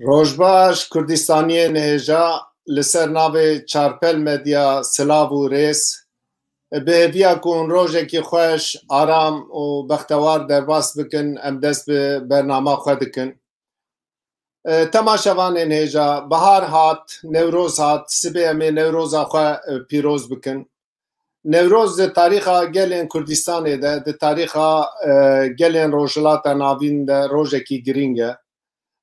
Rojbaş Kurdistaniyên hêja li ser navê Çarpel Medya Silav û Rês bi hêviya ku hûn rojekî xweş, aram û bextewar derbas bikin, em dest bi bernama xwe dikin. Temaşevanên hêja, bihar hat, Newroz hat, sibê em ê Newroza xwe pîroz bikin. Newroz di tarîxa gelên Kurdistanê de, di tarîxa gelên rojhilata navîn de rojekî giring e.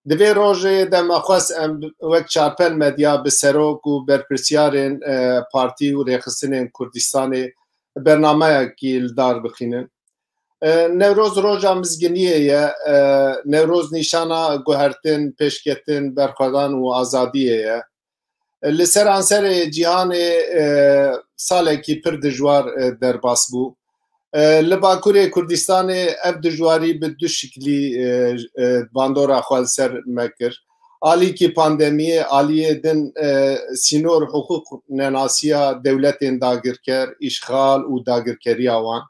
Di vê rojê de me xwest em wek Çarpel Medya bi serok û berpirsyarên partî û rêxistinên Kurdistanê bernameyekî li dar bixînin. Newroz roja mizginiyê ye, Newroz nîşana guhertin, pêşketin, berxwedan û azadiyê ye. Li ser anserê cîhanê salekî pir dijwar derbas bû. Li Bakurê Kurdistanê ev dijwarî bi du şiklî bandora xwe li ser me kir. Alîkî pandemiyê, aliyê din sînor hukuk nenasiya dewletên dagirker, îşxal û dagirkeriya wan.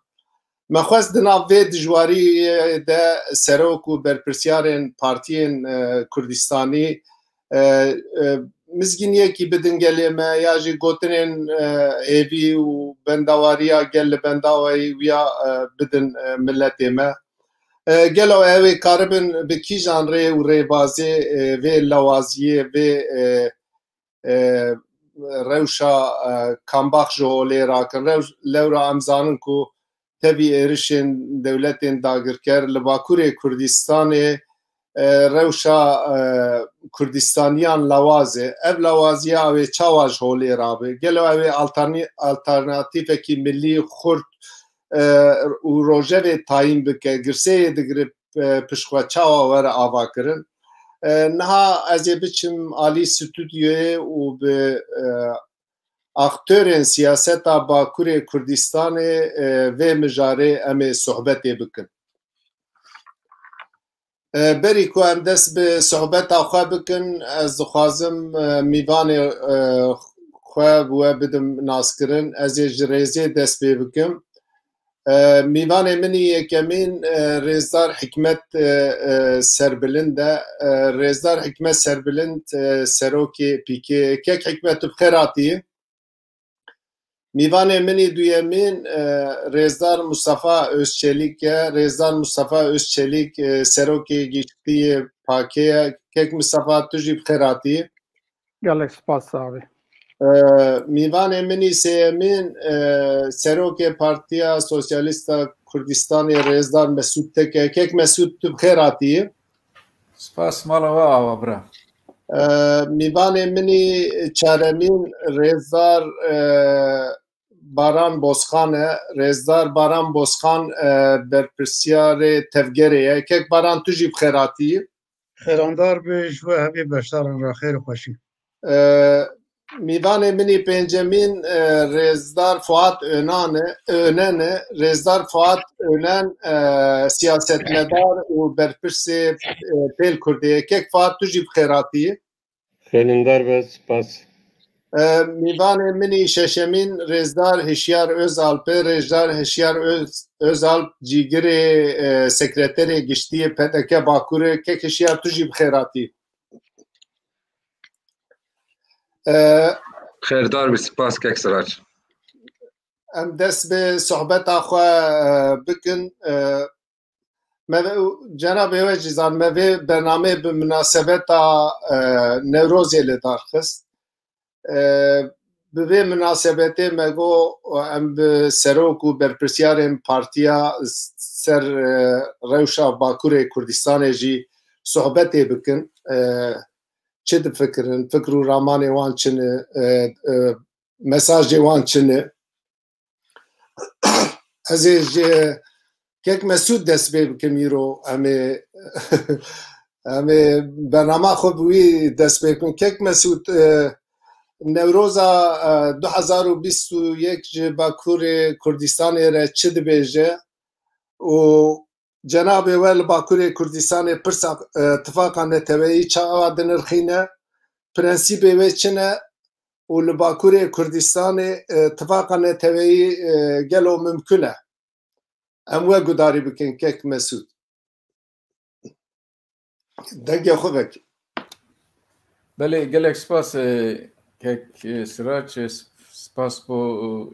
Me xwest di nav vê dijwariyê de serok û berpirsyarên partiyên Kurdistanî mizginiyekî bidin gelê me ya jî gotinên hêvî û bendawariya gel li bendawayî wiya bidin milletê me. Gelo ew ê karibin bi kîjan rê û rêbazê vê lewaziyê, vê rewşa kambax ji holê rakin. Lewra em zanin ku tevî êrişên dewletên dagirker li Bakurê Kurdistanê rewşa Kurdistaniyan lewaz e. Ev lewaziya ew ê çawa ji holê rabe. Gelo ew ê alternatîfekî millî xurt û rojevê tayîn bike, girseyê digire piştxwe çawa were avakirin. Niha ez ê biçim alî stûdyoyê û bi aktörên siyaseta Bakurê Kurdistanê vê mijarê em ê sohbetê bikin. Berî ku em dest bi sohbeta xwe bikin, ez dixwazim mîvanê xwe bi we bidim naskirin. Ez ê ji rêzê dest pê bikim. Mîvanê min ê yekemîn Rêzdar Hikmet Serbilind e. Rêzdar Hikmet Serbilind serokê PKK. Kek Hikmet bi xêr hatî. Mîvanê min ê duyemîn Rêzdar Mustafa Özçelik e. Rêzdar Mustafa Özçelik serokê giştiyê PKK ye. Kek Mustafa tu jî bi xêr hatî. Gelek spas abi. Mîvanê min ê sêyemîn serokê Partiya Sosyalîst a Kurdistanê Rêzdar Mesûd Tek e. Kek Mesûd tu bi xêr hatî. Spas mala we ava bira. Mîvanê min ê çaremîn Rêzdar Baran Bozxan e. Rêzdar Baran Bozxan berpirsyarê tevgerê ye. Kek Baran tu jî bi xêr hatî. Xêrandar bi ji we hevî beşdaran ra xêr û xweşî. Mîvanê min ê pêncemîn Rêzdar Fuat Önen e. Rêzdar Fuat Önen siyasetmedar û berpirsê Pêl Kurdê ye. Kek Fuat tu jî bi xêr hatî. Xêrindar be, spas. Mîvanê min ê şeşemîn Rêzdar Hişyar Özalp e. Rêzdar Hişyar Özalp cîgirê sekreterê giştiyê PKK Bakurê. Kek Hişyar tu jî bi xêr hatî. Xêrdar bî, spas kek Sirac. Em dest bi sohbeta xwe bikin. Cenab-ê we jî zan me vê bernamê bi münasebeta Newrozê li dar xist. Bi vê münasebetê me got em bi serok û berpirsyarên partiya ser rewşa Bakurê Kurdistanê jî sohbetê bikin. Çi difikirin, fikir û ramanê wan çi ne, mesajê wan çi ne. Ez ê ji Kek Mesûd dest pê bikim îro. Em ê bernama xwe bi wî dest pê bikin. Kek Mesûd, Newroza 2021 ji Bakurê Kurdistanê re çi dibêje û Cenab-ê we li Bakurê Kurdistanê pirsa tifaka neteweyî çawa dinirxîne, prensîpê wê çi ne û li Bakurê Kurdistanê tifaka neteweyî gelo mümkün e. Em we gudarî bikin Kek Mesûd. Dengê xwe vekî. بله گلک سپاس که سراج سپاس بو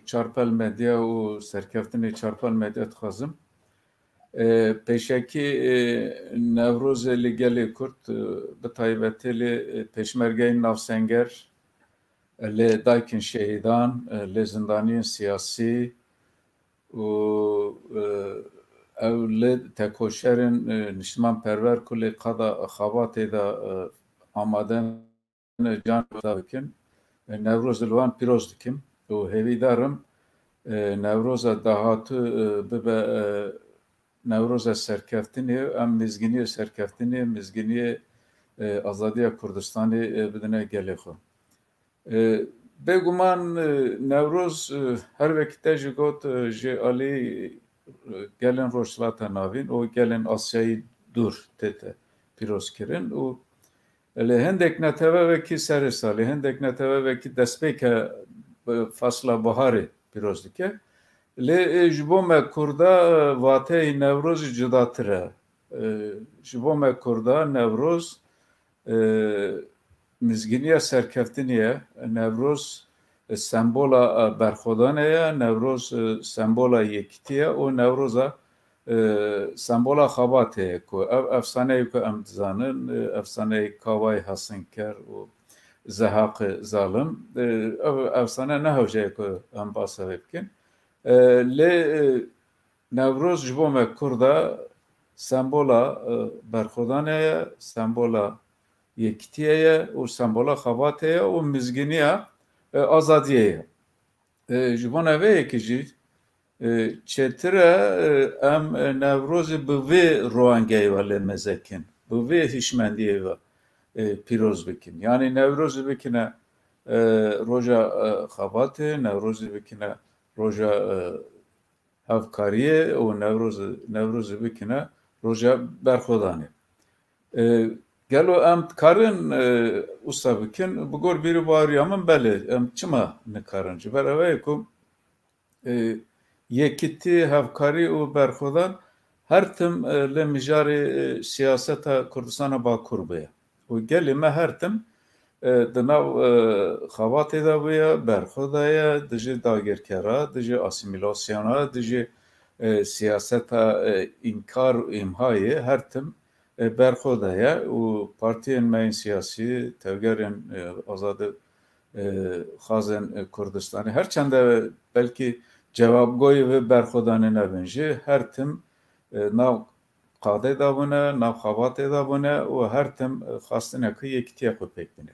چارپل مدیا و سرکفتنی چارپل مدیا تخوازم پیشکی نوروز لگلی کرد به تایبتی لی پیشمرگه نافسنگر لی دایکن شهیدان لی زندانی سیاسی و اولاد تکوشرن نشمان پرور کلی قضا خواتی دا آمادن جان داکن نوروز لوان پیروز دکم و هیوی دارم نوروز دهاتو ببه نوروز سرکفتنی ام مزگینی سرکفتنی مزگینی آزادی کردستانی بدنه گلی خو بگمان نوروز هر وقت جگوت جالی گلن روشلات ناوین و گلن آسیایی دور تته پیروز کرن و لهندک نتوه وکی سر سالی هندک نتوه وکی دسته که فصل بهاری پیروز دکه لی جبوم کرده واته نوروز جداتره جبوم کرده نوروز مزگینی سرکفتنیه نوروز سمبولا برخودانه نوروز سمبولا یکتیه و نوروز سمبولا خاباته که افسانه که امتزانن افسانه کاوای حسنکر و زهاق ظالم افسانه نهوجه که ام باسه بکن لی نوروز جبوم کرده سمبولا برخودانه سمبولا یکتیه و سمبولا خاباته و مزگینیه آزادیه جبوم اوه که جید چطوره ام نوروز به وی روانگی ولی مزکن به وی هشمندیه و پیروز بکن یعنی نوروز بکنه روژا خواته نوروز بکنه روژا هفکاریه و نوروز بکنه روژا برخودانه گلو ام کارن اوستا بکن بگور بیرو باری امن بله ام چما نکارن جبر اوه کم یکیتی هفکاری و برخودان هر تم لمجاری سیاست کردستان باکور بیا و گلی ما هر تم دناو خواتی دا بیا برخودایا دجی داگرکرا دجی اسیمیلاسیونا دجی سیاست انکار و امهای هر تم برخودایا و پارتین مین سیاسی توگرین آزاد خازن کردستانی هر چند بلکی جوابگوی و برخودانه نبینجه هر تم ناو قاده دابونه ناو خواته دابونه و هر تم خواستنه که یکیتی خود پیک بینه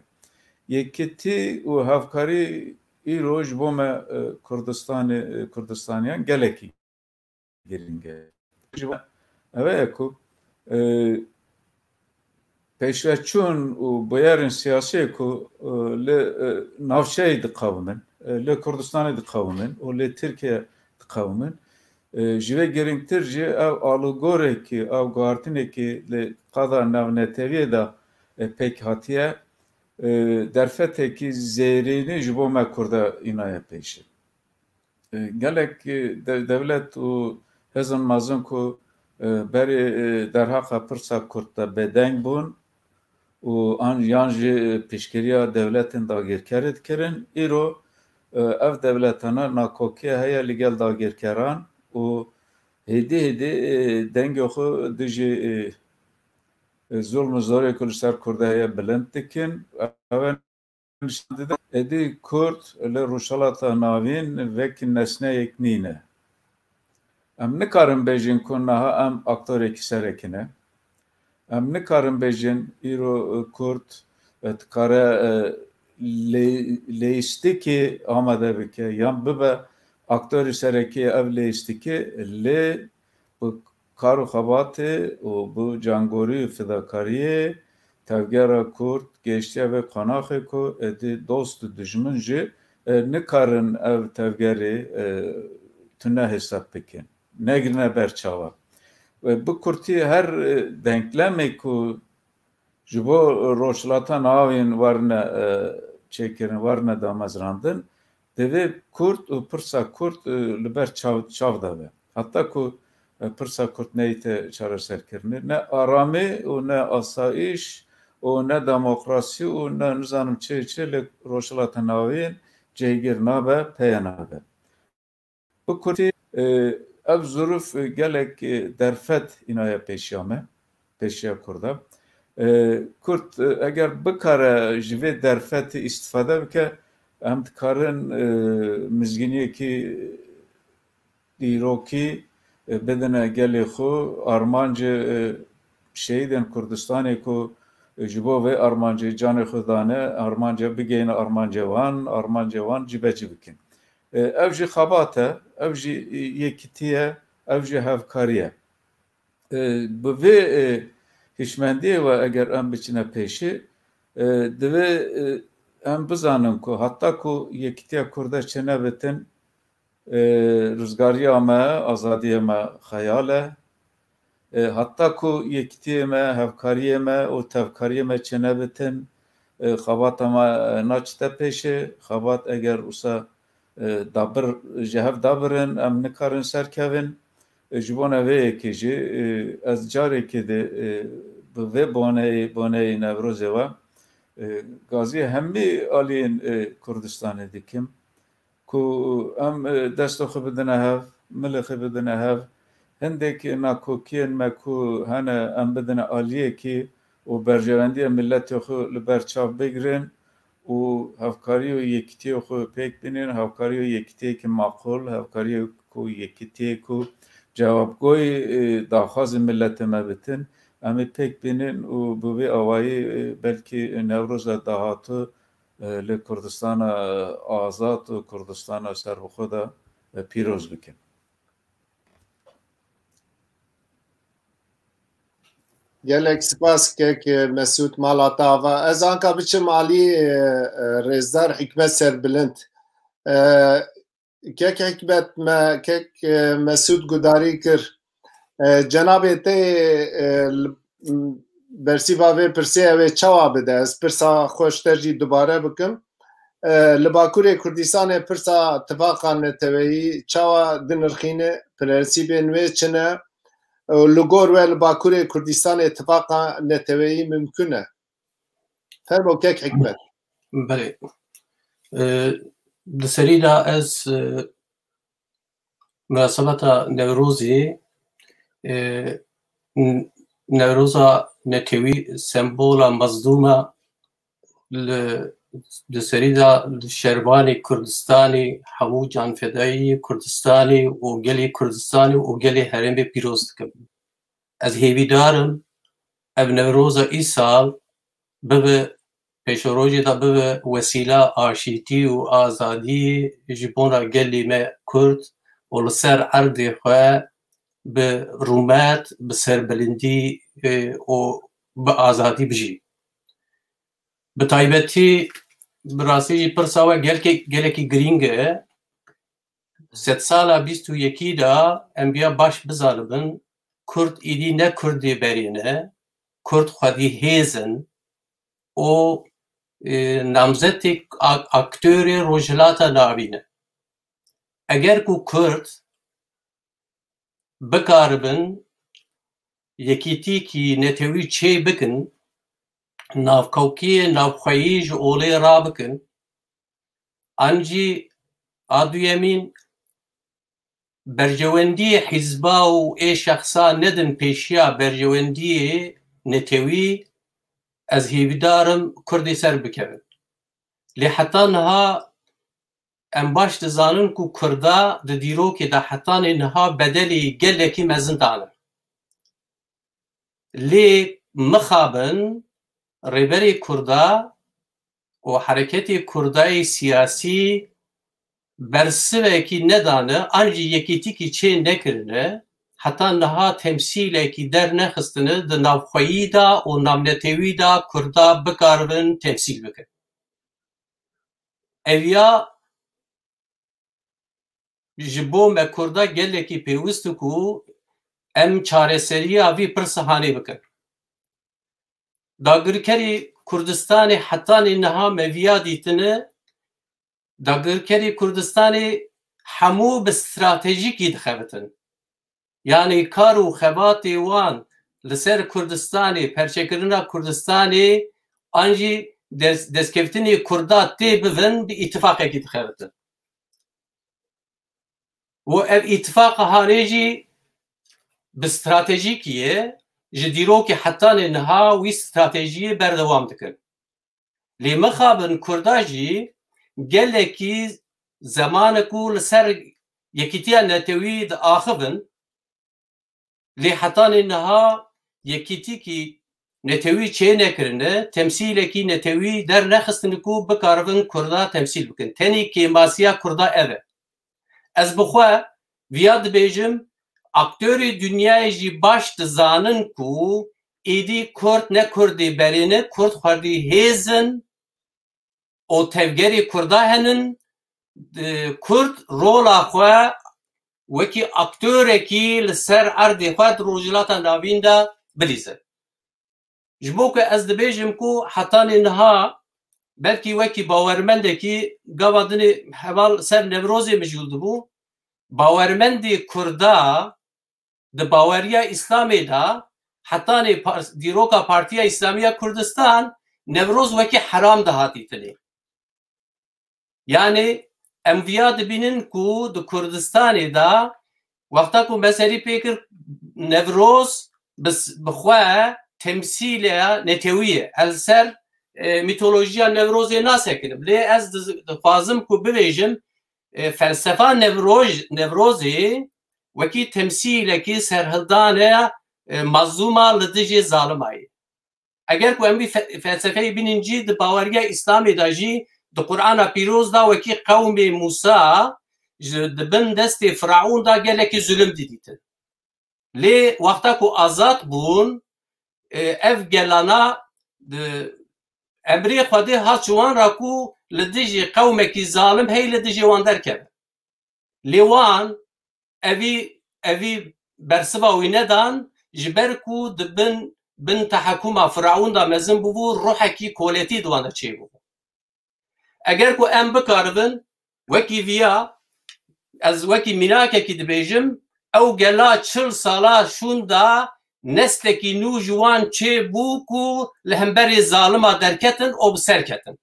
یکیتی و هفکاری ای روش بوم کردستانیان گلکی گرینگه اوه اکو پیشوچون و بیارن سیاسی که نافچه دقاومن لی کردستان دقاومن و لی ترکیه دقاومن جوه گرینگتر جه او آلوگوره که او گارتینه که لی قضا نونتویه دا پیک هاتیه درفته که زیرینی جبو ما کرده اینایه پیشه گلک devlet و هزن مازن که بری در حق پرسا کرده بدنگ بون و آن یانجی پیشگیری devletin داگیرکرد کرن ایرو اف devletana nakokiye heye ligel dagirkeran و هدی دنگ خو دجی ظلم زوری کلشتر کرده هیا بلند دکن اول ادی کرد لروشالات ناوین وکی نسنه یک نینه ام نکارم بیجین کنه ها ام اکتور اکی سرکینه ام نکارم بیجین ایرو کرد تکاره لیستی که آمده بکه یا ببه اکتوری سرکی اف لیستی که لی bu karu xabatê û bu cangorî fidakariyê tevgera Kurd geştiye ve qanaxê ku êdî dost û dijmin jî nikarin ev tevgerê tune hesap bikin negirine berçawa ve bu Kurtî her denklemê ku ji bo roşlata navên warine çêkirin warine damezrandin divê Kurd û pirsa Kurd li ber çav da be hatta ku پرسا کرد نیت چاره سرکرنه نه آرامی و نه آسایش و نه دموکراسی و نه نظام چه ل روشلات ناوین جهگیر نابه پیانابه. بکردی اف ظروف گلک درفت اینای پیشیا کرده. کرد اگر بکاره جوی درفت استفاده بکه هم کارن مزگینی که دیروکی بدن گلی خو آرمانج شهیدن کردستانی کو جبو و آرمانج جان خودانه آرمانج بگین آرمانج وان جبه بکن. اوجی خباته، اوجی یکتیه، اوجی هفکاریه. به هشمندی و اگر ام بچنه پیشی دوی ام بزنم که حتی که یکتیه کرده چنه بتن روزگاری ما آزادی ما خیاله حتی که یکتیه ما هفکاریه ما و تفکاریه ما چنه بتن خبات ما ناچته پیشه خبات اگر اوسا دابر جهف دابرن ام نکارن سرکوین جبونه وی که جی از جاری که ده به بونه نوروزه و گازی همی آلین کردستان دیکیم که ام دست خو بدنه هف مل خو بدنه هف هندک ناکوکین مکو هنه ام بدنه آلیه که و برجواندی ملت خو لبرچاف بگیرن و هفکاری و یکتی خو پیک بینن هفکاری و یکتی که معقول هفکاری کو یکتی کو جوابگوی داخواز ملت ما بتن امی پیک بینن و بوی آوایی بلکه نوروز دهاتو لکردستان آزاد و کردستان سر خود پیروز بکن. gelek spas که مسعود مالاتا و از آنکه بچم علی رزدار حکمت سر بلند که حکمت ما که مسعود گداری کر جناب ته برسی باوی پرسی اوی چوا بده از پرسا خوش ترجی دوباره بکم لباکور کردستان پرسا اتفاقا نتوی چوا دنرخینه پرسی بینوی چنه لگور و لباکور کردستان اتفاقا نتوی ممکنه فرمو که حکمت بله دسریدا از مناسبت نوروزی نوروزا نتوی سمبولا مصدومه لسریدا شربانی کردستانی همو جان فدایی کردستانی و گلی کردستانی و گلی هرم پیروز کن از هیوی دارم اب نوروزا ای سال به پیشروجی دا به وسیله آشیتی و آزادی جبونا گلی ما کرد و لسر عرض خواه به رومت به سربلندی و به آزادی بجی به طایبتی براسی پرساوه گلکی گرینگه 7 سالا 21 دا انبیا باش بزاربن کرد ایدی نه کردی برینه کرد خودی هیزن و نامزد اکتوری روجلاتا نابینه اگر کو کرد بکاربن یکیتی کی نتوی چه بکن نافکوکی نافخوییج اولی را بکن انجی آدویمین برجواندی حزبا و ای شخصا ندن پیشیا برجواندی نتوی از هیویدارم کردی سر بکرن لی حتی نها ام باش دزانن کو کردا د دیرو که دا حتی نها بدلی گلکی مزن دانن لی مخابن ریبری کردا و حرکتی کردای سیاسی برسوه کی ندانه انجی یکیتی کی چه نکرنه حتی نها تمثیل کی در نخستنه د نافخویی دا و نامنتوی دا کردا بکاربن تمثیل بکن اویا جبو me kurda gelekî pêwîst ku em çareseriya vî pir sihanê bikin. Dagirkerî Kurdistanê hetanê niha me viya dîtine dagirkerî Kurdistanê hemû bi stratejîkî dixebitin. Yani kar û xebatê wan لسر کردستانی پرچکرنا کردستانی آنجی دستکفتنی کردا تی بفن به اتفاقی که تخیلتن و اتفاق هانیجی باستراتیجیکیه جدیرو که حتی نها وی استراتیجی بردوام دکن لی مخابن کرداجی گلکی زمان کو لسر یکیتیا نتوی د آخبن لی حتی نها یکیتی کی نتوی چه نکرنه تمثیل کی نتوی در نخستن کو بکارون کردا تمثیل بکن تنی که ماسیا کردا اوه از بخوا ویاد بیجم اکتوری دنیای جی باش دزانن کو ایدی کرد نه کردی برینه کرد خواردی هیزن او تفگری کردا هنن کرد رولا خوا وکی اکتوری کی لسر اردی خواد روجلاتا ناوین دا بلیزه جبو که از دبیجم کو حتی نها بلکی وکی باورمنده کی گوادنی حوال سر نوروزی مجولده بو باورمندی کردا د باوریا اسلامی دا حتی دیروکا پارتیا اسلامیه کردستان نوروز وکی حرام ده هاتی تنی یعنی امویاد بینن کو د کردستانی دا وقتا کو مسئلی پیکر نوروز بس بخواه تمثیل نتویه السر میتولوژیا نوروزی ناسکنم لی از خوازم کو ببیجم فلسفه نوروزی وکی تمثیل کی سرهدانه مظلومه لدجی ظالمایی اگر کو امی فلسفه بیننجی د باوریا اسلامی داجی د قرآن پیروز دا وکی قوم موسی د بن دست فرعون دا گلکی ظلم دیدیتن لی وقتا کو آزاد بون اف گلانا امری خودی ها چوان راکو لدیجی قومکی ظالم هی لدیجی وان درکب لیوان اوی برسبا وی ندان جبرکو دبن بن تحکم فرعون دا مزن بو روحکی کولیتی دوانه چی بو اگر کو ام بکاربن وکی ویا از وکی میناکه کی دبیجم او گلا 40 سالا شون دا نسلکی نو جوان چه بو کو لهمبری ظالما درکتن او بسرکتن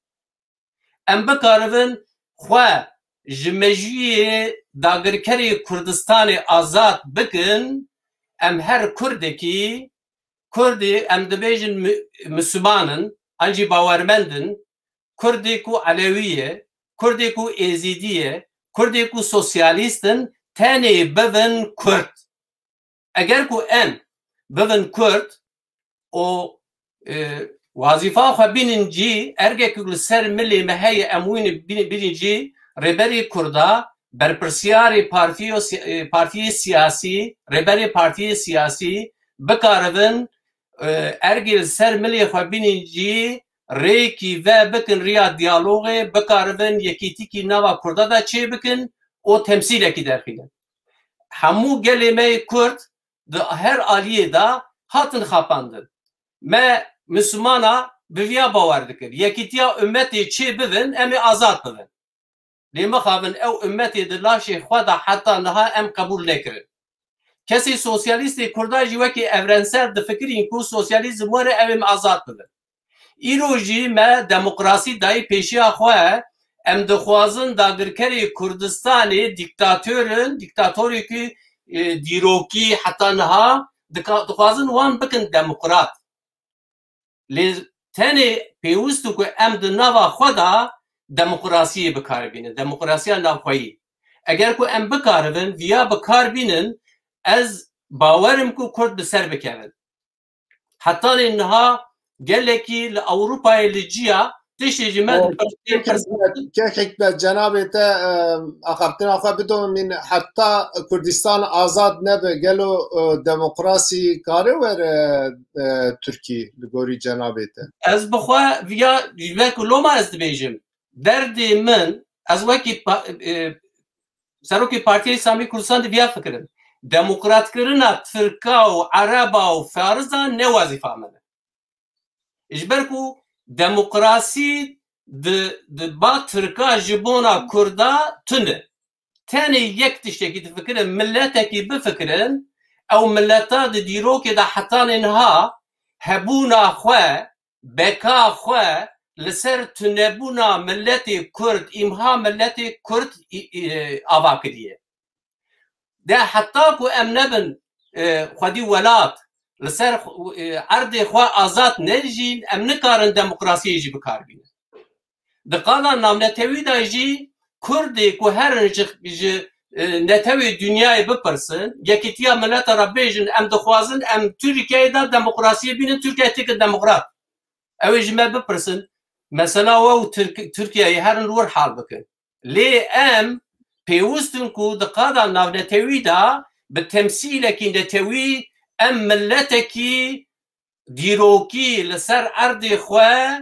ام بکاربن خوا جمجی داگرکری کردستان آزاد بکن ام هر کردکی کردی ام دبیجن مسلمانن انجی باورمندن کردی کو علویه کردی کو ازیدیه کردی کو سوسیالیستن تانی بون کرد اگر کو ام بون کرد او وظیفه خو بیننجی ارگه که سر ملی مهی اموین بیننجی ربری کردا برپرسیاری پارتی سیاسی ربری پارتی سیاسی بکاربن ارگه سر ملی خو بیننجی ریکی و بکن ریا دیالوگه بکاربن یکیتی کی نوا کردا دا چه بکن او تمثیل کی درخیلن همو گلیمه کرد ده هر آلیه دا هاتن خاپاندن ما مسلمانا بویا باور دکر یکیتیا امتی چه ببن امی آزاد ببن لیما خوابن او امتی دلاشی خوادا حتی نها ام قبول نکرن کسی سوسیالیستی کرداجی وکی اورنسر ده فکرین کو سوسیالیزم وره ام آزاد ببن ایروجی ما دموکراسی دای پیشی خواه ام دخوازن داگرکری کردستانی دیکتاتوری که دیروکی حتی نها دخوازن وان بکن دموکرات لی تنی پیوستو که ام دنوا خدا دموکراسی بکار بینن دموکراسی ناخوایی اگر که ام بکار بین ویا بکار بینن از باورم که کرد بسر بکن حتی اینها گلکی لأوروپای لجیا تشتی جمعت که حکمت جنابت اخبتنا خواه بدون من حتی کردستان آزاد نبه گلو دموکراسی کاره ور ترکی لگوری جنابت از بخواه ویا وکو لوما از دبیجم دردی من از وکی سروکی پارتی اسلامی کردستان دی ویا فکرن دموکرات کرنا ترکا و عربا و فارزان نه وظیفه منه اجبرکو دموکراسی د با ترکا جبونا کردا تنه تاني یک تشتكي تفكرن ملتكي بفكرن او ملتا د دیروک دا حتان انها هبونا خو بکا خو لسر تنبونا ملت کرد امها ملت کرد آوا کریه ده حتی کو ام نبن خودی ولات لسر عرض خو آزاد نرجین ام نکارن دموکراسی جی بکار بینه ده قالا نامنتوی دا جی کردی کو هر نتوی دنیای بپرسن یکیتیا ملت را بیجن ام دخوازن ام ترکیه دا دموکراسی بینن ترکیه تک دموکرات اوی جمع بپرسن مثلا و ترکیه هر نور حال بکن لی ام پیوستن کو دقادا ناونتوی دا به تمثیل کی نتوی ام ملتکی دیروکی لسر ارد خواه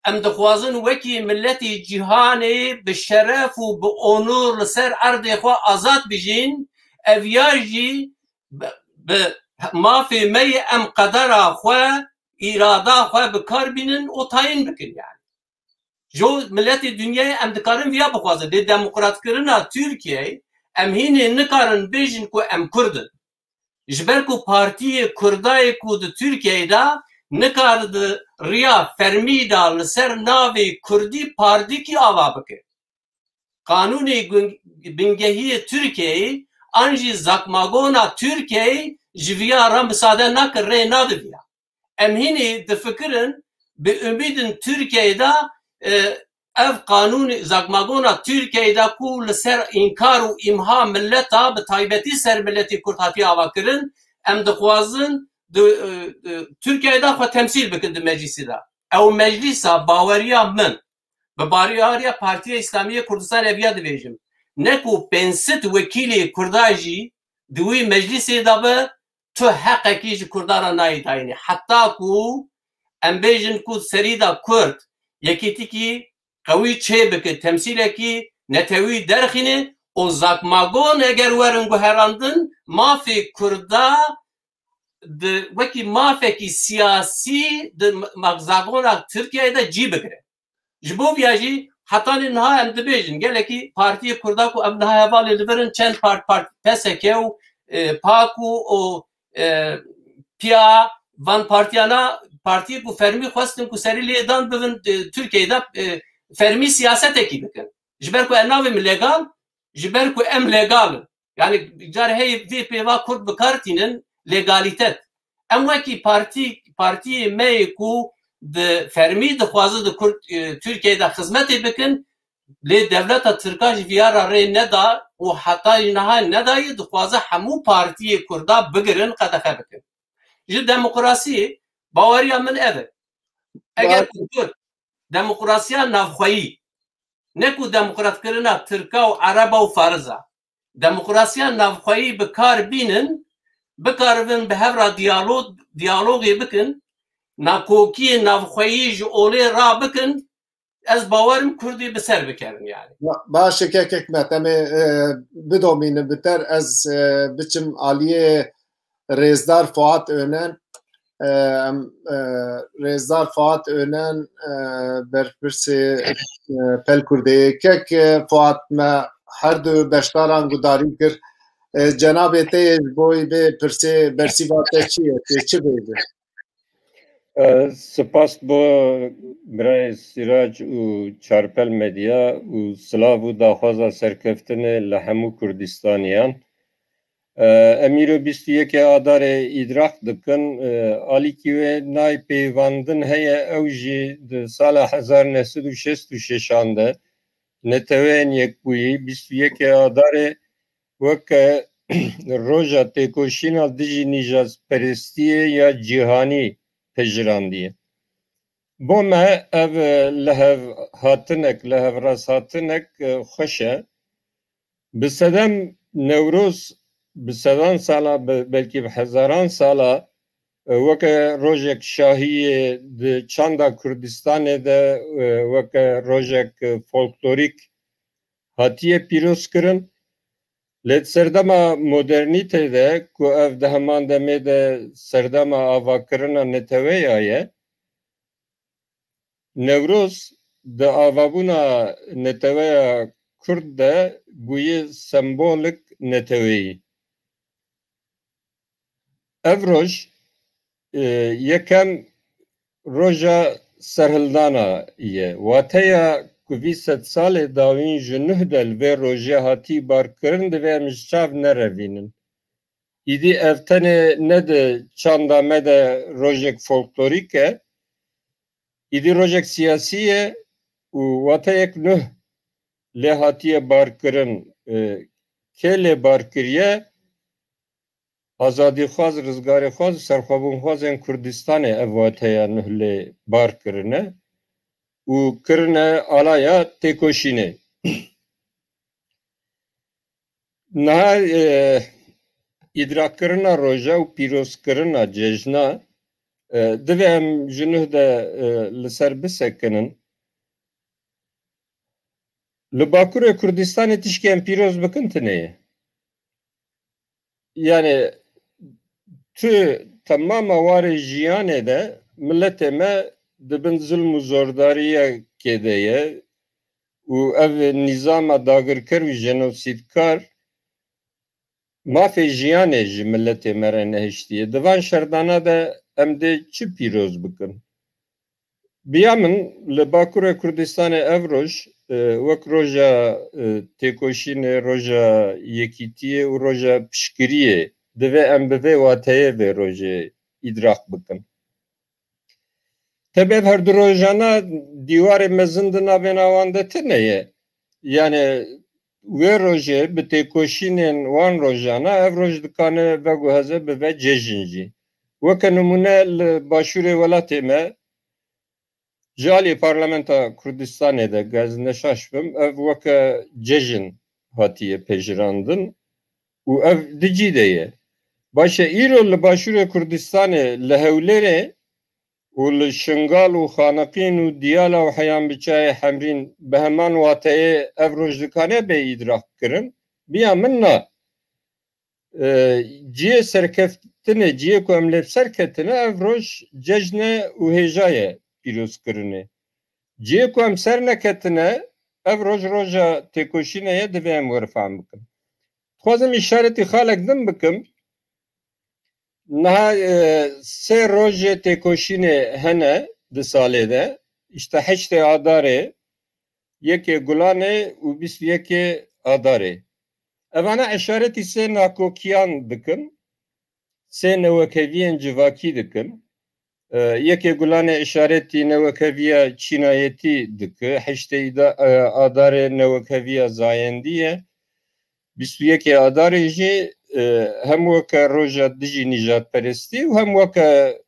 ام دخوازن وکی ملتی جهانی به شرف و به اونور لسر ارد خواه آزاد بجین اویاجی به مافی می ام قدر خواه ایرادا خواه بکار بینن و تاین بکن yani جو ملت دنیای ام دکارن ویا بخوازه دی دموکرات کرنا ترکیه ام هینه نکارن بیجن کو ام کردن جبر کو پارتی کردای کو د ترکیه دا نکارد ریا فرمی دا لسر ناوی کردی پاردی کی آوا بکه قانونی بنگهی ترکیه انجی زکماگونا ترکیه جویا را مساعده نکر ری نادویا ام هینه دفکرن به امیدن ترکیه دا اف قانون زکماگونا ترکیه دا کو لسر انکار و امها ملتا به تایبتی سر ملتی کرد آوا کرن ام دخوازن ترکیه دا خو تمثیل بکن د مجلسی دا او مجلسا باوریا من به باریاریا پارتی اسلامی کردستان اویا دویجم نکو پنست وکیلی کرداجی دوی مجلسی دا به تو حقکی جی کردارا نایی داینی حتی کو ام بیجن کو سری دا کرد یکیتی کی قوی چه بکن تمثیل کی نتوی درخینه o zakmagon eger werin guherandin mafê Kurda di wekî mafekî siyasî di zakmagona Tirkiyeyê de cî bigire. Ji bo viya jî hetanê niha em dibêjin gelekî Partiyê Kurda ku em niha hevalê li birin çend PSK û PAK û PIA van partiyana partiyê ku fermî xwestin ku serî lê dan bibin Tirkiyeyê de fermî siyasetekî bikin. Ji ber ku em navê legal جبر کو ام لگال یعنی جار هی دی پیوا کرد بکارتینن لگالیتت ام وکی پارتی می کو د فرمی د خوازه د کرد ترکیه د خدمت بکن لی دولت ترکاش ویار ری ندا و حتی نه ندای د خوازه همو پارتی کردا بگرن قدخه بکن جو دموکراسی باوریا من اوه اگر کرد دموکراسیا نافخویی نکو دموکرات کرنا ترکا و عربا و فارزا دموکراسیا نافخویی بکار بینن بکار بین به هفرا دیالوگی بکن ناکوکی نافخویی جو اولی را بکن از باورم کردی بسر بکرن yani. باشه که حکمت امی بدومینم بتر از بچم آلیه رزدار فوات önен رزدار فوات önен برپرسی پل کرده که فوات ما هر دو بشتاران گداری کر جناب تیج بوی به پرسی برسی واته چیه چی بیده سپاس با برای سراج و چارپل مدیا و سلاو و داخوازا سرکفتن لحمو کردستانیان امیرو 21 آدار ادراک دکن آلی که نای پیواندن هیا اوجی ده سال 1966 آنده نتوین یک بویی 21 آدار وک روژا تکوشینا دیجی نیجاز پرستیه یا جهانی پجراندیه بو ما او لحف هاتنک لحف راس هاتنک خوشه بسدم نوروز بسدان سالا بلکه به هزاران سالا وک روژک شاهی ده چاندا کردستان ده وک روژک فولکلوریک هاتیه پیروز کرن لید سردما مدرنیته ده که اف ده همان دمه ده سردما آوا کرنا نتوی آیه نوروز ده آوابونا نتوی کرد ده بوی سمبولک نتوی ev roj yekem roja serhildana ye. Wateya ku vî sed salê dawîn ji nuh del vê rojê hatî barkirin divê em ji çav nerevînin. İdî ev tenê ne de çanda me de rojek folklorîk e, İdî rojek siyasî ye û wateyek nuh lê hatiye barkirin kê lê barkiriye azadîxwaz, rizgarêxwaz, serxwebûnxwazên Kurdistanê ev wateya nuh lê barkirine û kirine alaya têkoşînê. Niha îdrakkirina roja û pîrozkirina cejna divê em ji nuh de li ser bisekinin. Li Bakurê Kurdistanê tişkî em pîroz bikin tune ye. Yani tu temama warê jiyanê de milletê me dibin zulm û zordariyekê de ye û ev nîzama dagirkir û jenosîdkar mafê jiyanê ji milletê me re nehiştiye. Di van şerdana de em dê çi pîroz bikin? Biya min li Bakurê Kurdistanê ev roj wek roja têkoşînê, roja yekîtiyê û roja piştgiriyê divê em bi vê wateyê vê rojê îdrak bikin. Tebe ev her du rojana dîwarê mezin di navê wan de tune ye. Yani wê rojê bi têkoşînên wan rojana ev roj dikane veguheze bi ve cejin jî. Weke nimûne li başûrê welatê me ji aliyê Parlamenta Kurdistanê de ez neşaş bim ev weke cejin hatiye pejirandin û ev dicî de ye. Başe îro li başûrê Kurdistanê li Hewlêrê û li Şingal û Xaneqîn û Diyala û Heyanbiçayê Hemrîn bi heman wateyê ev roj dikane bê îdrak kirin. Biya min na ciyê serkeftinê ciyê ku em lê serketine ev roj cejne û hêja pîrozkirinê. Ciyê ku em ser neketine ev roj roja têkoşînê ye divê em werfan bikin. Dixwazim îşaretî xalek din bikim. Niha sê rojê têkoşînê hene di salê de. İşte 8 Adarê, 1 Gulanê û 21 Adarê. Evana işaretî sê nakokiyan dikin. Sê newekeviyên civakî dikin. 1 Gulanê işaretî newekeviya çînayetî dike. 8 Adarê newekeviya zayendî ye. 21 Adarê jî hem weke roja dijî nîjadperestî û hem weke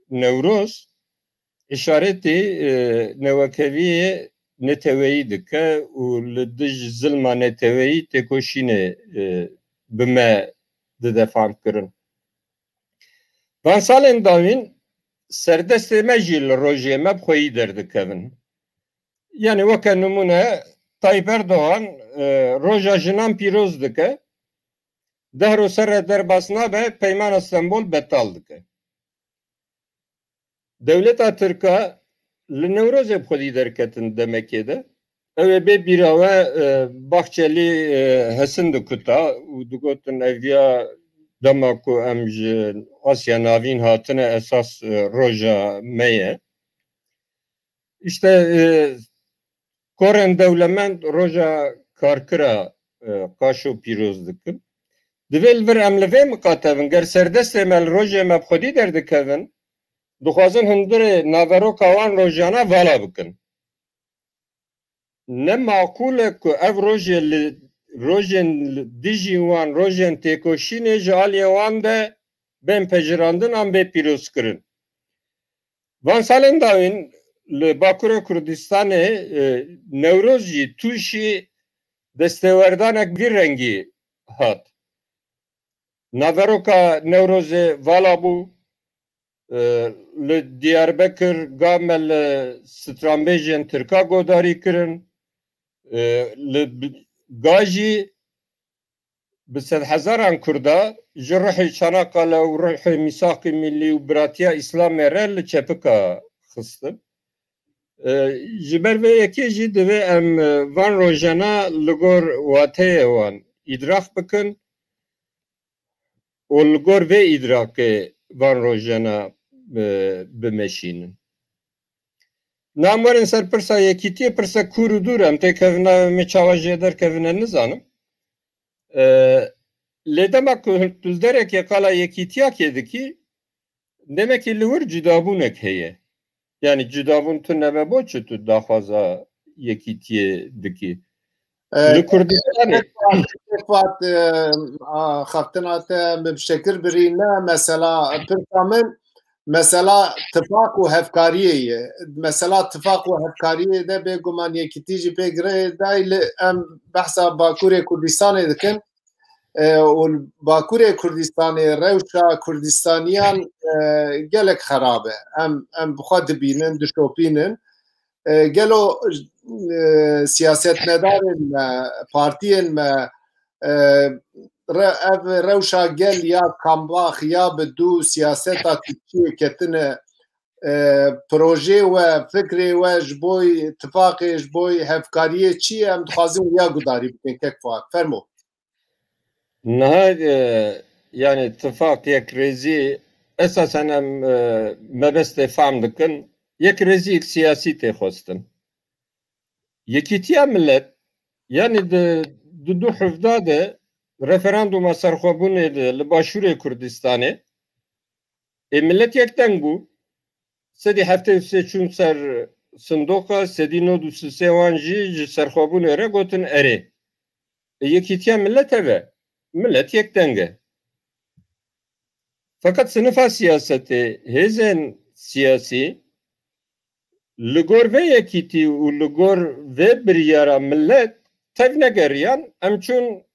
Newroz işaretî newekeviyê neteweyî dike û li dij zilma neteweyî têkoşînê bi me didefam kirin. Van salên dawîn serdestê me jî li rojê me bi xweyî derdikevin. Yani weke nimûne Tayyip Erdoğan roja jinan pîroz dike. Dehro ser derbas nabe Peymana Stembol betal dike. Devleta Tirka li Newrozê bi xwedî derketin demekê de. Ew ê bê bîra we Baxçelî hesin dikuta û digotin eviya dema ku em ji Asya navîn hatine esas roja me ye. İşte korên dewlemend roja karkira qaşo pîroz dikin. Divê li vir em li vê miqatevin ger serdestê me li rojê me bi xwedî derdikevin dixwazin hundirê naveroka wan rojana vala bikin. Ne maqûl e ku ev rojê li rojên dijî wan rojên têkoşînê ji aliyê wan de bên pejirandin an bê pîrozkirin. Van salên dawîn li Bakurê Kurdistanê Newroz jî tûşî destêwerdanek vî rengî hat. Naveroka Newrozê vala bû. Li Diyarbekir game li stranbêjên Tirka godarî kirin. Li Gajî bi sed hezaran Kurda ji rihê Çanakkale û rihê Mîsaqê Millî û Biratiya İslamê re li çepika xistin. Ji ber vê yekê jî divê em van rojana li gor wateyê wan îdrak bikin olgor ve idrakê van rojena bimeşînin. Namwerin ser pirsa yekîtiyê pirsa kûr û dûr em tê kevina me çawa jê derkevine nizanim. Lê dema ku tu derekê qala yekîtiyakê dikî demekî li wir cudabûnek heye. Yani cudabûn tu nebe bo çi tu daxwaza yekîtiyê dikî. Li Kurdistanê فات خفتنا te بشكل برينا مثلا برتامن مثلا اتفاق و هفکاریه مثلا اتفاق و هفکاریه ده به گمان یکیتی جی بگره دایل ام بحثا باکور کردستان دکن و باکور کردستان روشا کردستانیان گلک خرابه ام بخواد بینن دشوپینن گلو سیاست ندارن پارتیین ما روشا گل یا کامباخ یا بدو سیاست تیکی کتنه پروژه و فکری و جبوی اتفاقی جبوی هفکاریه چیه هم دخوازیم یا گداری بکن که فاق فرمو نهاد yani ittifak yek rezi esasen em mebeste fam dikin yek rezi siyasi te xwestin. Yekîtiya millet yani du hevda de referanduma serxwebûnê de li Başûrê Kurdistanê millet yekdeng bû sedî heftê sê çûn ser sindoqa sedî nod û sê wan jî ji serxwebûnê re gotin erê. Yekîtiya millet ev e. Millet yekdeng e. Fakat sınıfa siyasetê hêzên siyasî li gor vê yekîtî û li gor vê biryara millet tev negeriyan em çûn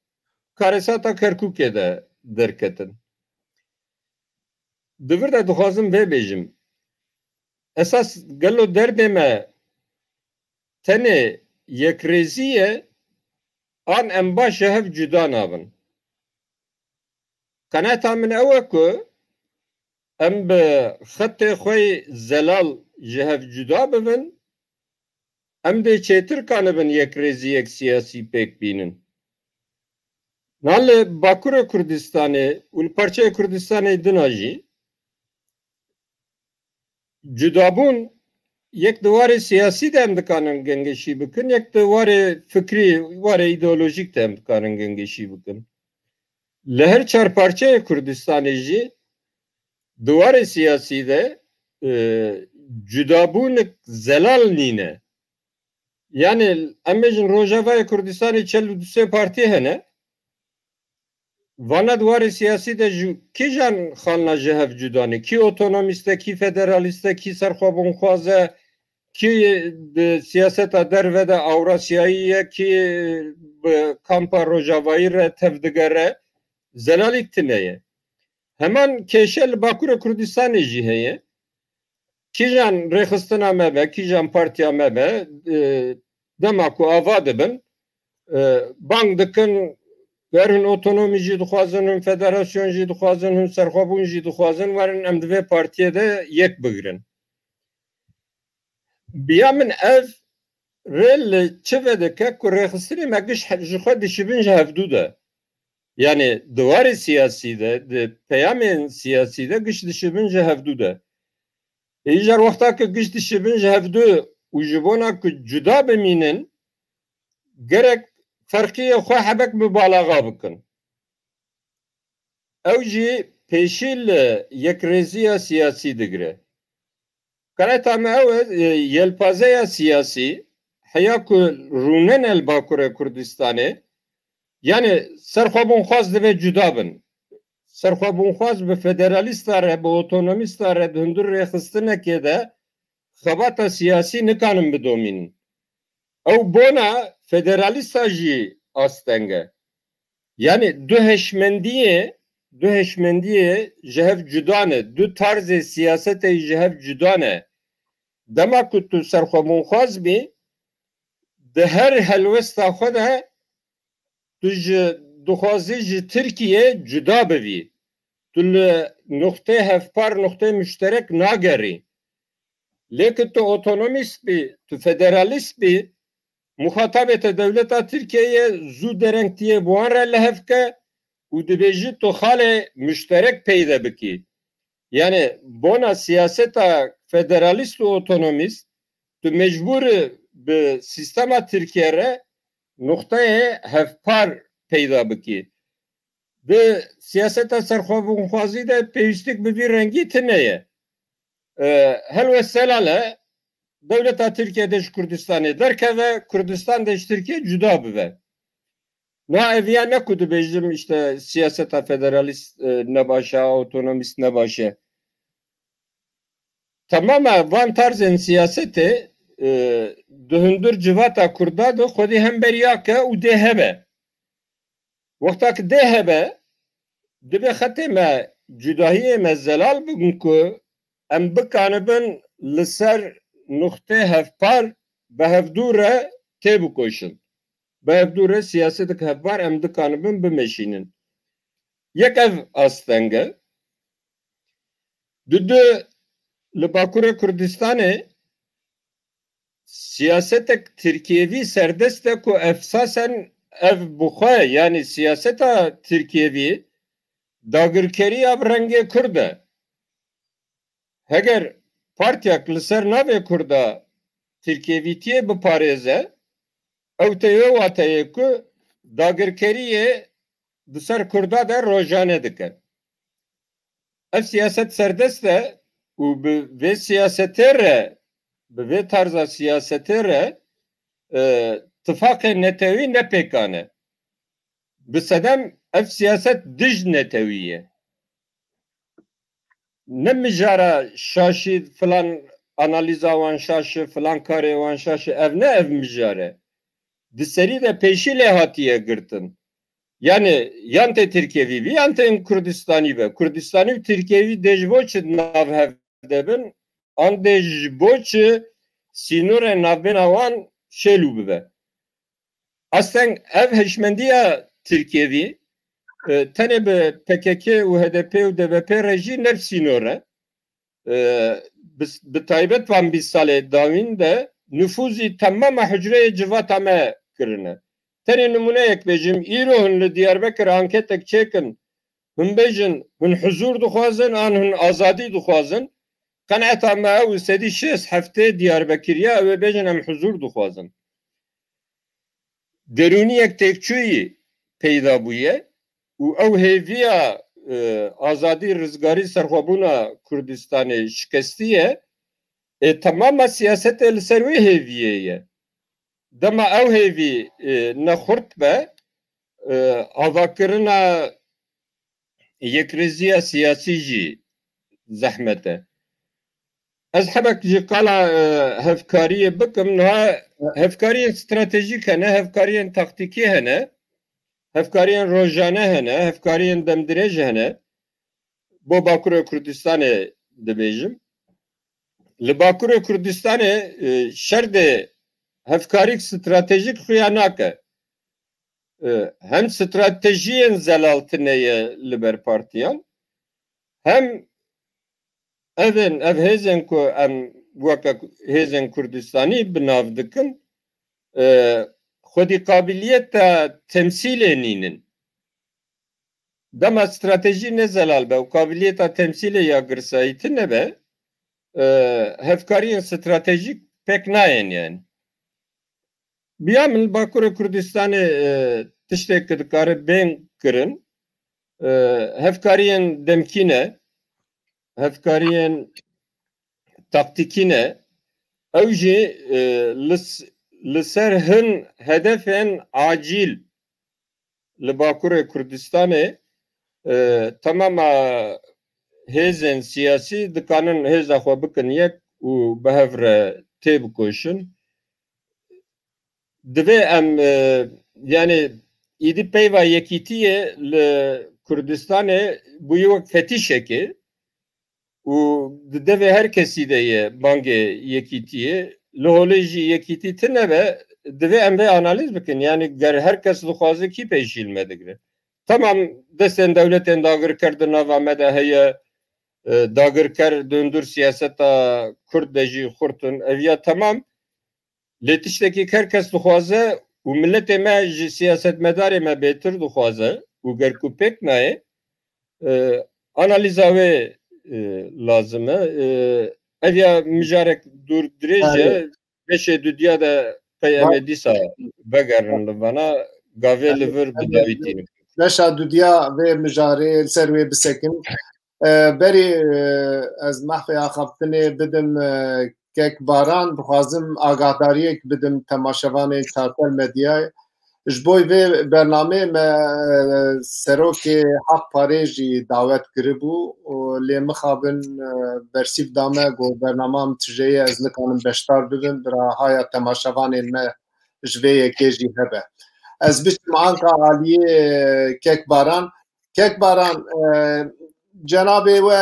Karesata Kerkûkê de derketin. Di vir de dixwazim vê bêjim. Esas gelo derdê me tenê yekrêzî ye an em baş ji hev cuda nabin. Qeneta min ew e ku em bi xetê xwe zelal ji hev cuda bibin em dê çêtir kanibin yekrêziyek siyasî pêk bînin. Nalê Bakurê Kurdistanê û li parçeyê Kurdistanê dina jî cudabûn yek di warê siyasî de em dikanin gengeşî bikin yek di warê fikrî warê îdeolojîk de em dikanin gengeşî bikin. Li her çar parçeyê Kurdistanê jî di warê siyasî de cudabûnek zelal nîne. Yani em bêjin Rojavayê Kurdistanê çel û du sê partî hene vana di warê siyasî de ji kîjan xanina ji hev cudanê kî otonomîst e kî federalîst e kî serxwebûnxwaz e kî di siyaseta derve de Awrasyayî ye kî bi kampa Rojavayî re tev digere zelalîk tune ye. Heman kêşe li Bakurê Kurdistanê jî heye kîjan rêxistina me be kîjan partiya me be dema ku ava dibin bang dikin Verin otonomi jî dixwazin hûn federasyon jî dixwazin hûn serxwebûn jî dixwazin werin em di vê partiyê de yek bigirin. Biya min ev rê li çi vedike ku rêxistinê me giş ji xwe dişibin ji hevdû de. Yani di warê siyasî de di peyamên siyasî de giş dişibin ji hevdû de. Îjar wexta ku giş dişibin ji hevdû û ji bona ku cuda bimînin gerek فرقیه خو حبک به بالاغا بکن او جی پیشیل یک رزیا سیاسی دگره کنه تامه او یلپازه سیاسی حیا که رونن الباکور کردستانه یعنی سرخوابون خواست دوه جدا بن سرخوابون خواست به فدرالیست داره به اوتونومیست داره دندور ریخستنه که ده خباتا سیاسی نکانم بدومین او بونا federalist jî astenge. Yani du heşmendiye ji hev cudane, du tarzê siyasetê ji hev cudane. Dema ku tu serxwebûnxwaz bî di her helwesta xwe de tu ji dixwazî ji Tirkiye cuda bivî. Tu li noxtê hevpar, noxtê müşterek nagerî. Lêkin tu otonomîst bî, tu federalist bî muhatabete devleta Türkiye'ye zu derengtiye bu an re lehevke û dibêjî tu xalê müşterek peyda bikî. Yani bona siyaseta federalist û otonomist tu mecbur bi sistema Tirkiye re noktayê hevpar peyda bikî. Bi siyaseta serxwebûnxwazî de pêwîstik bi vî rengî tune ye. Helweselale Devleta Tirkiye'de ji Kurdistanê derkeve, Kurdistan de ji Tirkiye cuda bibe. Na eviya ne ku dibêjim işte siyaseta federalist nebaşe, otonomist nebaşe. Tamamen van tarzên siyasetê di hundir civata Kurda de xwedî hemberiya ke û dê hebe. Wexta ki dê hebe dibe xetê me cudahiyê me zelal bibin ku em bikanibin li ser nuxtê hevpar bi hevdû re tê bikoşin. Bi hevdû re siyasetek hevpar em dikanibin bimeşînin. Yek ev astenge du li Bakurê Kurdistanê siyasetek Tirkiyevî serdest e ku efsasen ev bixwe yani siyaseta Tirkiyevî dagirkeriya bi rengê Kurd e. Heger partiyak li ser navê Kurda Tirkiyevîtiyê biparêze ew tê wateyê ku dagirkeriyê di ser Kurda de rojane dike. Ev siyaset serdest e û bi vê siyasetê re bi vê tarza siyasetê re tifaqê netewî nepêkane. Bi sedem ev siyaset dij netewî ye. Ne mijara şaşî filan analiza wan şaşî filan karê wan şaşî ev ne ev mijare. Di serî de pêşî lê hatiye girtin. Yani yan tê Tirkiyevî bî yan tê Kurdistanî be. Kurdistanî û Tirkiyevî dê ji bo çi nav hev debin an dê ji bo çi sînorên navbêna wan şêlû bibe. Asleng ev heşmendiya Tirkiyevî tenê bi PKK û HDP û DBP re jî nev sînor e. Bi taybet van 20 salê dawîn de nüfuzî temama hicreyê civata me kirine. Tenê numuneyek bêjim îro hûn li Diyarbekir anketek çêkin hûn bêjin hûn huzûr dixwazin an hûn azadî dixwazin qeneeta me ew sedî şêst heftê Diyarbekiriya ew ê bêjin em huzûr dixwazin. Derûniyek têkçûyî peyda bûye û ew hêviya azadî rizgarî serxwebûna Kurdistanê şikestiye temama siyasetê li ser wê hêviyê ye. Dema ew hêvî nexurt be avakirina yekreziya siyasî jî zehmet e. Ez hebek ji qala hevkariyê bikim niha hevkariyên stratejîk hene, hevkariyên taktikî hene, hevkariyên rojane hene, hevkariyên demdirêj hene. Bo Bakurê Kurdistanê dibêjim. Li Bakurê Kurdistanê şerdê hevkarîk stratejîk xuya nake. Hem stratejiyên zelaltine ye li ber partiyan hem ev hêzên ku em weke hêzên Kurdistanî bi nav dikin xwedî qabiliyeta temsîlê nînin. Dema stratejî ne zelal be û qabiliyeta temsîlê ya girsayî tune be hevkariyên stratejîk pek nayên yani. Biya min Bakurê Kurdistanê tiştek dikare bên kirin hevkariyên demkîne hevkariyên taktikîne ew jî li ser hin hedefên acîl li Bakurê Kurdistanê temama hêzên siyasî dikanin hêza xwe bikin yek û bi hev re tê bikoşin. Divê em yani îdî peyva yekîtiyê li Kurdistanê bûye wek fetîşekê û di devê her kesî de ye bangê yekîtiyê li holê jî yekîtî tune be divê em vê analiz bikin yani ger her kes dixwaze kî pêşîl me digre. Tamam destên dewletên dagirker di nava me de heye dagirker döndür siyaseta Kurd de jî xurtin eviya tamam lê tiştekî her kes dixwaze û milletê me ji siyasetmedarê me bêtir dixwaze u gerku pek naye analiza ve lazım ev ya müjarek dur direce beşe dünya da peyamedisa begerin bana gave liver bidavitini beşa dünya ve müjare serve bisekin beri az mahve akabtine bidim kek baran bixwazim agadariyek bidim temaşevanê çarpel medyayê ji bo vê bernameyê me serokê Haq Parê jî dawet kiribû lê mixabin bersîv da me got bernama min tijeyê ez nikanim beşdar bibim birahaya temaşevanên me ji vê yekê jî hebe ez biçim anka aliyê Kekbaran Kekbaran Cenab-ı we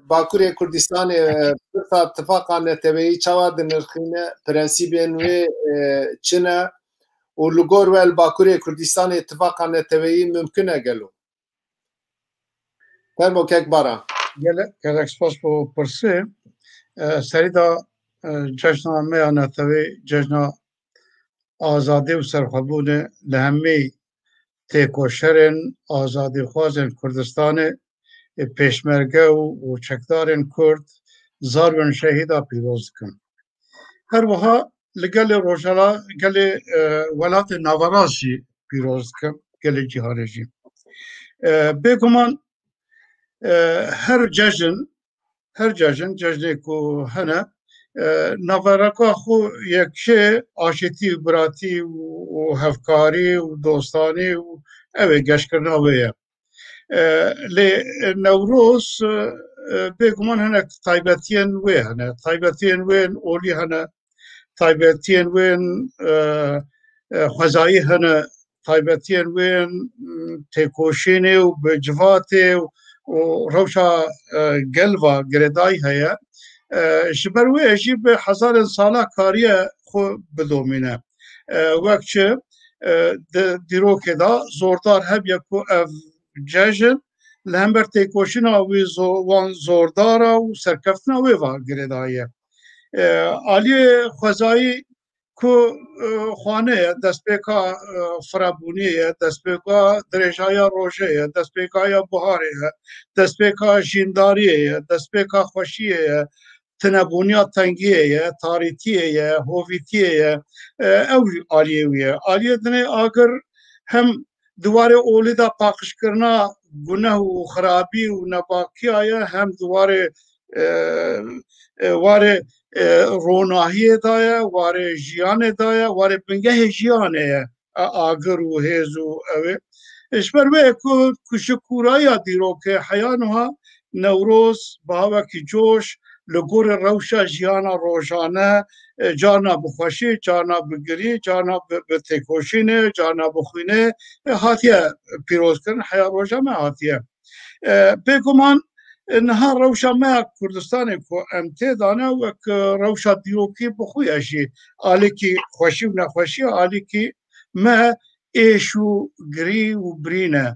Bakurê Kurdistanê pirsa tifaka neteweyî çawa dinirxîne prensîbên wê çi ne û li gor we li Bakurê Kurdistanê tifaka neteweyî mümkün e gelo fermo Kekbaran gelek spas bu pirsê serî da cejna me ya netewê cejna azadî û serxwebûnê li hemî têkoşerên azadîxwazên Kurdistanê pêşmerge û çekdarên Kurd zarên şehîda pîroz dikin. Her wiha li gelê Rojava gelê welatê navaraz jî pîroz dikin gelê cîhanê jî. Bêguman her cejin cejnê ku hene naveraka xwe yekşê aşîtî biratî û hevkarî û dostanî û ev ê geşkirina wê ye. Lê Newroz bêguman hinek taybetiyên wê hene taybetiyên wên olî hene taybetiyên wên xwezayî hene taybetiyên wên têkoşînê û bi civatê û rewşa gelva girêdayî heye ji ber wê jî bi hezarên sala kariye xwe bidomîne wek çi di dîrokê da zordar hebe ku ev cejin li hember têkoşîna wî wan zordara û serkeftina wê va girêdayî ye. Aliyê xwezayî ku xwane ye destpêka firabûniyê ye destpêka dirêjaya rojê ye destpêkaya buharê ye destpêka jîndariyê ye destpêka xweşiyê ye tinebûniya tengiyê ye tarîtiyê ye hovîtiyê ye ew aliyê wî ye. Aliyê dinê agir hem diwarê olî da paqijkirina guneh û xirabî û nebakiya ye hem diwarê warê ronahiyê da ye warê jiyanê da ye warê bingehê jiyanê ye agir û hêz û ew ê ji ber wê ku ji kûraya dîrokê heya niha Newroz bi hawekî coş li gorî rewşa jiyana rojane carna bi xweşî carna bi girî carna bi têkoşînê carna bi xwînê hatiye pîrozkirin heya roja me hatiye. Bêguman niha rewşa me ya Kurdistanê ku em tê dane wek rewşa dîrokî bi xwe ye jî alîkî xweşî û nexweşî alîkî me êş û girî û birîn e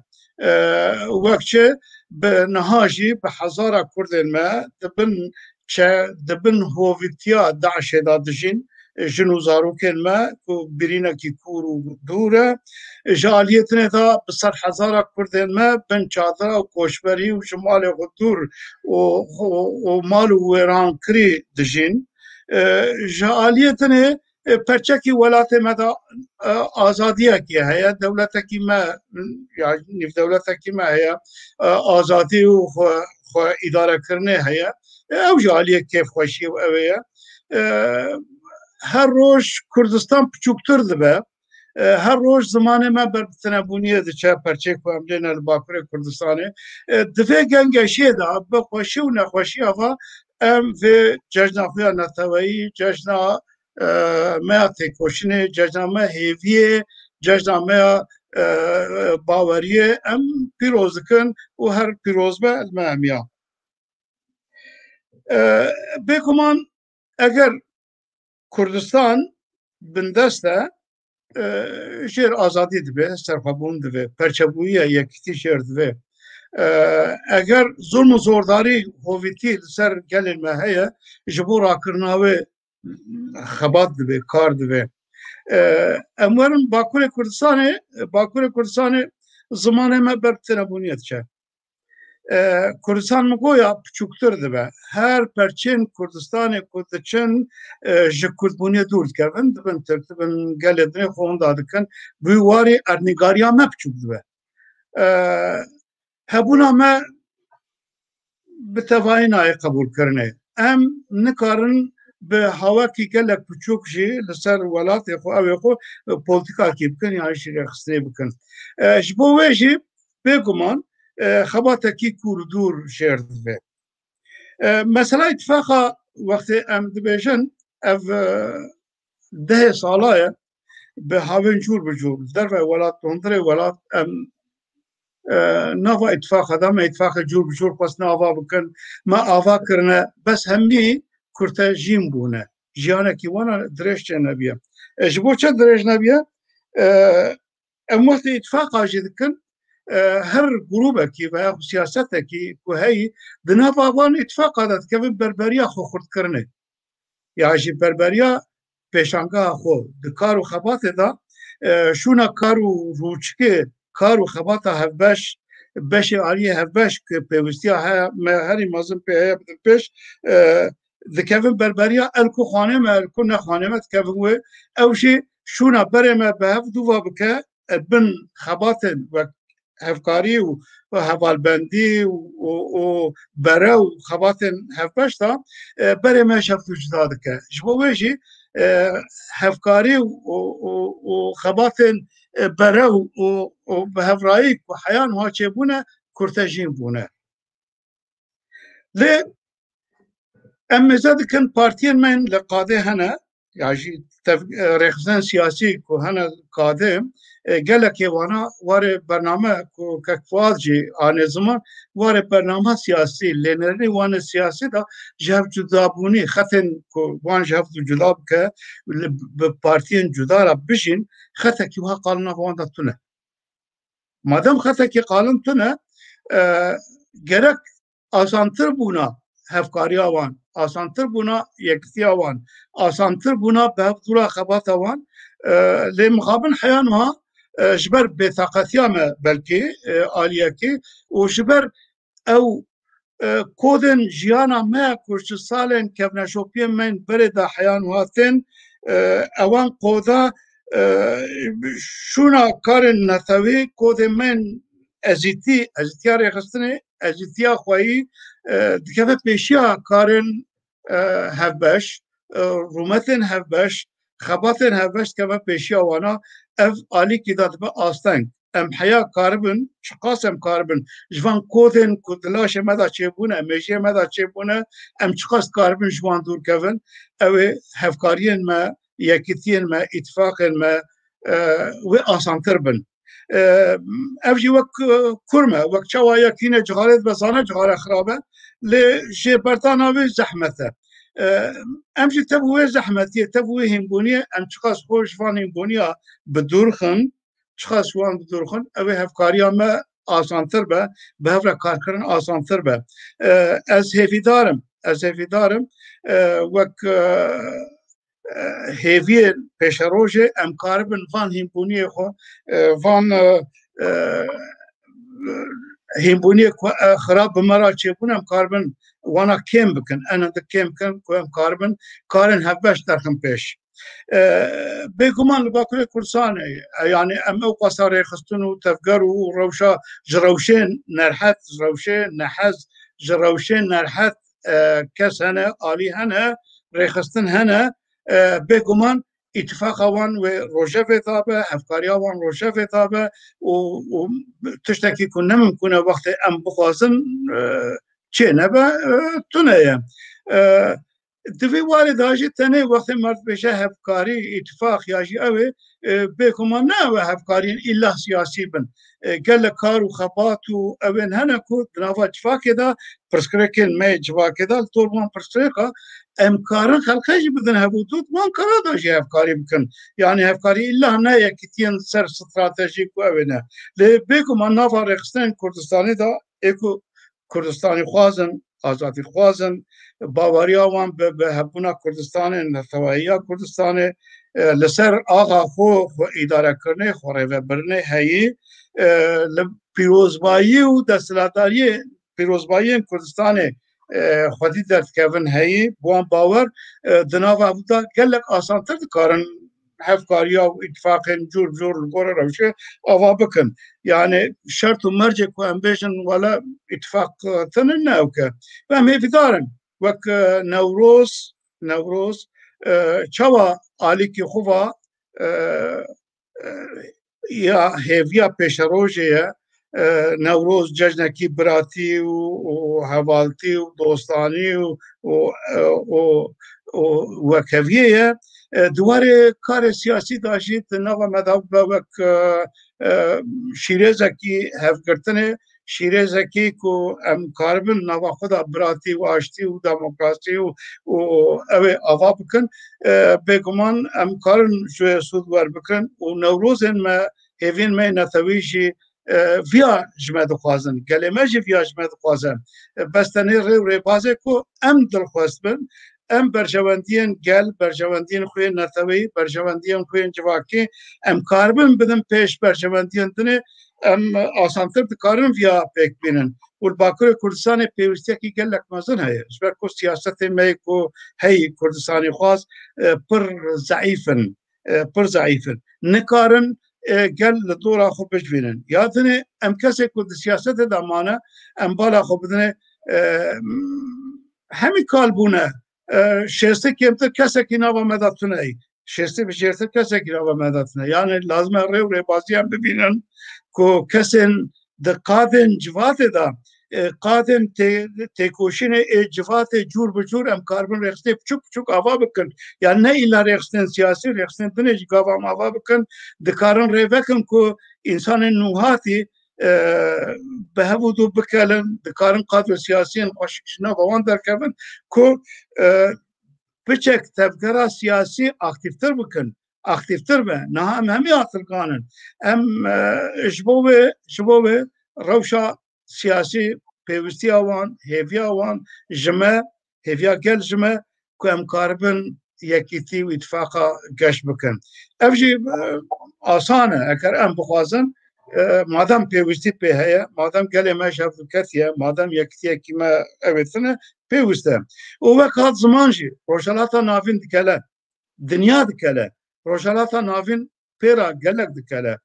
wek çi bi niha jî bi hezara Kurdên me dibin hovîtiya Daişê da dijîn jin û zarokên me ku birînekî kûr û dûr e ji aliyêtinê da bi sed hezara Kurdên me bin çadira û koçberî û ji malê xwe dûr û mal û wêrankirî dijîn. Ji aliyêtinê perçekî welatê me da azadiyekî heye dewletekî me ya nîvdewletekî me heye azadî û xwe îdarekirinê heye ew jî aliyê kêfxweşî û ew ê ye. Her roj Kurdistan piçûktir dibe her roj zimanê me ber bi tinebûniyê diçe perçê ku em lêne li Bakurê Kurdistanê di vê gengeşiyê de bi xweşî û nexweşîya ve em vê cejna xwe ya neteweyî cejna me ya têkoşînê cejna me hêviyê cejna me ya baweriyê em pîroz dikin û her pîrozbe me emiya. Bêguman eger Kurdistan bindest e jêr azadî dibe serxwebûn dibe perçebûyiya yekîtî jêr dibe eger zulm û zordarî hovîtî li ser gelên me heye ji bo rakirina wê xebat dibe kar dibe em werin Bakurê Kurdistanê زمانه ما برتنه بونیت چه کردستان مگویا پچوکتر دبه هر پرچین کردستان کردچن ji Kurdbûniyê dûr dikevin dibin dibin gelê dinê xwe hûn dadikin vî warê ernîgariya me piçûk dibe hebûna me bi tevahî nayê qebûlkirinê em nikarin bi hawekî gelek piçûk jî li ser welatê xwe ew ê xwe polîtikakî bikin yan jî rêxistinê bikin ji bo wê jî bêguman xebatekî kûr û dûr şêr dibe mesela îtifaqa wextê em dibêjin ev dehê sala ye bi havên cûr bi cûr derve welat hundirê welat em nava îtifaqa da me îtifaqa cûr bi cûr xwestin ava bikin me ava kirine bes hemî kurte jîn bûne jiyanekî wana dirêj çê nebiye ji bo çi dirêj nebiye em wextê îtifaqa jî dikin her grûbekî veya siyasetekî ku heyî di nava van îtifaqa da dikevin berberiya xwe xurtkirinê ya jî berberiya pêşangeha xwe di kar û xebatê da şûna kar û rûçikê kar û xebata hevbeş beşê aliyê hevbeş ku pêwistiya heye me herî mezin pê heye bidin pêş dikevin berberiya el ku xanê me el ku nexanê me dikevin wê ew jî şûna berê me bi hev dûva bike bin xebatên wek hevkarî û hevalbendî û bere û xebatên hevbeş da berê me şevt û cuda dike ji bo wê jî hevkarî û xebatên bere û bi hevrayî ku heyan wa çêbûne kurte jîn bûne lê em mêze dikin partiyên me li qadê hene ya jî rêxistinên siyasî ku hene qadê gelekê wana warê bername ku Kekfuad jî anê ziman warê bername siyasî lênerî wan siyasî da ji hev cudabûnî xetên ku wan ji hev cuda bike bi partiyên cuda re bijîn xetekî wiha qalina wan da tune madem xetekî qalin tune gerek asantir bûna hevkariya wan asantir bûna yekitiya wan asantir bûna bi hev dûra xebata wan lê mixabin heyan wiha ji ber bêtaqetiya me belkî aliyekî û ji ber ew kodên jiyana me ku ji salên kevneşopiyên me berê de heyan wiha tên ewan koda şûna karên netewî kodên me ezîtiya rêxistinê ezîtiya xweyî dikeve pêşiya karên hevbeş rûmetên hevbeş xebatên hevbeş dikeve pêşiya wana ev alîkî da dibe asteng em heya karibin çiqas em karibin ji van kodên ku di laşê me da çêbûne mejiyê me da çêbûne em çiqas karibin ji wan dûr kevin ew ê hevkariyên me yekîtiyên me îtifaqên me wê asantir bin ev jî wek kur me wek çawa yekîne cixarê dibezane cixare xirab e lê jê bertana wê zehmet e em jî tev wê zehmetiyê tev wê hînbûniyê em çiqas xwe ji van hînbûniya bi dûrxin çiqas wan bi dûrxin ew ê hevkariya me asantir be bi hev re karkirin asantir be ez hêvîdarim wek hêviyên pêşerojê em karibin van hînbûniyê xwe van hînbûniyê ku xirab bi me ra çêbûne em karibin wana kêm bikin enendik kêm bikin ku em karibin karên hevbeş derxin pêş bêguman li Bakurê Kurdistanê yani em ew qasa rêxistin û tevger û rewşa ji rewşên nerhet ji rewşê nehez ji rewşên nerhet kes hene alî hene rêxistin hene bêguman îtifaqa wan wê rojevê dabe hevkariya wan rojevê dabe û tiştekî ku nemimkûn e wextê em bixwazin çê nebe tune ye di vê warê da jî tenê wextê me dibêje hevkarî îtifaq ya jî ew ê bêguman ne ew e hevkariyên îlla siyasî bin gelek kar û xebat û ew ên hene ku di nava civakê da pirsgirêkên me civakê da li tor wan pirsgirêka em karin xelqê jî bidin hevûdût wan kara da jî hevkarî bikin yani hevkarî îlla ne yekîtiyên ser stratejîk û ew ê ne lê bêguman nava rêxistinên Kurdistanê da ê ku Kurdistanî xwazin azadî xwazin baweriya wan bi hebûna Kurdistanê netewaiya Kurdistanê li ser axa xwe îdarekirinê xwe rêvebirinê heyî پیروزبایی و دستلاتاری پیروزبایی کردستان خودی دردکەون هەیە بۆم باوەڕ دناودا gelek asantir dikarin hevkariya û îtifaqên cûr cûr li gora rewşê ava bikin. Yani şert û mercê ku em bêjin wala îtifaqtinin ne ew ke. Em hêvîdarin wek Newroz çawa alîkî xwe ya hêviya pêşerojê ye Newroz cejnekî biratî û hevaltî û dostanî û wekheviyê ye duwarê karê siyasî da jî di nava me de be wek şîrêzekî hevgirtinê şîrêzekî ku em karibin nava xwe da biratî û aştî û demokrasî û ew ê ava bikin bêguman em karin ji wê sûd werbikin û Newrozên me hêvên me netewî jî via ji me dixwazin gelê me jî via ji me dixwazin bes tenê rê û rêbazê ku em dilxwest bin em berjewendiyên gel berjewendiyên xwe netewî berjewendiyên xwe civakî em karibin bidin pêş berjewendiyên dinê em asantir dikarin via pêk bînin û li Bakurê Kurdistanê pêwîstekî gelek mezin heye ji ber ku siyasetê me ku heyî Kurdistanê xwaz pir zeîfin nikarin gel li dora xwe bijbînin ya dinê em kesê ku di siyasetê de mane em bala xwe bidine hemî kalbûne şêstê kêmtir kesekî nava me de tune şêstê bi şêrtir kesekî nava me de tune yani lazim e rê û rêbazî em bibînin ku kesên di qadên civatê da qadên têkoşînê ê civatê cûr bi cûr em karibin rêxistê piçûk piçûk ava bikin yani ne îla rêxistên siyasî rêxistên dinê jî gav em ava bikin dikarin rê vekin ku însanên nûhatî bi hev û dû bikelin dikarin kadro siyasiyên xweşik ji nava wan derkevin ku piçek tevgera siyasî aktiftir bikin aktiftir be niha em hemî atilganin em ji bo wê rewşa siyasî pêwîstiya wan hêviya wan ji me hêviya gel ji me ku em karibin yekîtî û îtifaqa geş bikin ev jî asan e eger em bixwazin madem pêwîstî pê heye madem gelê me ji hev diketiye madem yekîtiyekî me ew tune pêwîst e û wek hat ziman jî rojhilata navîn dikele dinya dikele rojhilata navîn pêra gelek dikele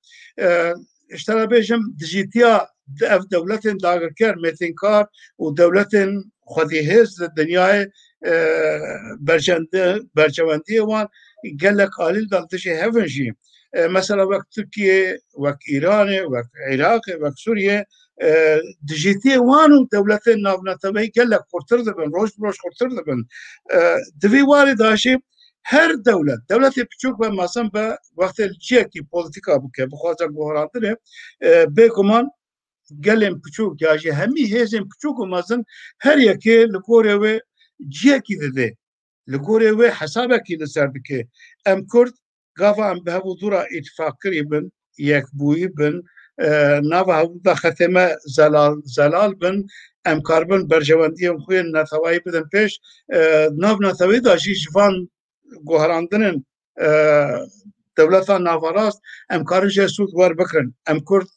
ji te re bêjim dijîtiya ev dewletên dagirker mêtînkar û dewletên xwedîhêz li dinyayê bercewendiyê wan gelek alîl da dijî hevin jî mesela wek Tirkiye wek İranê wek Iraqê wek Sûriye dijîtiyê wan û dewletên navnetewî gelek xurtir dibin roj bi roj xurtir dibin di vî warê da jî her dewletê piçûk ve mezin be wextê ciyekî polîtîka bike bixwaze guherandinê bêguman gelên piçûk ya jî hemî hêzên piçûk û mezin her yekê li gorê wê ciyekî dide li gorê wê hesabekî li ser dike em Kurd gava em bi hev û dûra îtifaqkirî bin yekbûyî bin nava hev da xeteme zelal bin em karibin berjewendiyên xwe netewayî bidin pêş nav netewî da jî ji van guherandinên dewleta navarast em karin jê sûd werbikin em Kurd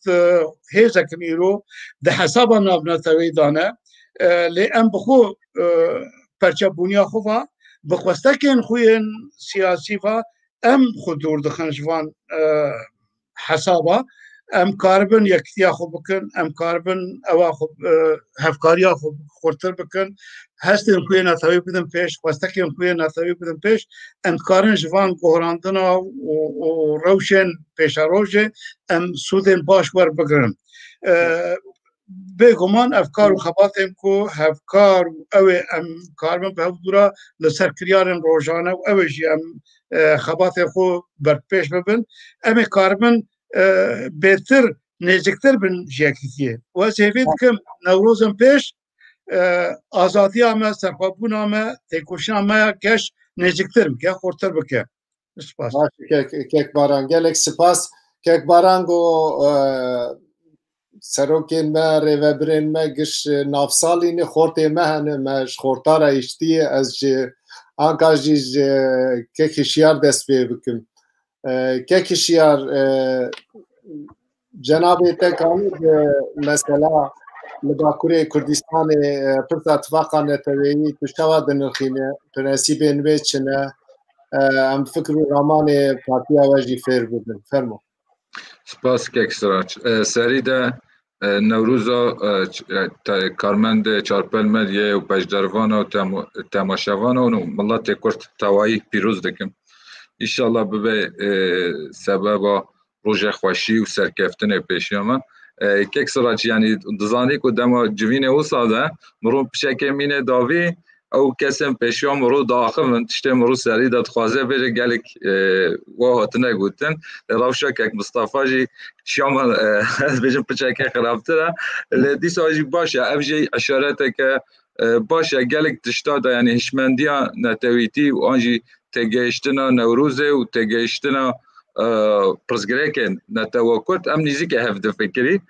hêzekin îro di hesaba navnetewî dane lê em bi xwe perçebûniya xwe ve bi xwestekên xwe yên siyasî ve em xwe dûr dixin ji van hesaba em karibin yekîtiya xwe bikin em karibin ewa hevkariya xwe xurtir bikin hestên xwe netewî bidin pêş xwestekên xwe netewî bidin pêş em karin ji van guherandina û rewşên pêşerojê em sûdên baş werbigirin bêguman ev kar û xebatên ku hevkar û ew ê em karibin bi hev dûra li ser kiryarên rojane û ew ê jî em xebatê xwe berpêş bibin em ê karibin bêtir nêzîktir bin ji yekîtiyê û ez hêvî dikim Newrozên pêş azadiya me serxwebûna me têkoşîna me geş nêzîktir bike xurtir bike spas Kekbaran gelek spas Kekbaran got serokên me rêvebirên me giş navsalînê xortê me hene me ji xortara îştiyê ez ji anka jî ji kekî şiyar dest pê bikim kekî şiyar جناب تکانی مثلا لباکوری کردستان پرت اتفاقا نتویی تشتوا دنخینه پرنسیب نوی چنه ام فکر رامان پارتیا وجی فیر بودن فرمو سپاس ککسراچ سری ده نوروزا کارمند چارپل مدیه و پشدروانا و تماشاوانا و ملت کرد توایی پیروز دکم ایشالله ببه سبب روژه خوشی و سرکفتن پیشیاما ککسراچ یعنی دزانی که دما جوین او ساده مرو پشکه مینه داوی او کسیم پیشیام مرو داخل من تشته مرو سری داد خوازه بره گلک و هاتنه گوتن روشا که مصطفی جی شام بجم پشکه خرابتره لدی ساجی باشه افجی اشارته که باشه گلک تشتا دا یعنی هشمندیا نتویتی و آنجی تگیشتنا نوروزه و تگیشتنا پرسگریکن نتوکت ام نزدیک هفته فکری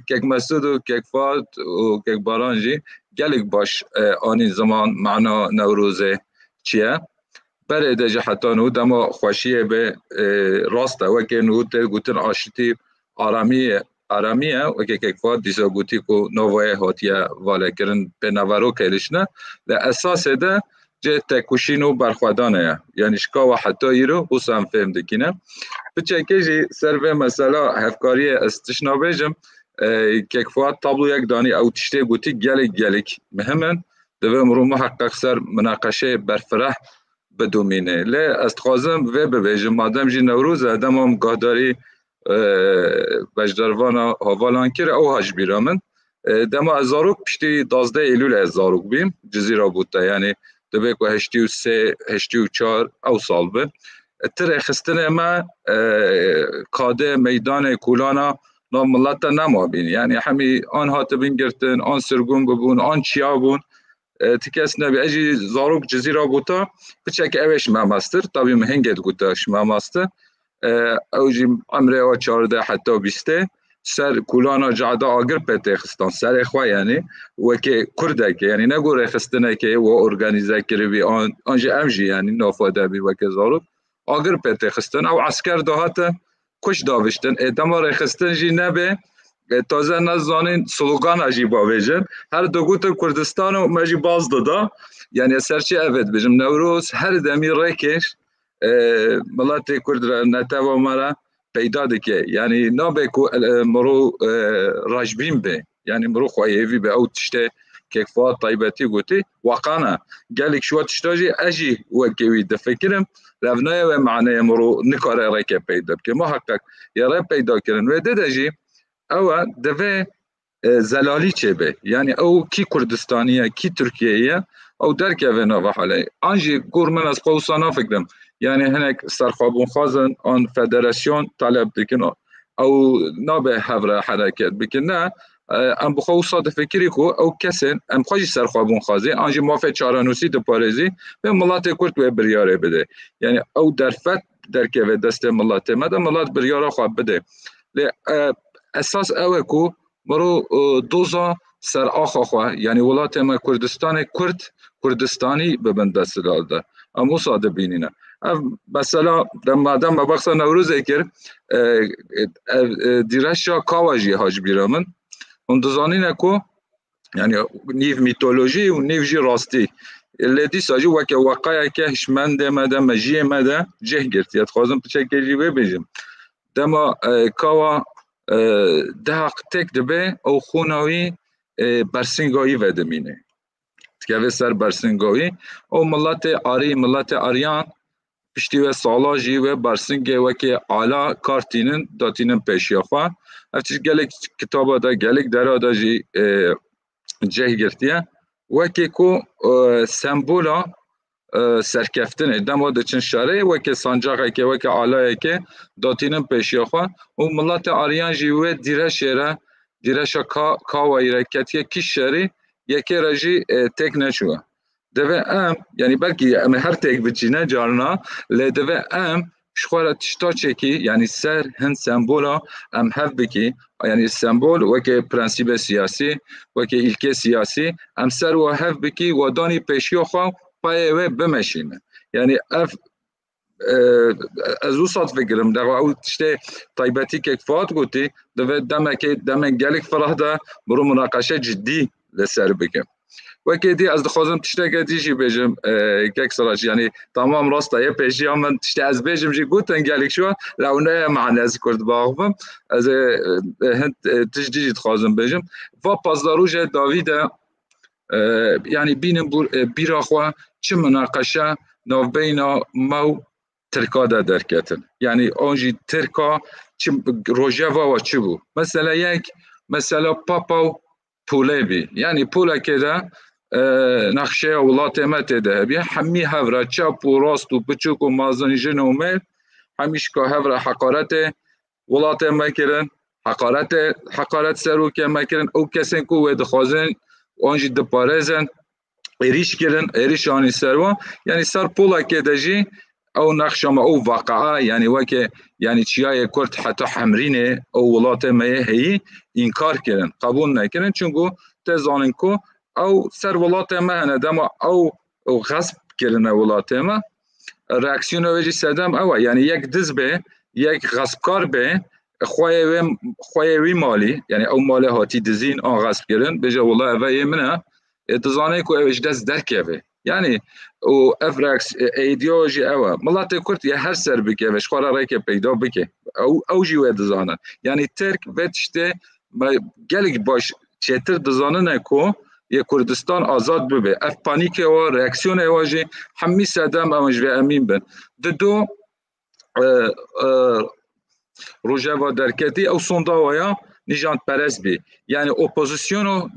که مسعود و که فات و که بارانجی گلک باش آنی زمان معنا نوروزه چیه برای دجا حتی نو دما خوشیه به راست و که نو گوتن آشتی آرامیه و که فات دیسا گوتی کو نوای هاتیه والا کرن به نوارو کلیشنه لاساس ده جه تکوشینو برخوادانه یعنی شکا و حتی ایرو بوسم فهم دکینه بچه که جی سر به مثلا هفکاری استشنا بیجم که فوات تابلو یک دانی او تشتی گوتی گلک مهمن دوه مرو محقق سر مناقشه برفره بدومینه لی استخوازم و ببیجم مادم جی نوروز ادم هم گاهداری بجدروانا هاوالان کره او هاج بیرامن دما ازاروک پشتی 12 ایلول ازاروک بیم جزیره بوده یعنی دبی که 83 84 او سال به تر خستن ما کاده میدان کولانا نام ملت نمابین یعنی همی آن هاتبین گرتن آن سرگون ببون آن چیا بون تکس نبی اجی زاروک جزیره بوده بچه اوش ماماستر طبی مهنگت گوتاش ماماستر اوجی عمره و 14 حتی 20 سر کولانا جعدا آگر پته خستان سر خواه یعنی و که کرده که یعنی نگوره خستنه که و ارگانیزه کری بی آنجا امجی یعنی نافاده بی و که زارو آگر پته خستن او عسکر دهات کش داوشتن ادامه خستن جی نبه تازه نزانین سلوگان اجی باویجن هر دو گوت کردستان و مجی باز دادا یعنی سرچه اوید بجم نوروز هر دمی ریکش ملت کرد نتوا مرا پیدا دکه یعنی نابه کو مرو راجبین به یعنی مرو خوایوی به او تشته که فات طیبتی گوتی واقعا گلک شو تشتاجی اجی وکوی دفکرم لبنای و معنی مرو نکاره ریکه پیدا که محقق یاره پیدا کردن و ددجی او دوه زلالی چه به یعنی او کی کردستانیه کی ترکیه او درکه و نوا حاله انجی گورمن از قوسانا فکرم یعنی هنک سرخابون خازن آن فدراسیون طلب دکن او نابه هفره حرکت بکن نه ام بخواو صاد فکری کو او کسن ام خواهی سرخابون خازی آنجی مافه چارانوسی دو پارزی به ملت کرد و بریاره بده یعنی او درفت درکه و دست ملت مده ملت بریاره خواه بده اساس اوه کو مرو دوزا سر آخا خواه یعنی ولات ما کردستان کردستانی ببنده سلال ده امو ساده بینینه مثلا دم بخصا نوروز اکر دیرشا کاواجی هاج بیرامن اون دزانینه کو یعنی نیو میتولوژی و نیو جی راستی لدی ساجی وکه واقعی که هشمنده مده مجیه مده جه گرتیت خوازم پچه جیبه بیجم دما کاوا ده تک دبه او خوناوی برسنگایی ودمینه تکوه سر برسنگایی او ملت آریان پشتی و سالاجی و برسنگه وکه علا کارتینن داتینن پیشیا خواه افتش گلک کتابا دا گلک درا دا جی جه گرتیه وکه کو سمبولا سرکفتنه دما دا چن شاره وکه سانجاقه که وکه علایه که داتینن پیشیا خواه و ملت آریان جی و دیره شیره دیره شا کاوایی رکتیه کش شاره یکی رجی تک نشوه دوه ام یعنی بلکی ام هر تک بچینه جارنا لی دوه ام شخوره تشتا چکی یعنی سر هن سمبولا ام هف بکی یعنی سمبول وکه پرنسیب سیاسی وکه ایلکه سیاسی ام سر و هف بکی و دانی پیشیو خواه پایه و بمشینه یعنی اف از او سات فکرم در او تشته طیبتی که فات گوتی دمه گلک فرح ده برو مناقشه جدی لسر بکم وکی دی از دخوازم تشته که دیجی بیجم که سراج یعنی تمام راسته یه پیشی هم من تشته از بیجم جی گوتن گلک شو لونه معنی از کرد باغم از هند تشدیجی دخوازم بیجم و پازداروج داویده یعنی بینم بیراخوا چه مناقشه نو بینا مو ترکا ده درکتن یعنی آنجی ترکا چه روژوا و چه بو مثلا پاپا و پوله بی یعنی پوله که ده نقشه ولات مت ده بی همی هفره چپ و راست و بچوک و مازن جن و مل همیش که هفره حقارت ولات مکرن حقارت سرو که مکرن او کسین که وید خوازن آنجی دپارزن ایریش کردن ایریش آنی سروا یعنی سر پولا که دجی او نقشه ما او واقعا یعنی وکه یعنی چیای کرد حتی حمرینه او ولات مایه هی انکار کردن قبول نکردن چونگو تزانن کو او سر ولات ما هندم او غصب کردن ولات ما reaksiyon ویجی سدم او یعنی یک دز به یک غصبکار به خوی مالی یعنی او مال هاتی دزین آن غصب کردن بجا والله اوه منه تزانه کو اوش دست درکه یعنی او افراکس ایدئولوژی اوه ملت کرد یه هر سر بکه وش خورا رای که پیدا بکه او جیوه دزانه یعنی ترک وچته گلگ باش چهتر دزانه نکو یه کردستان آزاد ببه اف پانیک و ریاکسیون واجی همی سدم امش و امین بن دو روجوا درکتی او سوندا نجات پرست بی یعنی اپوزیسیونو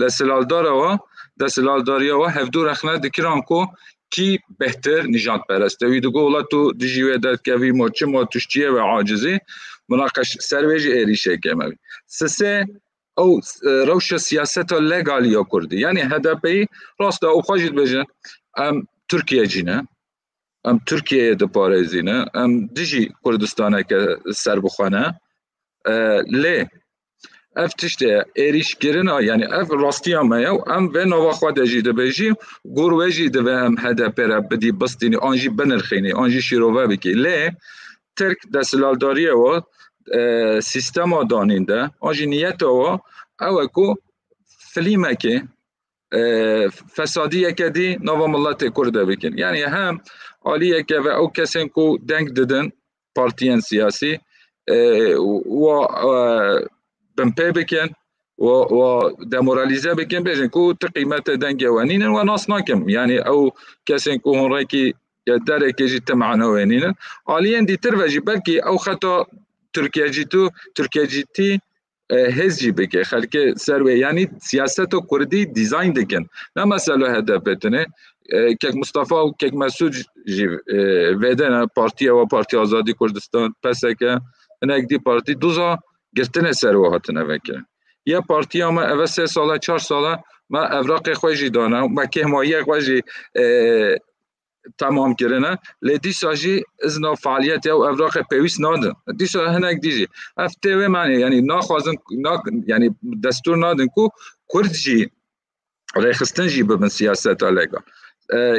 دستلالداری و هفدو رخنه دکران کو کی بهتر نجات پرسته ویدگو اولا تو دیجیوه داد که وی موچه ما توشتیه و عاجزی مناقش سرویج ایریشه کمه سسه او روش سیاست لگالیا کردی یعنی هدفی راست او خواهید بجن ترکیه جینه ترکیه دپارزینه دیجی کردستانه که سر بخوانه لی اف تشته ایریش گرنا یعنی اف راستی هم و نوا خود جیده بیجی گروه جیده و هم هدف را بدی بستینی آنجی بنرخینی آنجی شیروه بکی لی ترک دستلالداری و سیستم دانینده آنجی نیت و او اکو فلیمه که فسادیه که دی نوا ملت کرده بکن یعنی هم عالیه که و او کسین کو دنگ ددن پارتیان سیاسی و بمپی بکن و دمورالیزه بکن بیشن کو قیمت دنگ وانین و ناس ناکم یعنی او کسین کو هون رکی داره که جیت معنا وانین عالیه دی تر وجی بلکی او خطا ترکیه جیتی هزی بکه خلک سروی یعنی سیاست و کردی دیزاین دکن نه مثلا هدف بتنه که مصطفی و که مسعود ویدن پارتی و پارتی آزادی کردستان پس که نگدی پارتی دوزا گرتن سرو هاتنه وکه یه پارتی اما اول 3 ساله 4 ساله ما اوراق خوشی دانه ما که همایی خوشی تمام کردن لیدی ساجی ازنا فعالیت او اوراق پیوست نادن دیسا هنگ دیجی افته و معنی یعنی ناخوازن یعنی دستور نادن کو کرد جی ریخستن جی ببن سیاست آلگا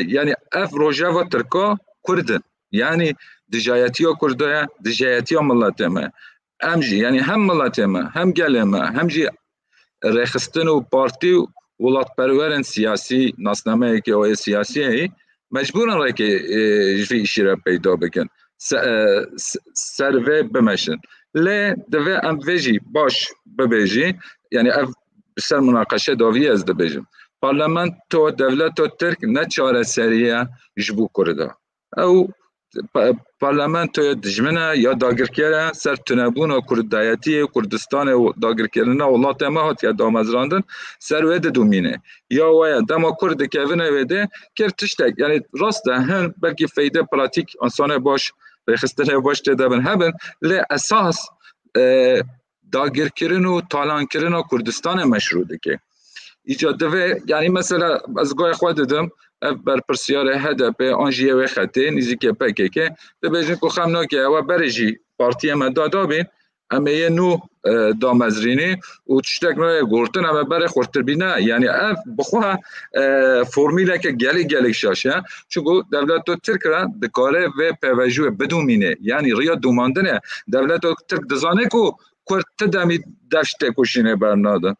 یعنی اف روژه و ترکا کردن یعنی دجایتی ها کرده دجایتی ها ملت ما هم جی یعنی هم ملت ما هم گل ما هم جی ریخستن و پارتی و ولات پرورن سیاسی ناسنامه که او سیاسی هی مجبورن را که جوی ایشی را پیدا بکن سروه بمشن لی دوی ام ویجی باش ببیجی یعنی اف بسر مناقشه داوی از دبیجم پارلمان تو دولت و ترک نه چاره سریه جبو کرده او پارلمان تو دجمنه یا داگرکره سر تنبون و کردایتی کردستان و داگرکرنه ولات ما هات یا دامزراندن سر وید دومینه یا ویا دما کرد که ونه ویده کرتشتک یعنی راسته هن بلکه فایده پراتیک انسانه باش ریخستنه باش تدبن هبن لی اساس داگرکرن و تالانکرن و کردستان مشروطه که ایجاد و یعنی مثلا از گاه خود دادم بر پرسیار هدف آنجیه و خطه نیزی که پکه که دبیجن که خمنا که او برجی پارتی ما دادا بین اما نو دامزرینی و تشتک نوع گورتن اما برای خورتر بینه یعنی اف بخواه فرمیله که گلی شاشه چون دولت ترک را دکاره و پیوجو بدومینه یعنی ریا دوماندنه دولت ترک دزانه کو کرد تدامی دشت کشینه برناده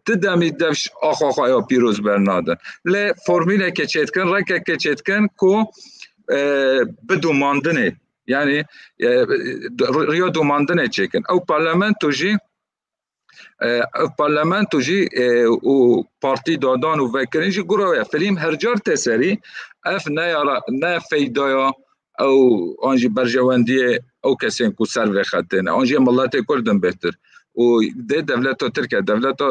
تدامی دفش آخایا پیروز برناده لی فرمیله که چیتکن رکه که چیتکن کو بدوماندنه yani Rio domandene çekin. O parlamento jî û partî dadan û vekirin jî guraya film hercar teseri ev ne feydaya ew an jî berjewendiyê ew kesên ku ser vexetine an jî miletê Kurdin bêhtir û dê devleta Tirkiye devleta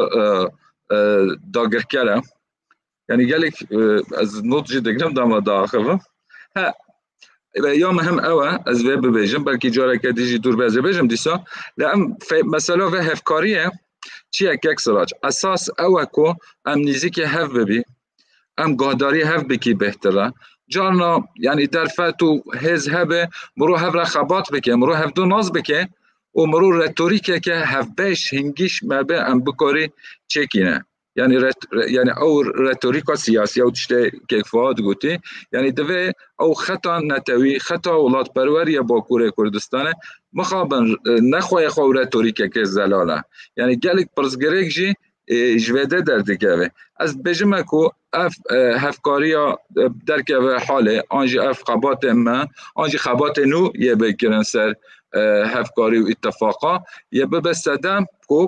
dagirker e yani gelek ez not jî digirim dema daxivim یا مهم اوه از وی ببیجم بلکه جاره که دیجی دور بیزه بیجم دیسا لام مثلا و هفکاریه چیه که اکسراج اساس اوه کو ام نیزی هف ببی ام گهداری هف بکی بهتره جارنا یعنی درفت و هز هبه مرو هف را خبات بکه مرو هف دو ناز بکه و مرو رتوریکه که هف بیش هنگیش مبه ام بکاری چکینه yani او رتوریکا سیاسی او تشته که فواد گوتی yani دوی او خطا نتوی خطا ولات پروری باکوره کردستانه مخابن نخواه خو رتوریکه که زلاله yani گلک پرزگریک جی جویده در دیگه از بجمه کو اف هفکاریا در که حاله آنجی اف خبات ما آنجی خبات نو یه بکرن سر هفکاری و اتفاقا یه ببستدم کو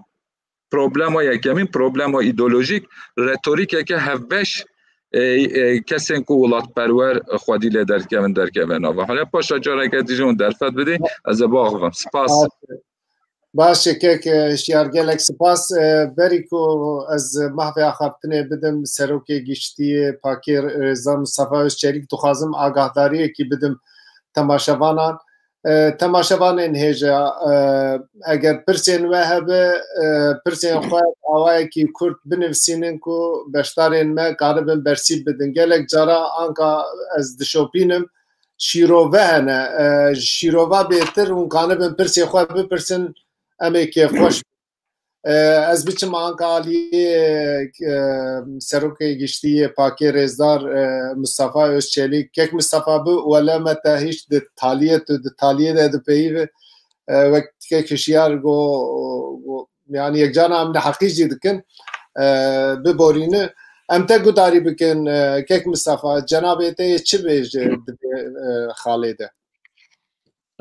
پروبلم ها یکمین پروبلم ها ایدولوژیک رتوریکه که هفبش کسین که ولات پرور خودی لی درکوین و حالا پاشا جاره که دیجون درفت بده از باغم سپاس باشه که شیارگلک سپاس بریکو از محوی آخابتنه بدم سروک گشتی پاکر رضا مصطفی ازچریک دخوازم آگاهداری که بدم تماشاوانان تماشاوانên hêja eger pirsên we hebe pirsên xwe awayekî Kurd binivîsînin ku beşdarên me karibin bersîv bidin gelek cara anka ez dişopînim şîrove hene şîrova bêtir hûn kanibin pirsê xwe bipirsin em ê kêfxweş ez biçim anka aliyê serokê giştiyê Pakê Rêzdar Mustafa Özçelik kek Mustafa bi wele me te hîç di taliyê tu di taliyê de dipeyivî wek kek hişyar got yani yekcana em de heqî jî dikin biborîne em te gudarî bikin kek Mustafa cenabê te çi bêje dibe xalê de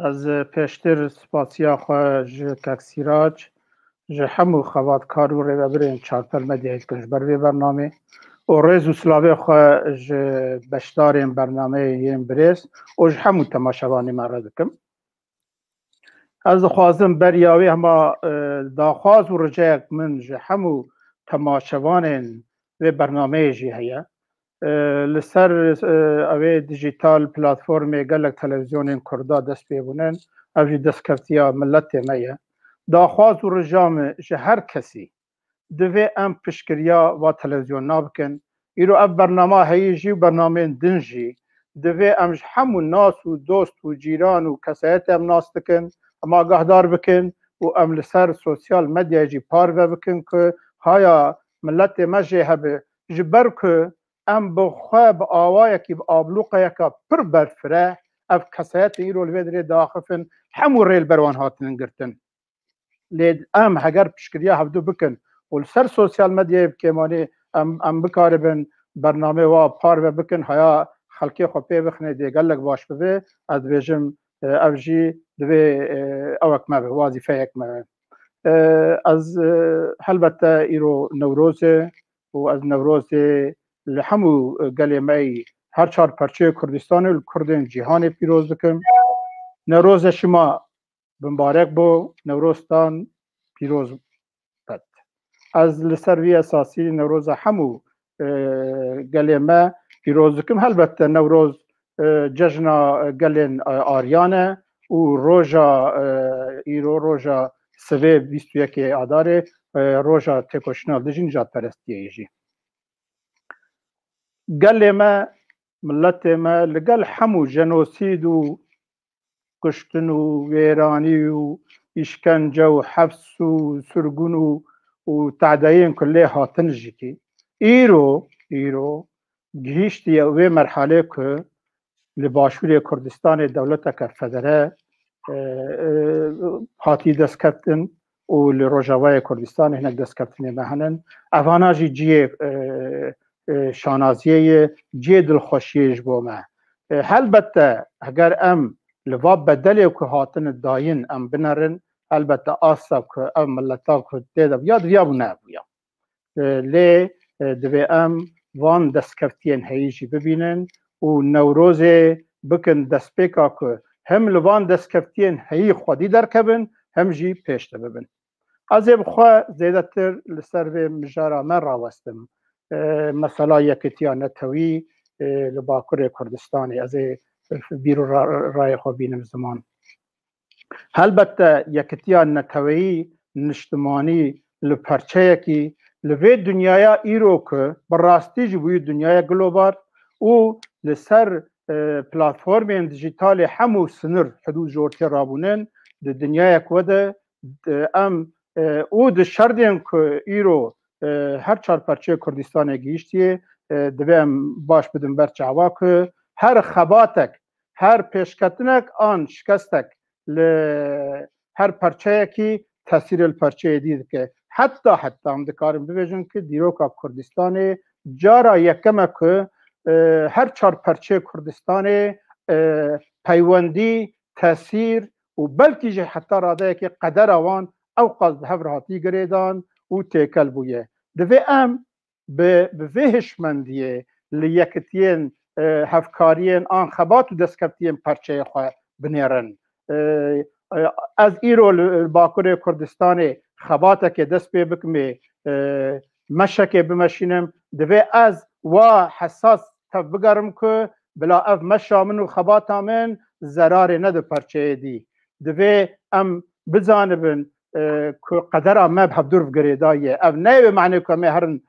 Ez pêştir spasiya xwe ji kek Sîrac ji hemû xebatkar û rêveberên çarpel medyayê dikin ji ber vê bernamê û rêz û silavê xwe ji beşdarên bernameyê yên birêz û ji hemû temaşevanê me re dikim. Ez dixwazim beriya wê hema daxwaz û ricayek min ji hemû temaşevanên vê bernameyê jî heye li ser evê dijîtal platformê gelek televizyonên Kurda dest pê bûnin ev jî destskeftiya milletê me ye daxwaz û rija me ji her kesî divê em piştgiriya va televizyon nabikin îro ev bernama heyî jî û bernameyên din jî divê em ji hemû nas û dost û cîran û kesayetê em nas dikin em agahdar bikin û em li ser sosyal medyayê jî parve bikin ku haya milletê me jê hebe ji ber ku em bi xwe bi awayekî bi ablûqeyeka pir berfireh ev kesayetên îro li vê derê daxifin hemû rêl berwan hatinin girtin lê em heger piştgiriya hevdû bikin û li ser sosyal medyayê bikêmanî em bikaribin bernamê wa parve bikin haya xelkê xwe pê bixîne dê gelek baş bibe ez dibêjim ev jî divê ewek me be wazîfeyek me be ez helbette îro Newrozê û ez Newrozê li hemû gelê me her çar perçeyê Kurdistanê û li Kurdên cîhanê pîroz dikim Newroza şima binbarek bo Newrozstan pîroz bet ez li ser vî esasî Newroza hemû gelê me pîroz dikim helbette Newroz cejna gelên aryan e û roja îro roja sivê 21 Adarê roja têkoşîna dijî nijadperestiyê jî gelê me milletê me li gel hemû jenosîd û kuştin û wêranî û işkence و حبس و سرگون و تعدایین کلی هاتن جکی ایرو گیشتی و مرحله که لباشوری کردستان دولت که فدره هاتی دست کردن و لروجاوای کردستان هنگ دست کردن مهنن اوانا جیه شانازیه جیه دلخوشیش بومه البته اگر ام لواب بدلی که هاتن داین ام بنرن البته آساب که ام ملتا که دیده بیاد و نه بیا لی دوی ام وان دستکفتین هیجی ببینن و نوروز بکن دست پیکا که هم لوان دستکفتین هی خودی درکبن هم جی پیشته ببین از بخواه زیده تر لسر به مجارا من راوستم مثلا یکتیا نتوی لباکر کردستانی از بیرو رای خو بینم زمان البته یکتیا نتوی نشتمانی لپرچه یکی لوی دنیای ایرو که براستی جبوی دنیای گلوبال و لسر پلاتفورم دیجیتال همو سنر حدود جورتی رابونن د دنیای کوده ام او د شردین که ایرو هر چار پرچه کردستان گیشتیه دویم باش بدن برچعوا که هر خباتک هر پیشکتنک آن شکستک هر پرچه کی تاثیر الپرچه دید که حتی هم دکارم ببیجن که دیروکا کردستان جارا یکمه که هر چار پرچه کردستان پیوندی تاثیر و بلکه جه حتی راده که قدر آوان او قصد هفرهاتی گریدان و تیکل بویه دوی ام به وهشمندیه لیکتین هفکارین آن خبات و دستکفتین پرچه خواه بنیرن از ایرو باکر کردستان خباته که دست پی بکمه مشکه بمشینم دوی از و حساس تف بگرم که بلا اف مشامن و خباتا من زرار نده پرچه دی دوی ام بزانبن که قدر ما بحبدور بگریدایه اف نه معنی که ما هرن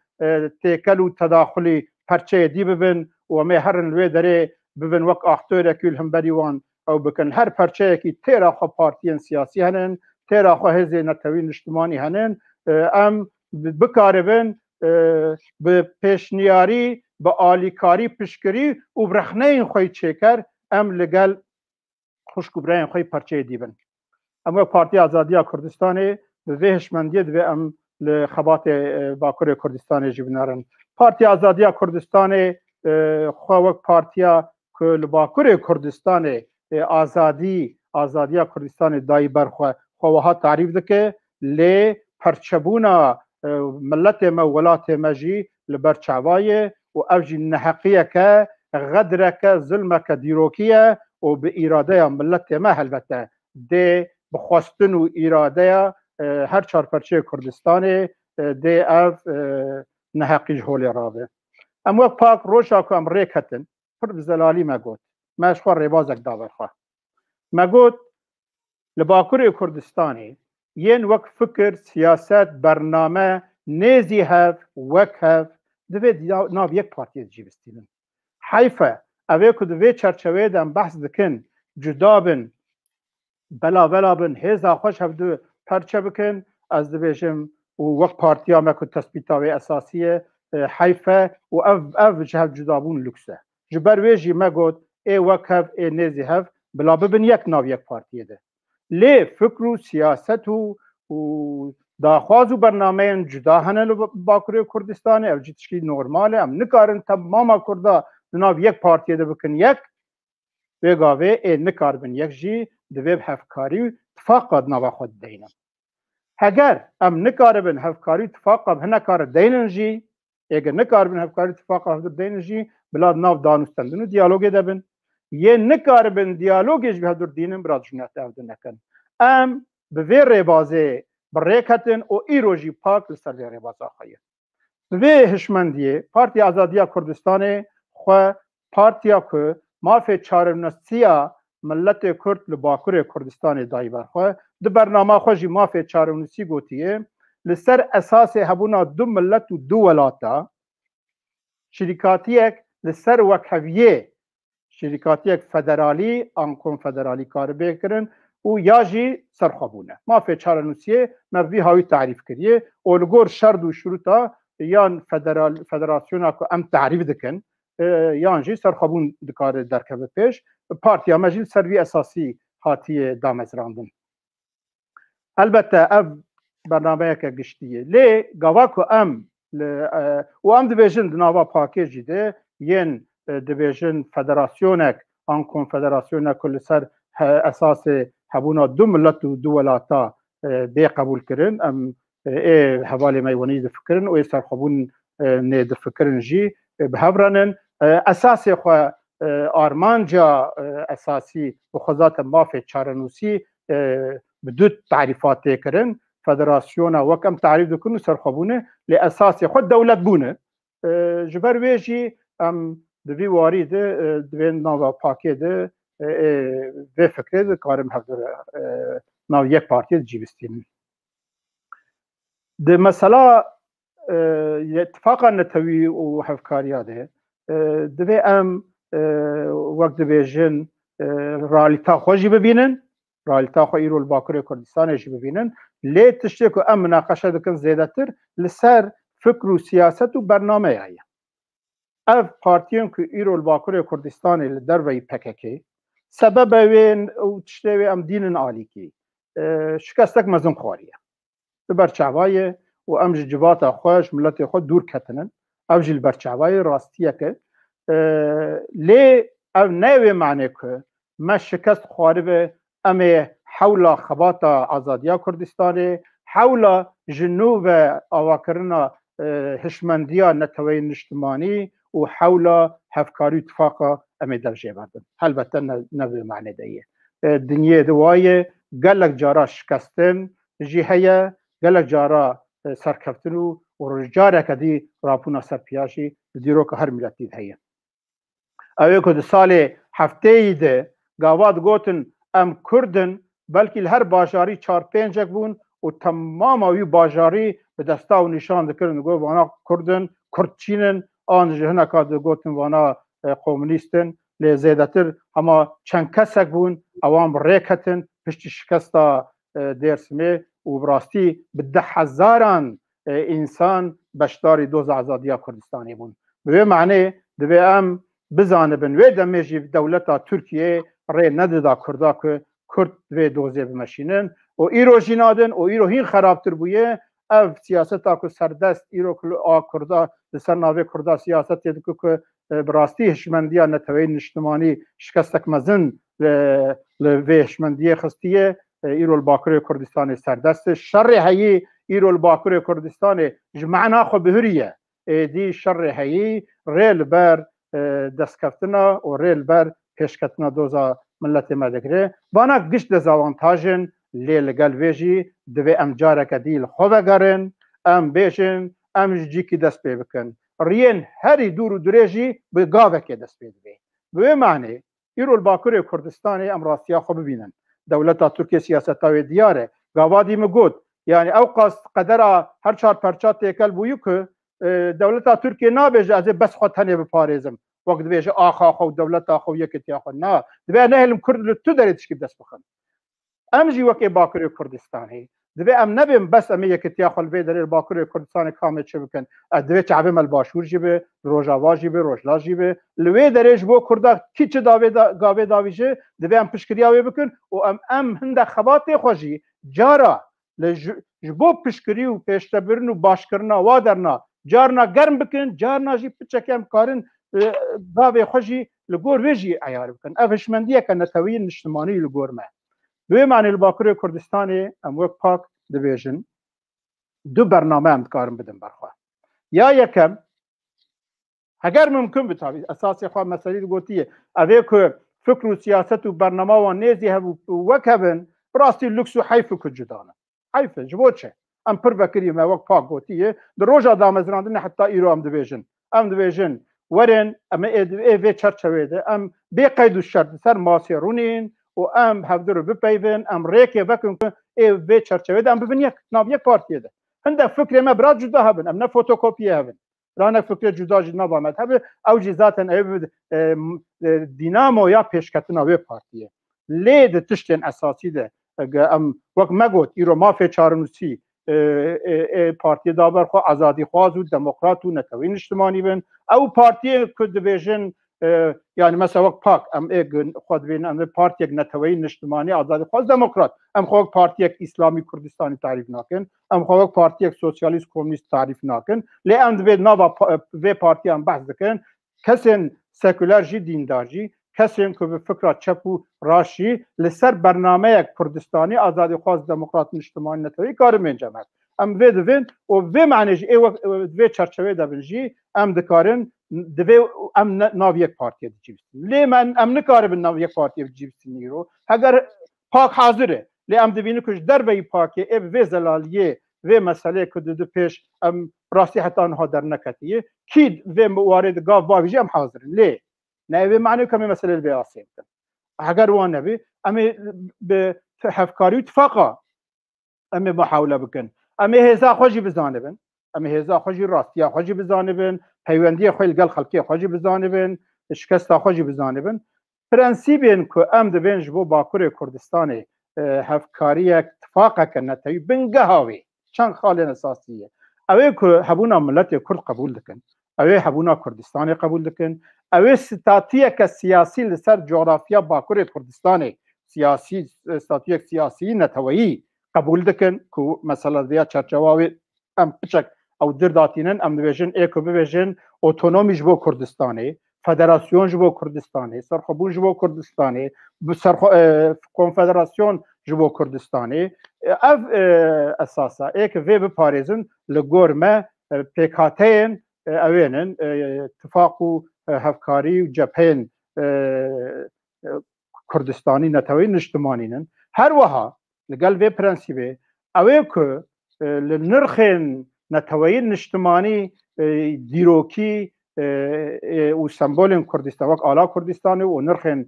تیکل و تداخلی پرچه دی ببن و ما هرن لوی داره ببن وک آختوره کل هم بریوان او بکن هر پرچه کی تیرا خو پارتیان سیاسی هنن تیرا خو حزب نتوی اجتماعی هنن ام بکاربن به پیشنیاری به آلیکاری پشکری و برخنه این خوی چکر ام لگل خوشگبرین خوی پرچه دیبن اما پارتی آزادی کردستان به وحشمندی دوی ام لخبات باکر کردستان جبنارن پارتی آزادی کردستان خواهد پارتیا که لباکر کردستان آزادی کردستان دای برخواه خواهد تعریف دکه لی پرچبونا ملت ما ولات ما جی لبرچعوای و اوجی نحقیه که غدره که ظلمه که دیروکیه و به ایراده ملت ما البته ده بخواستن و ایراده هر چار پرچه کردستان ده اف نحقی جهولی رابه اما پاک روشا که ام ریکتن پر بزلالی ما گوت ماش خواه ریبازک داور خواه ما گوت لباکر کردستانی ین وک فکر سیاست برنامه نیزی هف وک هف دوی ناو یک پارتی جیبستیدن حیفه اوه که دوی چرچوه دم بحث دکن جدابن بلا بن هزا خوش هف دو پرچه بکن از دویشم و وک پارتی ها مکو تثبیتاوه اساسیه حیفه و او جهف جدابون لکسه جبر ویجی ما گوت ای وک هف ای نیزی هف بلا ببن یک ناو یک پارتیه ده لی فکر و سیاست و داخواز و برنامه جدا هنه باکر کردستان او جی تشکیل نورماله هم نکارن تماما کرده ناو یک پارتیه ده بکن یک ویگاوه ای نکار بن یک جی دویب هفکاری و اتفاقات ناو خود دینم اگر ام نکار بن هفکاری اتفاقات هنکار دینن جی اگر نکار بن هفکاری اتفاقات دینن جی بلاد ناو دانستندن و دیالوگه ده بن یه نکار بن دیالوگش به دور دینم براد جنات افده نکن ام به وی ربازه بریکتن و ایروژی پاک لسر وی ربازه خواهی وی هشمندیه پارتی آزادی کردستان خواه پارتیا که مافی چارمنستیا ملت کرد لباکر کردستان دایی برخواه ده برنامه خوشی مافی چارمنسی گوتیه لسر اساس هبونا دو ملت و دو ولاتا شرکاتی یک لسر وکهویه شرکاتی یک فدرالی آن کنفدرالی کار بکرن و یا جی سرخوابونه مافی چارنوسیه مبوی هاوی تعریف کریه و لگور شرط و شروطا یان فدراسیونا که ام تعریف دکن یان جی سرخوابون دکار درکبه پیش پارتیا مجل سروی اساسی هاتی دامزراندن البته اف برنامه که گشتیه لی گاواکو ام و ام دبیجن دناوا پاکیجی ده ین دبیجن فدراسیونک آن کنفدراسیونک کل سر اساس هبونا دو ملت و دو ولاتا بی قبول کرن ام حوالی میوانی دفکرن و سرخوابون نه دفکرن جی بهبرنن اساس خو آرمانجا اساسی بخوزات مافی چارنوسی بدو تعریفات کرن فدراسیون وکم تعریف دکن سرخوابونه لاساس خود دولت بونه جبر ویجی ام دوی واری ده دوی ناوا پاکی ده و فکر ده کارم هفدر ناو یک پارتی ده جیبستیم ده مثلا اتفاقا نتوی و هفکاریا ده دوی ام وقت دوی جن رالیتا خوشی ببینن رالیتا خو ایرو الباکر کردستان جی ببینن لی تشتی که ام مناقشه دکن زیده تر لسر فکر و سیاست و برنامه هایی اف پارتیون که ایرو الباکر کردستان لدر وی پککی سبب وین او تشتی ام دینن آلی کی شکستک مزن خواریه برچاوای و ام جوات خوش ملت خود دور کتنن او جل برچاوای راستیه که لی او نوی معنی که ما شکست خواره امی حول خبات آزادیا کردستان حول جنوب آواکرنا هشمندیا نتوی نشتمانی و حول هفکاری اتفاقا امی درجه بردن البته نوی معنی دهیه دنیا دوای گلک جارا شکستن جیهیه گلک جارا سرکفتن و رجاره کدی راپونا سرپیاشی دیرو که هر ملتی دهیه اوه که سال هفته ایده گاواد گوتن ام کردن بلکه هر باجاری 4-5 بون و تمام اوی باجاری به دستا و نشان دکرن گو وانا کردن کردچینن آن جهنه که گوتن وانا قومنیستن لی زیدتر اما چند کسک بون اوام ریکتن پشت شکستا درسمه و براستی به 10,000 انسان بشداری دوز آزادیا کردستانی بون به معنی دوی ام بزانه بن و دمیجی دولتا ترکیه ری ندادا کردا که کرد و دوزه بمشینن و ایرو جینادن و ایرو هین خرابتر بویه اف سیاست که سردست ایرو کردا لسر ناوی کردا سیاست یدکو که براستی هشمندیا نتوی نشتمانی شکستک مزن لوی هشمندی خستیه ایرو الباکر کردستان سردست شر هایی ایرو الباکر کردستان جمعنا خو بهریه دی شر هایی ریل بر دستکفتنا و ریل بر پیشکتنا دوزا ملت مدگره وانا گشت دزاوانتاجن لیلگل ویجی دوی ام جارک دیل خواه گرن ام بیشن ام جی کی دست پی بکن رین هری دور و دریجی به گاوه که دست پی دوی به معنی ایرو الباکر کردستان ام راستیا خواه ببینن دولتا ترکیه سیاستاوی دیاره گاوادی مگود یعنی او قصد قدره هر 4 پرچات تیکل بویو که دولتا ترکیه نابیجه از بس خود تنه بپارزم وقت بیجه آخا خو دولت آخو یکتی آخو نه دوی نهلم کرد تو دارید شکیب دست بخن ام جی وکی باکر کردستانی دوی ام نبیم بس امی یکتی آخو الوی دارید باکر کردستان کامل چه بکن دوی چعبه ملباشور جیبه روژاوا جیبه روژلا جیبه لوی داریج بو کرده کی چه گاوه داویجه دوی ام پشکریاوی بکن و ام هنده خبات خوشی جارا جبو پشکری و پیشتبرن و باشکرنا وادرنا جارنا گرم بکن جارنا جی پچکم کارن باوی خوشی لگور ویجی عیار بکن افشمندیه که نتوی نشتمانی لگور ما دوی معنی الباکر کردستانی ام وک پاک دویجن دو برنامه هم کارم بدن برخواه یا یکم اگر ممکن بتاوی اساسی خواه مسئله گوتیه اوه که فکر و سیاست و برنامه و نیزی هم وکبن براستی لکس و حیف که جدانه حیف جبو چه ام پر بکریم وک پاک گوتیه در روژا دامزراندن حتی ایرو ام دویجن ورن ام ای چرچوی ده ام بی قید و شرط سر ماسیرونین و ام هفدر بپیون ام ریکی بکن که ای چرچوی ده ام ببین یک ناب یک پارتیه ده هنده فکر ما براد جدا هبن ام نه فوتوکوپیه هبن رانه فکر جدا جدا نبامد هبه او جی ذاتن ای دینامو یا پیشکتنا وی پارتیه لێ د تشتێن ئەساسی de ئەم وەک مەگوت ئیرۆ مافێ چارنووسی پارتیە دابەرخوا ئازادی خواز و دموکرات و نەتەوەی نیشتمانی بن ئەو پارتیە کو دەبێژن yani mesela وەک پاک ئەم خوا دەبێن ئەم پارتیەک نەتەوەی نیشتمانی ئازادی خواز دموکرات ئەم خۆ وەک پارتیەک ئیسلامی کوردستانی تعریف ناکەن ئەم خۆ وەک پارتیەک سۆسیالیست کۆمونیست تعریف ناکەن لێ ئەم دەبێت ناوا vê partiyan behs dikin kesên sekuler jî dîndar jî kesên ku bi fikra çep û raşî li ser bernameyek Kurdistanî azadî xwaz demokrat niştimanî netewî karin bên cemek em vê divên û vê menê jî vê çerçevê de bin jî em dikarin divê em nav yek partiye dicivîsin lê em nikaribin nav yek partiye bicivîsin îro heger pak hazir e lê em dibînin ku ji derveyî pakê ev vê zelaliyê vê meseleyê ku di pêş em rastî heta niha derneketiye kî vê warê di gav bavî jî em hazirin lê nevê menê ku em ê meselê li vê asê bikin heger wan nebî em ê bi hevkarî û tifaka em ê muhawile bikin em ê hêza xwe jî bizanibin em ê hêza xwe jî rastiya xwe jî bizanibin peywendiyê xwe li gel xelkê xwe jî bizanibin şikesta xwe jî bizanibin prensîbên ku em dibên ji bo Bakurê Kurdistanê hevkariyek tifaqeke netewî bingeha wê çend xalên esasî ye ew ê ku hebûna milletê Kurd qebûl dikin ew ê hebûna Kurdistanê qebûl dikin ew ê statûyeke siyasî li ser coğrafiya Bakurê Kurdistanê siyasî statûyek siyasî neteweyî qebûl dikin ku mesela diya çerçeva wê em piçek ew dir datînin em dibêjin ê ku bibêjin otonomî ji bo Kurdistanê federasyon ji bo Kurdistanê serxwebûn ji bo Kurdistanê konfederasyon ji bo Kurdistanê ev esasa ê ki vê biparêzin li gor me pêkhateyên ewênin tifaq û hevkarî û cepheyên Kurdistanî netewî niştimanînin her wiha li gel vê prensîbê ew ê ku li nirxên neteweyî niştimanî dîrokî û sembolên Kurdistan wek ala Kurdistanê û nirxên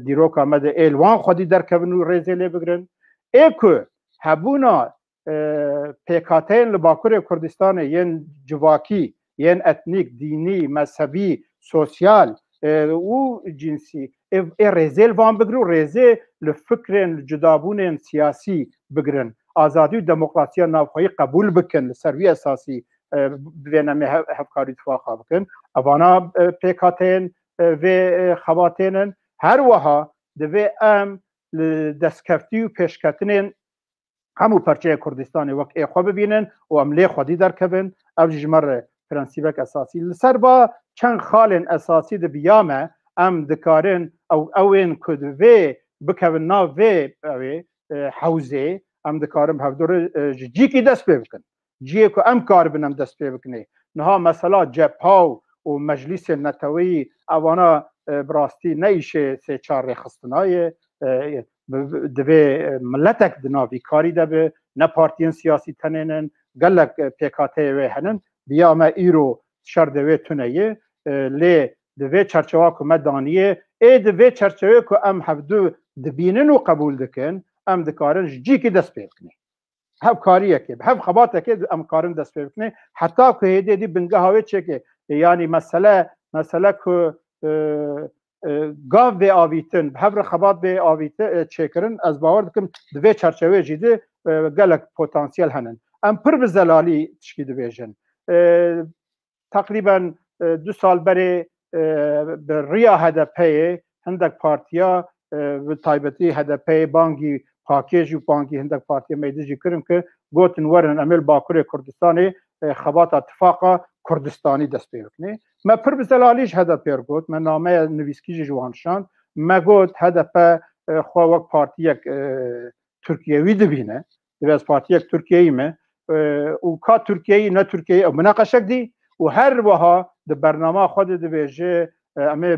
dîroka me de êlwan xwedî derkevin û rêzê lê bigirin ê ku hebûna pêkhateyên li Bakurê Kurdistanê yên civakî yên etnîk dînî mezhebî sosyal û cinsî ê rêzê van bigirin û rêzê li fikrên li cudabûnên siyasî bigirin azadî û demokrasiya navxweyî qebûl bikin li ser wî esasî bivên em ê hevkarî tifaka bikin evana pêkhateyên vê xebatênin her wiha divê em li destkeftî û pêşketinên hemû perçeyê Kurdistanê wek ê xwe bibînin û em lê xwedî derkevin ev jî ji me re prensîbek esasî li ser ba çend xalên esasî di biya me em dikarin ewên ku divê bikevin nav vê evê hewzê em dikarin hevdorê ji cîkî dest pê bikin ciyê ku em karibin em dest pê bikinê niha mesela cephaw û meclîsên netewî evana bi rastî ne îşê sê çar rêxistinayê divê milletek di navî karî de bi ne partiyên siyasî tenênin gelek pêkhateyê wê henin biya me îro şer de wê tuneyê lê di vê çerçeva ku me daniyê ê di vê çerçevê ku em hevdû dibînin û qebûl dikin em dikarin ji cîkî dest pê bikinê hevkariyekê hev xebatekê em karin dest pê bikinê heta ku hêdî dî bingeha wê çêkê yanî mesele ku gav vê avîtin hev re xebat vê avîte çêkirin ez bawer dikim di vê çerçevê jî de gelek potansiyel henin em pir bi zelalî tişkî dibêjin teqrîben 2 sal berê bi rêya HDP'yê hindek partiya bi taybetî HDP'yê bangî pakê jî bangî hindek partiya meydî jî kirin ki gotin werin em ê Bakurê Kurdistanê xebata tifaka Kurdistanî dest pê bikinê me pir bi zelalî ji HDP got me nameya nivîskî jî ji wan şand me got HDP xwe wek partiyek Tirkiyewî dibîne divê partiyek Tirkiyeyî me û ka Tirkiyeyî ne Tirkiyeyî ew mineqeşek dî û her wiha di bernama xwe de dibêje em ê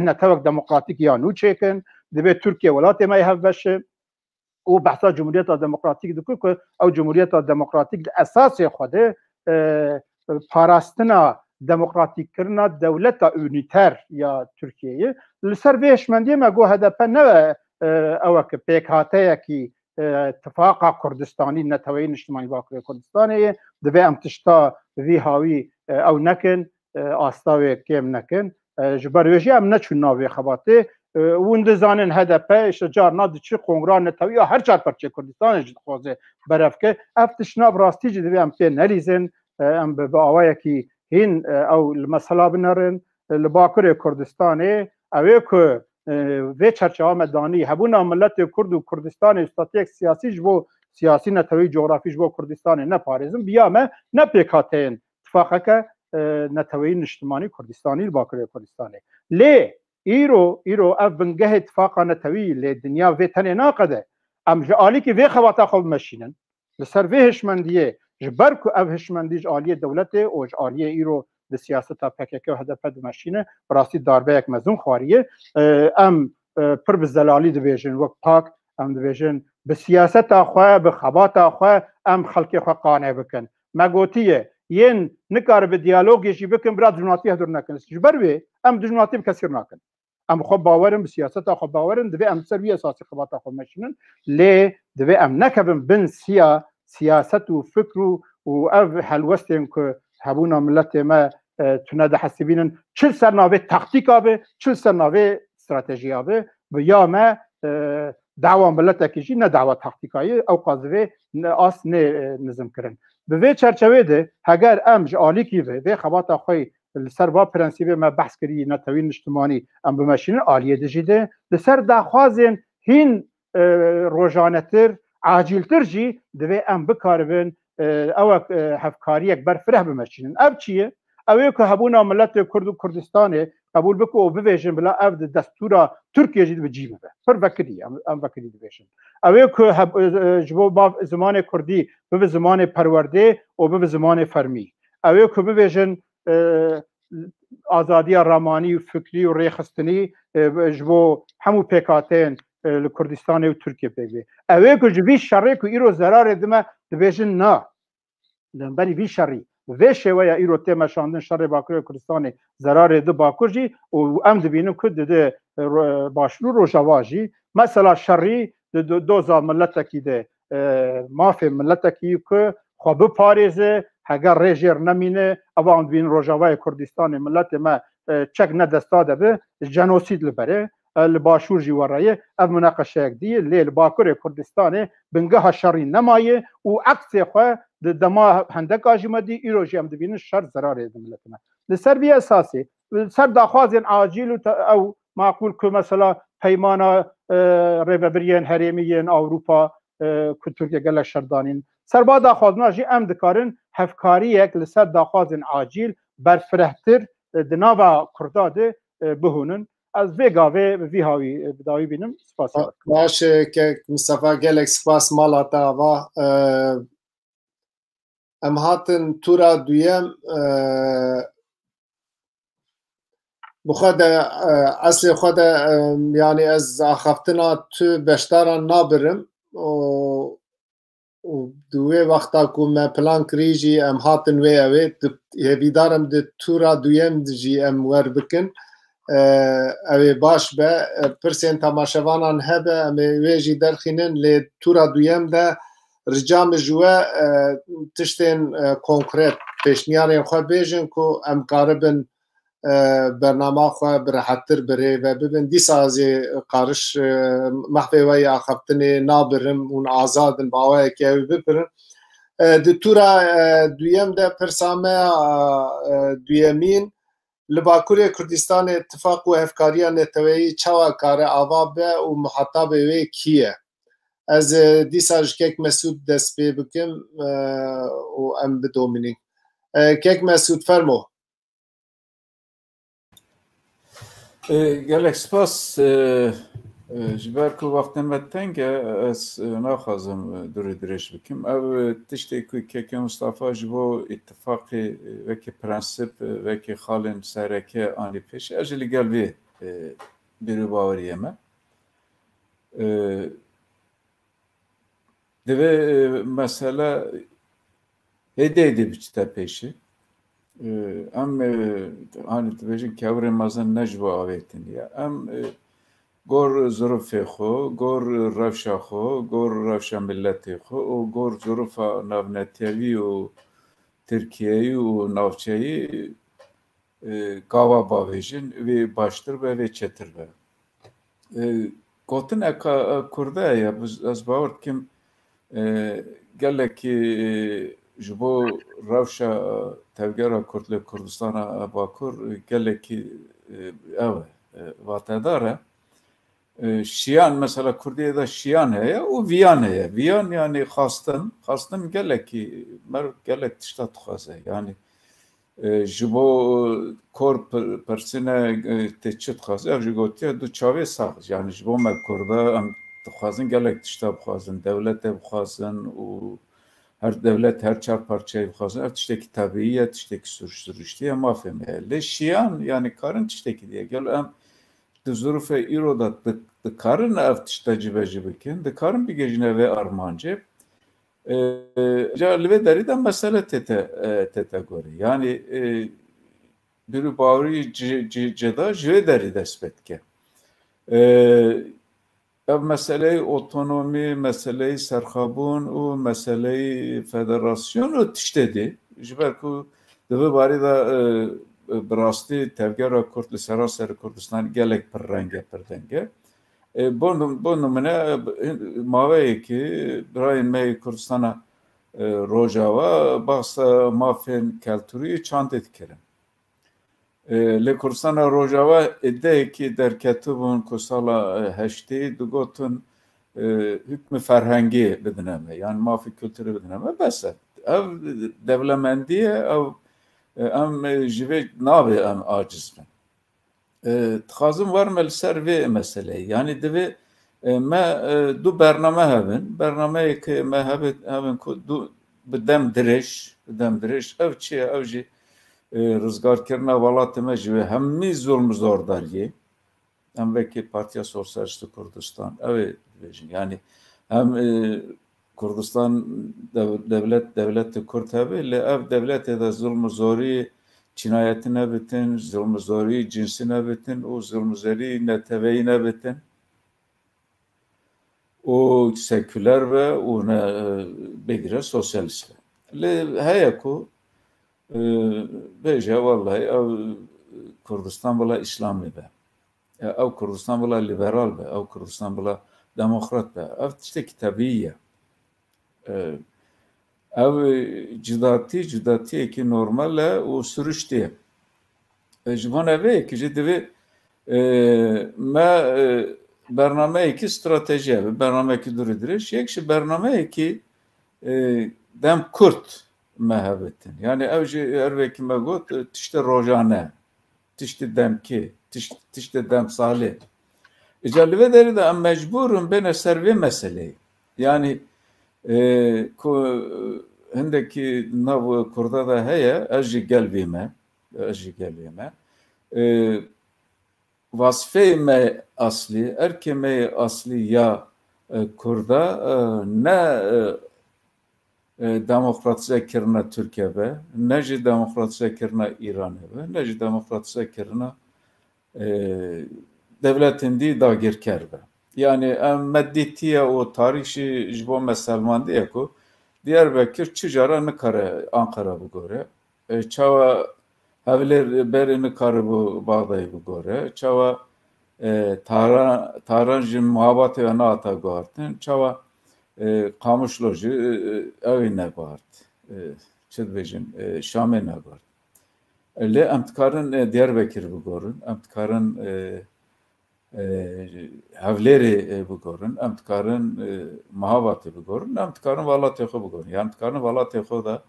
netewek demokratîk ya nû çêkin divê Tirkiye welatê me hev beşe û behsa Cumhuriyeta Demokratîk dikir ku ew Cumhuriyeta Demokratîk di esasê xwe de parastina demokratîkkirina dewleta unîter ya Tirkiyeyê li ser vê hişmendiyê me got HDP ne ewek pêkhateyekî tifaka Kurdistanî neteweyî niştimanî Bakurê Kurdistanê divê em tişta vî hawî ew nekin asta wê kêm nekin ji ber wê jî em neçûn nav vê xebatê وند زانن HDP شجار ناد چی کنگران نتوی یا هر چهار پرچه کردستان جد خوازه برف که افتشنا براستی جدی هم پی نلیزن ام به آوایی کی هین او المسئله بنرن لباکر کردستانه اوه که و چرچه آمدانی هبونا ملت کرد و کردستان استاتیک سیاسی جبو سیاسی نتوی جغرافی جبو کردستان نپارزم بیامه نپیکاتین اتفاقه که نتوی نشتمانی کردستانی لباکر کردستانه لی ایرو اف بنگه اتفاقا نتوی لی دنیا و تنه ناقده ام جالی که وی خواتا خوب مشینن لسر وی هشمندیه جبر که اف هشمندیج آلیه دولته و آلیه ایرو به سیاست PKK و HDP دمشینه براستی داربه یک مزون خواریه ام پر بزلالی دویژن وقت پاک ام دویژن به سیاست آخواه به خبات آخواه ام خلق خواه قانع بکن مگوتیه ین نکار به دیالوگیشی بکن برای دجمناتی هدر نکن جبروی ام دجمناتی بکسیر نکن ام خواه باورم به سیاست آخواه باورم دوی ام سروی اساسی خبات آخواه مشینن لی دوی ام نکبم بن سیاست و فکر و او حلوستیم که هبونا ملت ما تونه ده حسبینن چل سر ناوه تاکتیک آبه چل سر ناوه استراتژی آبه و یا ما دعوا ملت کشی نه دعوا تاکتیکایی او قاضی آس نه نظم کردن به وی چرچوه ده اگر امج عالی کی و خبات آخوی سر با پرنسیب ما بحث کردی نتوین اجتماعی ام به ماشین عالیه دجیده لسر دخوازن هین روزانه‌تر عاجلتر جی دوی ام بکاربن او هفکاری یک برفره بمشینن اب چیه اوی که هبونا ملت کرد و کردستانه قبول بکو و بویژن بلا او دستورا ترکیه جید بجیبه به پر وکری ام وکری دویژن اوی که جبو با زمان کردی به زمان پرورده و به زمان فرمی اوی که بویژن آزادی رامانی و فکری و ریخستنی جبو همو پیکاتین لکردستان و ترکیه پیگه اوی که جبی شرعی که ایرو ضرار دمه دویژن نه لنبری وی شرعی و شویا ایرو تیم شاندن شر باکر کردستان ضرار ده باکر جی و ام دبینم که ده باشلو روجاواجی مثلا شرعی دوزا ملت کی ده مافی ملت کی که خواب پاریزه اگر رژیر نمینه اوان بین روجاوای کردستان ملت ما چک ندستاده به جنوسید لبره الباشور جی ورایه اف مناقشه دی لیل باکر کردستان بنگه شرعی نمایه و عکس خو دما هندک آجمدی ایرو جی ام دبین شر ضرر ملتنا لسر بی اساسی سر داخوازن عاجل او معقول که مثلا پیمانا ریبریان هریمیین اروپا که ترکیه گله شردانین سر با داخوازنا جی ام دکارن هفکاری یک لسر داخوازن عاجل برفرهتر دناوا کرداده بهونن از ویگاوی وی هاوی بداوی بینم سپاس باشه که مصطفی گلک سپاس مالاتا و ام هاتن تورا دویم بخود اصل خود یعنی از آخفتنا تو بشتارا نابرم و دوی وقتا که من پلان کریجی ام هاتن وی اوی هیویدارم ده تورا دویم جی ام ور بکن اوی باش به پرسین تماشوانان هبه امی ویجی درخینن لی تورا دویم ده رجام جوه تشتین کنکرت پیشنیارین خواه بیجن که ام قاربن برنامه خواه برحتر بره و ببین دیسا ازی قارش محفوی آخفتنی نابرم اون آزادن باوی که اوی بپرن ده تورا دویم ده پرسامه دویمین لباکوری کردستان اتفاق و افکاری نتوی چوا کار آوابه و محطاب وی کیه از دیسا جکک مسعود دست پی بکم و ام بدومینی کک مسعود فرمو گلک سپاس جبر که وقت نمتنگه از ناخوازم دوری درش بکم او تشتی که مصطفی جبو اتفاقی وکی پرنسیپ وکی خالن سرکه آنی پیش اجلی گلوی بیرو باوریه من دوی مسئله هدیه بچتا پیشی ام آنی تبیجن کهور مازن نجوا آویتن یا ام گور ظروف خو گور رفشا خو گور رفشا ملتی خو و گور ظروف ناونتیوی و ترکیهی و نافچهی گاوا باویجن وی باشتر و وی چتر و gotin eka Kurda ya az bawer kim gelekî ji bo rewşa tevgera Kurd li Kurdistana Bakur gelekî ew vatedar e. Şiyan mesela Kurdiye de şiyan heye û viyan heye. Viyan yani xastin gelekî mer gelek tişta dixwaze. Yani ji bo kor persine tê çi dixwaze ev jî gotiye du çavê sax. Yani ji bo me Kurda em dixwazin gelek tişta bixwazin. Devletê bixwazin û her devlet her çar parçayı bixwazin. Ev tiştekî tabiî ye, tiştekî sürüştürüştî ye mafê me ye. Lê şiyan yani karin tiştekî diye gel em di zurufê îro da dikarin ev tişta cibecî bikin, dikarin bigêjine vê armancê. Li vê derî de mesele tête gorî. Yani birî bawerî ceda ji vê derî dest pê dike. Ev meseleyê otonomî, meseleyê serxwebûn û meseleyê federasyon û tiştê dî. Ji ber ku di vê barî de bi rastî tevgera Kurd li seraserê Kurdistanê gelek pir renge pir denge. Bo numune maveyekî birayên me yê Kurdistana Rojava bahsa mafên keltûrî çandê dikirin. Li Kurdistana Rojava ideyekî derketibûn ku sala heştê digotin hükmü ferhengî bidine me, yani mafî kültürî bidine me. Bes ev devlemendiye ev em ji vê nabê em aciz bin. Dixwazim warme li ser vê meseleyê. Yani divê me du bername hebin. Bernameyekê me hebin ku bi dem dirêj ev çi ye? Ev jî rizgarkirina welatê me ji vê hemî zulm zordariyê. Em vekî Partiya Sosyalîst Kurdistan ew ê dibêjin. Yani hem Kurdistan devletê Kurd hebe lê ev devletê de zulm zorî cinayetî nebitin, zulm zorî cinsî nebitin û zulm zorî neteweyî nebitin. O seküler ve û ne bêgire sosyalîst be. Lê heye ku bêje vallahi ew Kurdistan bila İslamî be. Ew Kurdistan bila liberal be. Ew Kurdistan bila demokrat be. Ev tiştekî tabiî ye. Ev cudatiyekî normal e û sürüştî ye. Ji bo neveyekî jî divê me bernameyekî strateji hebe. Bernameyekî durî dirêj. Yek ji bernameyekî dem Kurd me hebitin. Yani ev jî her vekî me got tiştê rojane, tiştê demkî, tiştê demsalê. Îca li vê derê de em mecbûrin bêne ser vê meseleyê. Yani ku hindekî nav Kurda da heye ez jî gel vê me. Vasfeyê me aslî, erkê me aslî ya Kurda ne demokratîzekirina Tirkiye be, ne jî demokratîzekirina Îranê be, ne jî demokratîzekirina devletên dî dagirker be. Yani em meddîtiye û tarîxî ji bo me Selman diye ku Diyarbekir çi cara nikare Ankara bigore. Çawa hevlêr berê nikare bu Baxdayê bigore. Çawa taran ji muhabatê ve nehata guhartin. Çawa Qamişlo jî evê neguhart. Çi dibêjin Şamê neguhart. Lê em dikarin Diyarbekir bigorin, em dikarin hevlêrê bigorin, em dikarin Mehabatê bigorin, em dikarin welatê xwe bigorin. Yani dikarin welatê xwe da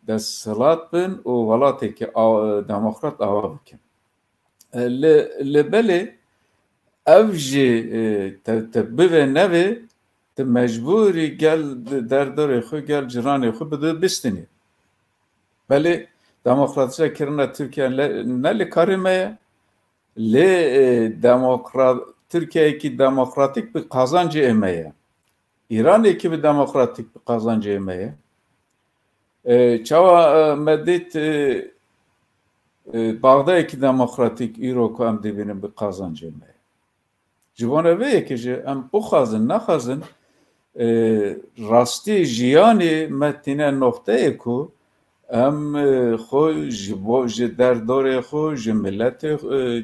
desthilat bin û welatekî demokrat ava bikin. Li belê ev jî bivê nevê tu mecbûrî gel derdorê xwe gel ciranê xwe bide bistînî. Belê demokratîzekirina Tirkiye ne li karê me ye? Lê Tirkiyeyekî demokratîk bir kazancı eme ye. İranekî bir demokratîk bir kazancı eme ye. Çawa me dît Baxdayekî demokratîk îro ku em dibînin bir kazancı eme ye. Ji bo neveyekî jî em bixwazin nexwazin rastî jiyanê me tîne noxteyê ku em xwe ji derdorê xwe ji milletê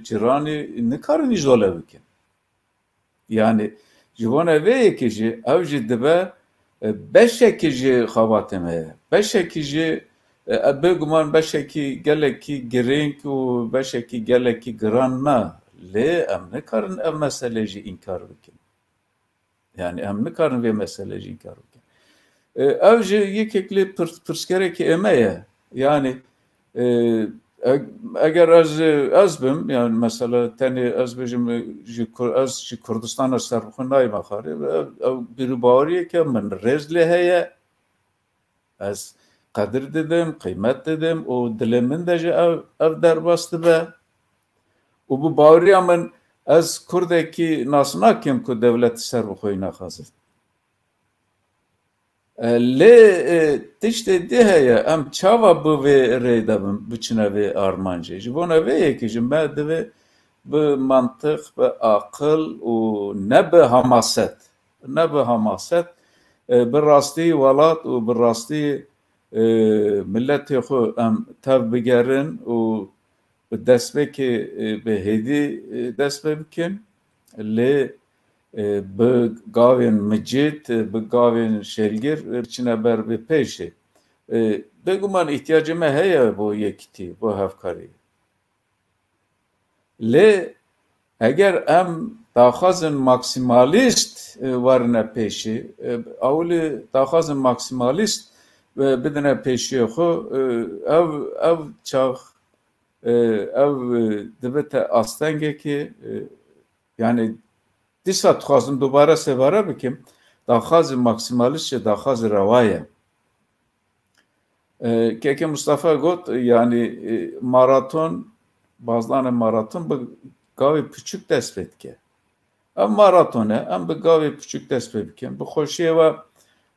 ciranê nikarin îjole bikin. Yani jivana ve yekiji evji dibe beşekiji xavatime beşekiji beguman beşeki geleki giring u beşeki geleki granna le emne karın ev meseleci inkar bikin. Yani emne karın ve meseleci inkar bikin. Evji yekekli pırskereki emeye yani eğer az bim yani mesela tani az bejim az Kurdistan'a serbuxunay maxari bir bariye ki min rezle heye az kadir dedim kıymet dedim o dilimin de ev derbastı be o bu bariye min az Kurdaki nasına kim ku devlet serbuxuyna xazır le tişte diheye em çava bu ve reydabım biçine ve armancı. Jibona ve yekijim ben de bu mantık ve akıl o ne be hamaset. Ne be hamaset bir rastı valat o bir rastı millet yahu em tav bigerin o desbeki be hedi desbekin le به گاوین مجید به گاوین شلگیر چنه بر به پیشه بگو من احتیاجم هیا با یکتی با هفکاری لی اگر ام داخازن ماکسیمالیست ورنه پیشه اولی داخازن ماکسیمالیست بدنه پیشه خو او چاق او دبت آستنگه که yani Disa tuxazım dubara sevara bikim daxazı maksimalistçe daxazı ravaya. Keke Mustafa got yani maraton bazılarına maraton bu gavi küçük despetke. Am maratone am bu gavi küçük despetke. Bu xoşiye ve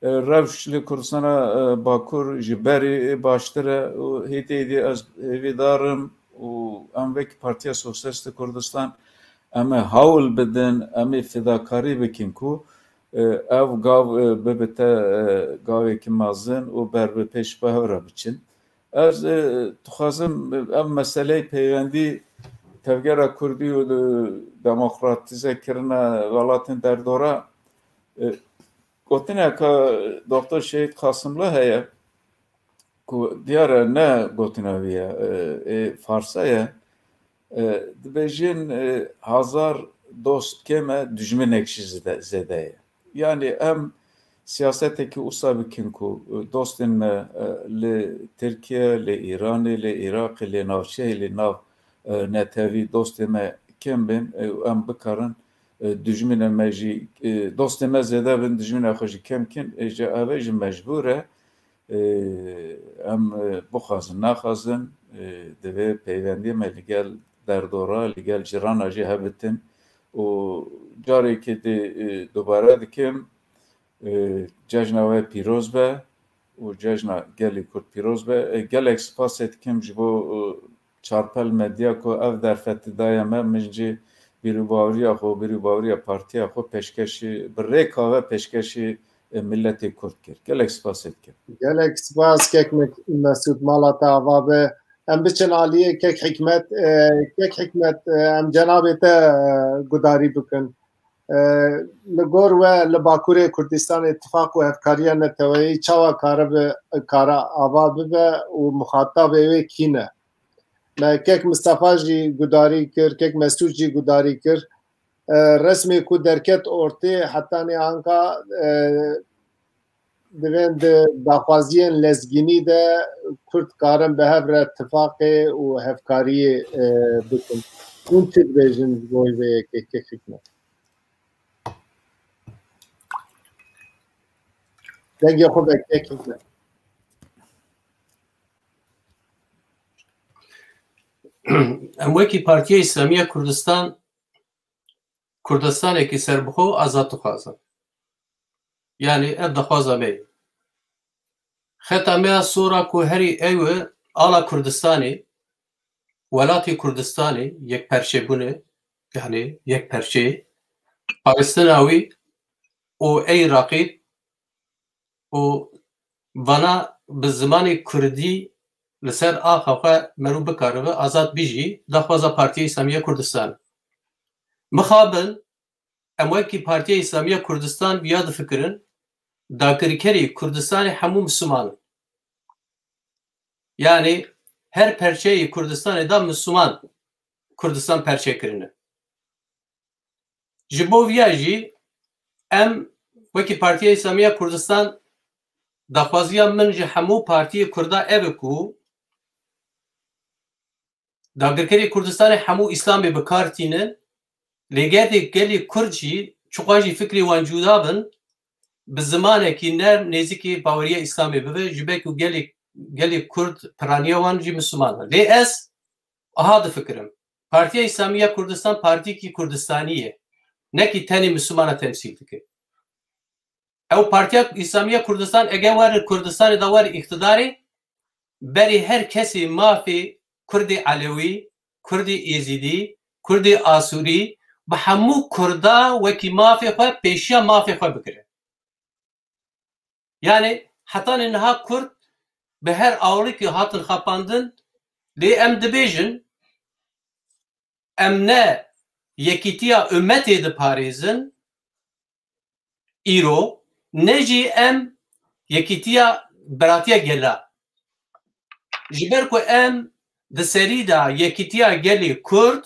revşli Kurdistan'a Bakur jiberi baştıra hediydi az evidarım o amvek Partiya Sosyalist Kurdistan ama haul bedin ama fedakari bikin ku ev gav bebete gaveki mazın o berbe peş bahara biçin az tuxazım ev meseleyi peyvendi tevgera Kurdi u demokratize kirine velatın derdora gotine ka Doktor Şehit Kasımlı heye ku diyara ne gotine viye Farsaya dibêjin hazar dost keme dijmin ekşi zedeye. Yani em siyaseteki usa bikin ku dostin me li Türkiye, li İran, li Irak, li Navşehir, li Nav netevi dostin me kim bin em bikarin dijmin meji dostin me zede bin dijmin xoji kemkin eje avej mecbure em buxazın naxazın deve peyvendi me ligel derdora ligel ciran acı habitin o cari ki de dubara dikim cejna ve piroz be o cejna geli Kurd piroz be gelek spas etkim jibo çarpel medya ko ev derfeti dayame minci biri bavriya xo biri bavriya partiya xo peşkeşi bir reka ve peşkeşi milleti Kurd kir gelek spas etkim gelek spas kekmek Mesut Malata avabe em biçin aliye kek hikmet em cenabê te gudarî bikin li gor we li Bakurê Kurdistanê ittifaq û hevkariya neteweyî çawa kara ava bibe û muxatabê wê kî ne me kek Mustafa jî gudarî kir kek Mesut jî gudarî kir resmê ku derket ortê hetanê anka divên di daxwaziyên lezgînî de Kurd karin bi hev re ittifaqê û hevkariyê bikin. Hûn çi dibêjin boy vê yekê hikmet? Dengê xwe veke hikmet. Em wekî Partiya İslamiya Kurdistanekî serbixwe azad dixwazin. Yani ev dixwaza me. Xeta me sora ku herî ew ala Kurdistanê, welatê Kurdistanê yekperçebûnê, yani yekperçeyê, Pakistana wî û Iraqê û vana bi zimanê Kurdî li ser axa xwe merû bikaribe azad bijî dixwaza Partiya İslamiya Kurdistan. Mixabin em wekî Partiya İslamiya Kurdistan viya difikirin dagirkerî Kurdistanê hemû Müslüman. Yani her perçeyî Kurdistanê da Müslüman Kurdistan perçe kirine. Ji bo viya jî em wekî Partiya İslamiya Kurdistan daxwaziya min ji hemû partiyê Kurda ev ku dagirkerî Kurdistanê hemû İslamê bi kar tînin lê gelê Kurd jî çuqa jî fikrê wan cuda bin bi zimanekî nêzîkî baweriya İslamê bibe ji ber ku gelê Kurd piraniya wan jî Müslüman bin. Lê ez aha difikirim. Partiya İslamiya Kurdistan partiyekî Kurdistanî ye. Nekî tenê Müslümana temsîl dike. Ew Partiya İslamiya Kurdistan eger war Kurdistanê da war iktidarê berê her kesê mafê Kurdê Alewî, Kurdê Êzîdî, Kurdê Asurî bi hemû Kurda wekî mafê xwe pêşiya mafê xwe bikire. Yani heta niha Kurd bi her awlikê hatin xapandin lê em dibêjin em ne yekîtiya ümmetê diparêzin îro ne jî em yekîtiya biratiya gela. Ji ber ku em di serî da yekîtiya gelê Kurd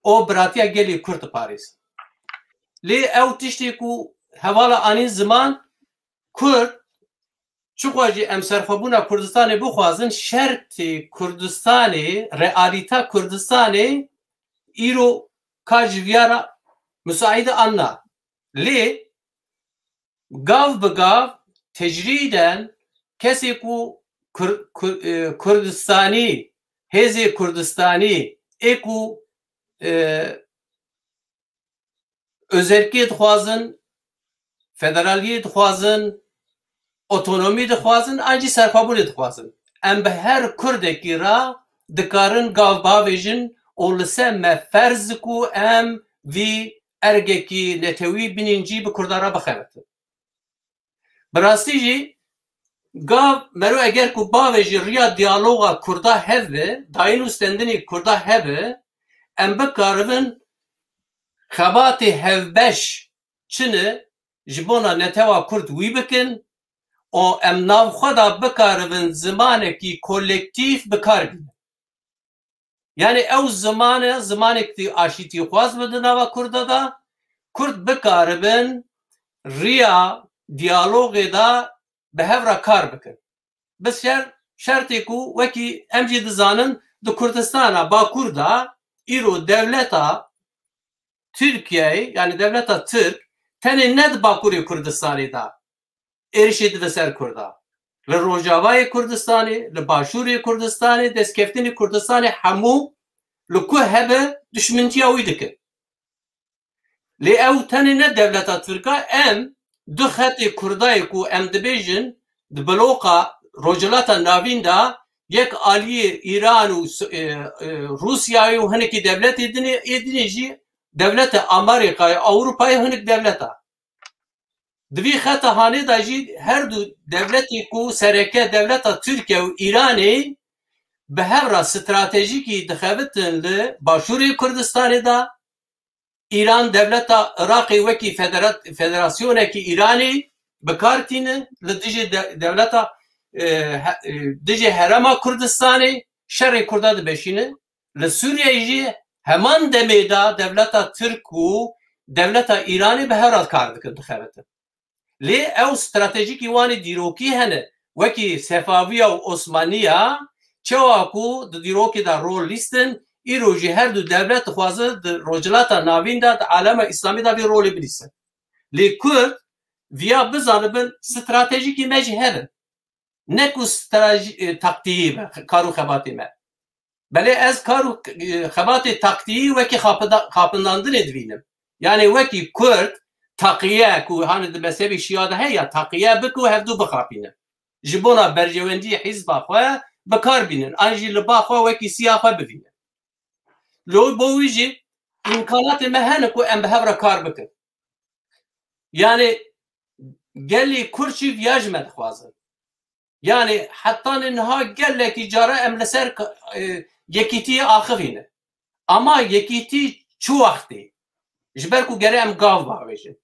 o biratiya gelê Kurd diparêzin. Lê ew tiştê ku hevala anî ziman Kurd çuqa jî em serxwebûna Kurdistanê bixwazin şertê Kurdistanê realîta Kurdistanê îro ka ji viyara müsaîde anna. Lê gav bi gav tecrîden kesê ku Kurdistanî hêzê Kurdistanî ê ku özerkî dixwazin federaliyê dixwazin otonomî dixwazin an jî serxwebûnê dixwazin. Em bi her Kurdekî ra dikarin gav bavêjin û li ser me ferz ku em vî ergekî netewî binîn jî bi Kurdan re bixebitin. Bi rastî jî gav mero eger ku bavê ji riya diyaloga Kurda hebe, dayîn û stendinê Kurda hebe, em bikaribin xebatê hevbeş çini ji bona netewa Kurd wî bikin û em navxwe da bikaribin zimanekî kolektîv bikar bînin. Yani ew zimanekî aşîtî xwaz bi di nava Kurda da Kurd bikaribin riya diyalogê da bi hev re kar bikin. Bi şertê ku wekî em jî dizanin di Kurdistana Bakur da îro devleta Tirkiyeyê yani devleta Tirk tenê ne di Bakurê Kurdistanê da êrişê dide ser Kurda. Li Rojavayê Kurdistanê, li Başûrê Kurdistanê, destkeftînê Kurdistanê hemû li ku hebe düşmentiya wî dikin. Lê ew tenê ne devleta Tirka em du xetê Kurdayê ku em dibêjin di bloka Rojhilata Navîn da yek aliyê İran û Rusyayê û hinekî devletê dinê jî devleta Amerîkayê, Ewropayê hinek devleta. Di vî xeta hanê da jî her du devletê ku sereke devleta Tirkiye û Îranê bi hev re stratejîkî dixebitin li Başûrê Kurdistanê da İran devleta Iraqê wekî federasyonekî İranê bikar tînin li dijî devleta dijî herema Kurdistanê şerê Kurda dibeşînin. Li Sûriyeyê jî heman demê da devleta Tirk û devleta İranê bi hev re kar dikin dixebitin. Lê ew stratejîkî wanê dîrokî hene wekî Sefaviya û Osmaniya çawa ku di dîrokê da rol lîstin îro jî her du devlet dixwaze di Rojhilata Navîn da di alema İslamî da vî rolê bilîsin. Lê Kurd viya bizanibin stratejîkî me jî hebe. Ne ku taktiyî be kar û xebatê me. Belê ez kar û xebatê taktiyî wekî xapindandinê dibînim. Yani wekî Kurd taqiye ku hani di mezhebê Şia de heye taqiye biku hevdû bixapînin. Ji bona berjewendiyê hîzba xwe bikar bînin. An jî li ba xwe wekî siya xwe bivînin. Li bo wî jî imkanatê me hene ku em bi hev re kar bikin. Yani gelê Kurd jî viya ji me dixwazin. Yani heta niha gelekî cara em li ser yekîtiyê axivînin. Ama yekîtî çi wextê? جبر کو گره ام گاو باویجن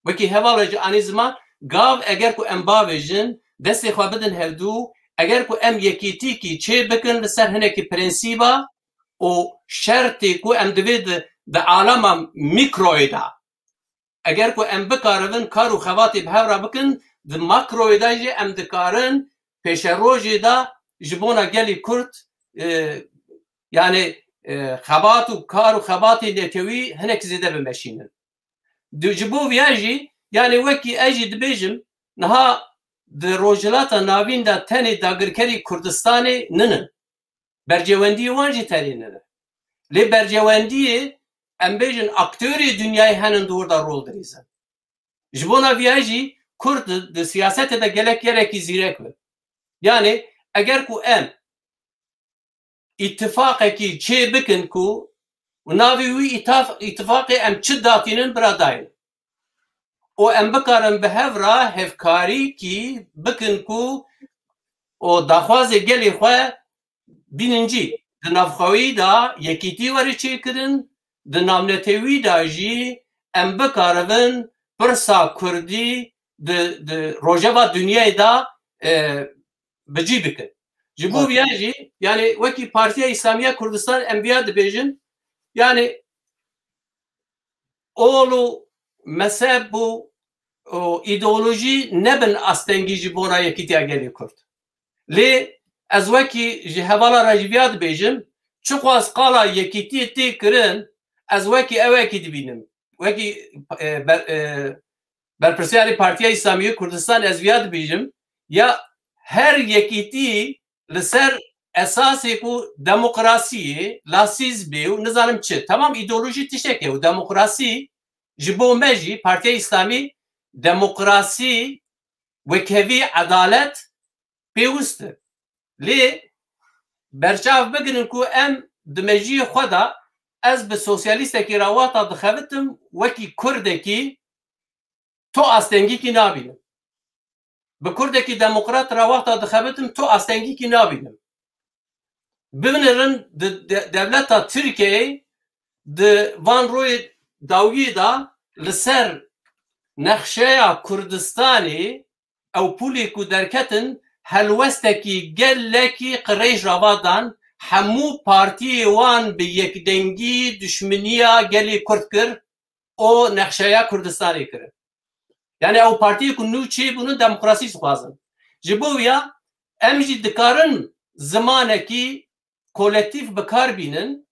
وکی هوالا جی آنی زمان گاو اگر کو ام باویجن دستی خواه بدن هفدو اگر کو ام یکیتی کی چه بکن لسر هنه کی پرنسیبا و شرطی کو ام دوید ده عالم میکرویدا اگر کو ام بکارون کارو خواتی به هورا بکن ده ماکرویدا جی ام دکارن پیش روژی دا جبونا گلی کرد yani خبات و کار و خباتی نتوی هنک زیده بمشینن دو جبو ویاجی yani وکی اجی دبیجم نها د روجلاتا ناوین دا تنی داگرکری کردستانی ننن برجواندی وانجی تنی ننن لی برجواندی ام بیجن اکتوری dünyayı هنن دور دا رول دریزن جبونا ویاجی کرد د سیاست دا گلک یرکی زیرک بن yani اگر کو ام اتفاقی چه بکن کو و ناوی وی اتفاقی ام چه داتینن براداین و ام بکارن به هفرا هفکاری کی بکن کو و داخواز گلی خواه بیننجی دنافخوی دا یکیتی وری چه کرن دنامنتوی دا جی ام بکارن پرسا کردی روژاوا دنیای دا بجی بکن جبو بیاجی yani وکی Partiya İslamiye Kurdistan enbiya dibêjin yani oğlu mezheb bu ideoloji nebin astengî ji bona yekîtiya gelê Kurd lê ez wekî ji hevala rejviya dibêjim çi xwaz qala yekîtiyê tê kirin ez wekî ewekî dibînim wekî berpirsiyarê Partiya İslamiye Kurdistan ez viya dibêjim ya her yekîtî li ser esasê ku demokrasiyê lasîz bê û nizanim çi tamam îdeolojî tiştek e û demokrasî ji bo me jî Partiya İslamî demokrasî wekevî edalet pêwîst e lê berçav bigrin ku em di mejiyê xwe da ez bi sosyalîstekî rawata dixebitim wekî Kurdekî to astengîkî nabînim bi Kurdekî demokrat rawata dixebitim to astengîkî nabînim bibinirin devleta Tirkiyeyê di van royê dawiyê da li ser nexşeya Kurdistanê ew pûlê ku derketin helwestekî gelekî qirêj rava dan hemû partiyê wan bi yekdengî düşmeniya gelê Kurd kir o nexşeya Kurdistanê kirin yani ew partiyê ku nû çêbûnin demokrasî dixwazin ji bo ya em jî dikarin zimanekî kolektif bikar bînin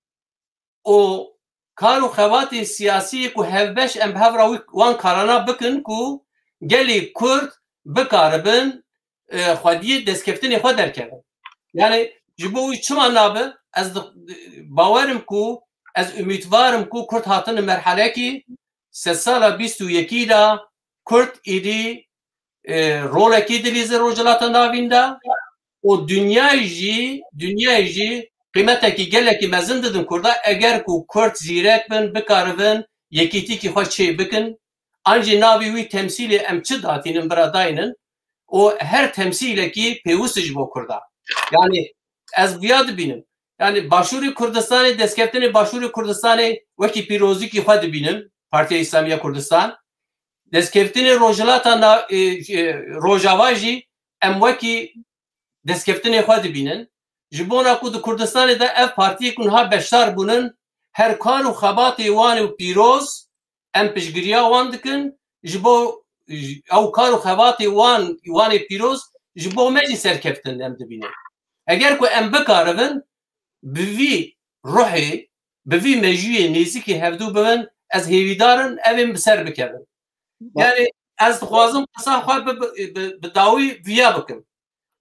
o kar û xebatê siyasî ku hevbeş em hevra wan karana bikin ku gelê Kurd bikaribin xwediyê destkeftînê xwe derkevin yani ji bo wî çima nabe ez bawerim ku ez umîdvarim ku Kurd hatine merhelekî sed sala 21 da Kurd êdî rolekî dilîzir rojilata navîn da û dünyayê jî qîmetekî gelekî mezin didin Kurda eger ku Kurd zîrek bin bikaribin yekîtîkî xwe çê bikin an jî navî wî temsîlê em çi datînin biradayinin o her temsîlekî pêwîst ji bo Kurda yani ez viya dibînim yani Başûrê Kurdistanê destkeftînê Başûrê Kurdistanê wekî pîrozîkî xwe dibînim Partiya İslamiye Kurdistan destkeftînê rojilata Rojava jî em wekî destkeftînê xwe dibînin ji bona ku di Kurdistanê de ev partiyê ku niha beşdar bûnin her kar û xebatê wan û pîroz em piştgiriya wan dikin ji bo ew kar û xebatê wanê pîroz ji bo me jî serkeftin em dibînin eger ku em bikaribin bi vî ruhê bi vî mejiyê nêzîkî hevdû bibin ez hêvîdarin evên bi ser bikevin yani ez dixwazim qisa xwe bi dawî viya bikim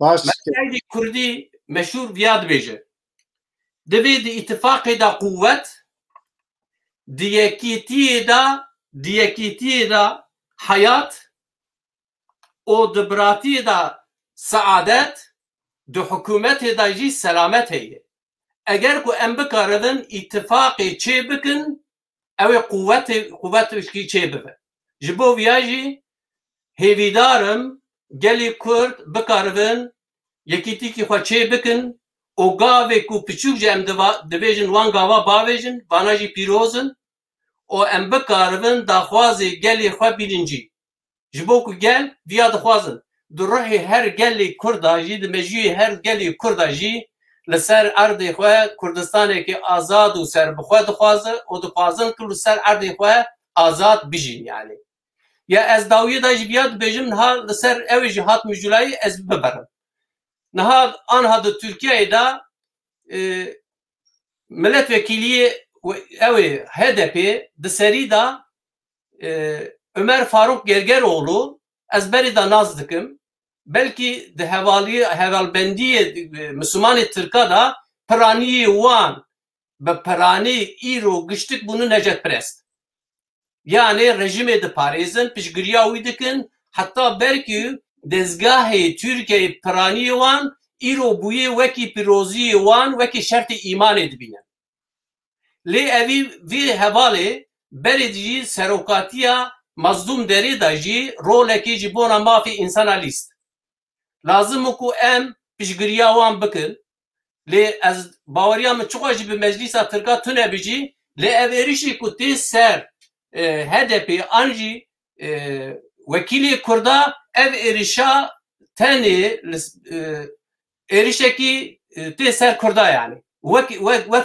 Meseleyê Kurdî meşhur viya dibêje divê di îtifaqê da quwet di yekîtiyê da hayat û di biratiyê da saadet di hikûmetê da jî selamet heye eger ku em bikaribin îtifaqê çê bikin ew ê quwetî çê bibe ji bo viya jî hêvîdarim gelê Kurd bikaribin yekîtîkî xwe çê bikin û gavê ku piçûk ji em dibêjin wan gava bavêjin vana jî pîrozin o em bikaribin daxwazê gelê xwe bînincî. Ji bo ku gel viya dixwazin di ruhê her gelê Kurda jî di mejiyê her gelê Kurda jî li ser erdê xwe Kurdistanekî azad û serbixwe dixwaze û dixwazin ku li ser erdê xwe azad bijîn yani. Ya ez dawiyê da jî viya dibêjim niha li ser ew jî hatim Julayê ez biberim. Niha anha di Tirkiyeyê de milletvekiliyê ew HDP di serî da Ömer Faruk Gergeroğlu ez berî da naz dikim. Belkî di hevalbendiyê Müslümanê Tirka da piraniyê wan bi piranî îro giştik bûnû necetperest. Yani rejimê diparêzin, piştgiriya wî dikin, heta berkî dezgahê Tirkiyeyê piraniyê wan îro bûyê wekî pîroziyê wan wekî şertê îmanê dibîne. Lê evî vê hevalê berê jî serokatiya mazlûm derê da jî rolekê ji bona mafê insana lîst. Lazim û ku em piştgiriya wan bikin. Lê ez baweriya min çiqo jî bi Meclîsa Tirka tune bijî, lê ev êrişî ku tê ser HDP an jî wekîlê Kurda ev êrişa tenê êrişekî tê ser Kurda yani. Wek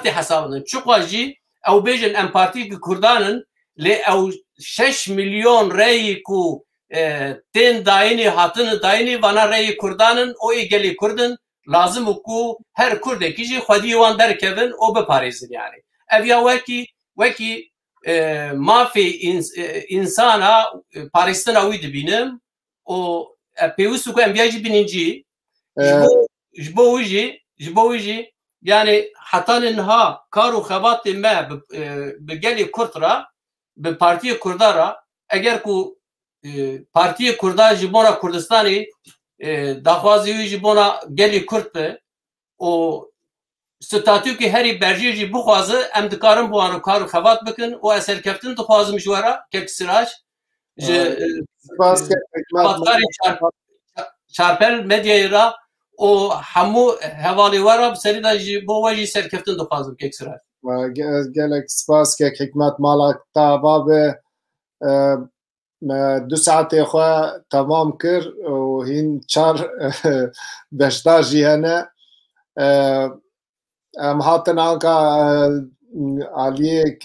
tê hesabin. Çiqo jî ew bêjin em Partiyekî Kurdanin lê ew 6 milyon reyî ku tên dayînê hatinin dayînê vana reyî Kurdanin o ê gelê Kurdin lazim û ku her Kurdekî jî xwediyê wan derkevin û biparêzin yani. Ev ya wekî mafê insana parêstina wî dibînim û pêwîst û ku em viya jî bînincî ji bo wî jî yani hetanê niha kar û xebatê me bi gelê Kurd ra bi Partiyê Kurda ra eger ku Partiyê Kurda ji bona Kurdistanê daxwazê wî ji bona gelê Kurd be û statûkê herî berjê jî bixwaze em dikarin bu wan kar û xebat bikin û ez serkeftin dixwazim ji we re kek Sirac ji çarpel medyayê ra û hemû hevalê we re bi serî de jî bo we jî serkeftin dixwazim kek Sirac. gelek spas kek hikmet mala tava be 2 saatê xwe temam kir û hîn 4 beşdar jî hene. Em hatin anka aliyê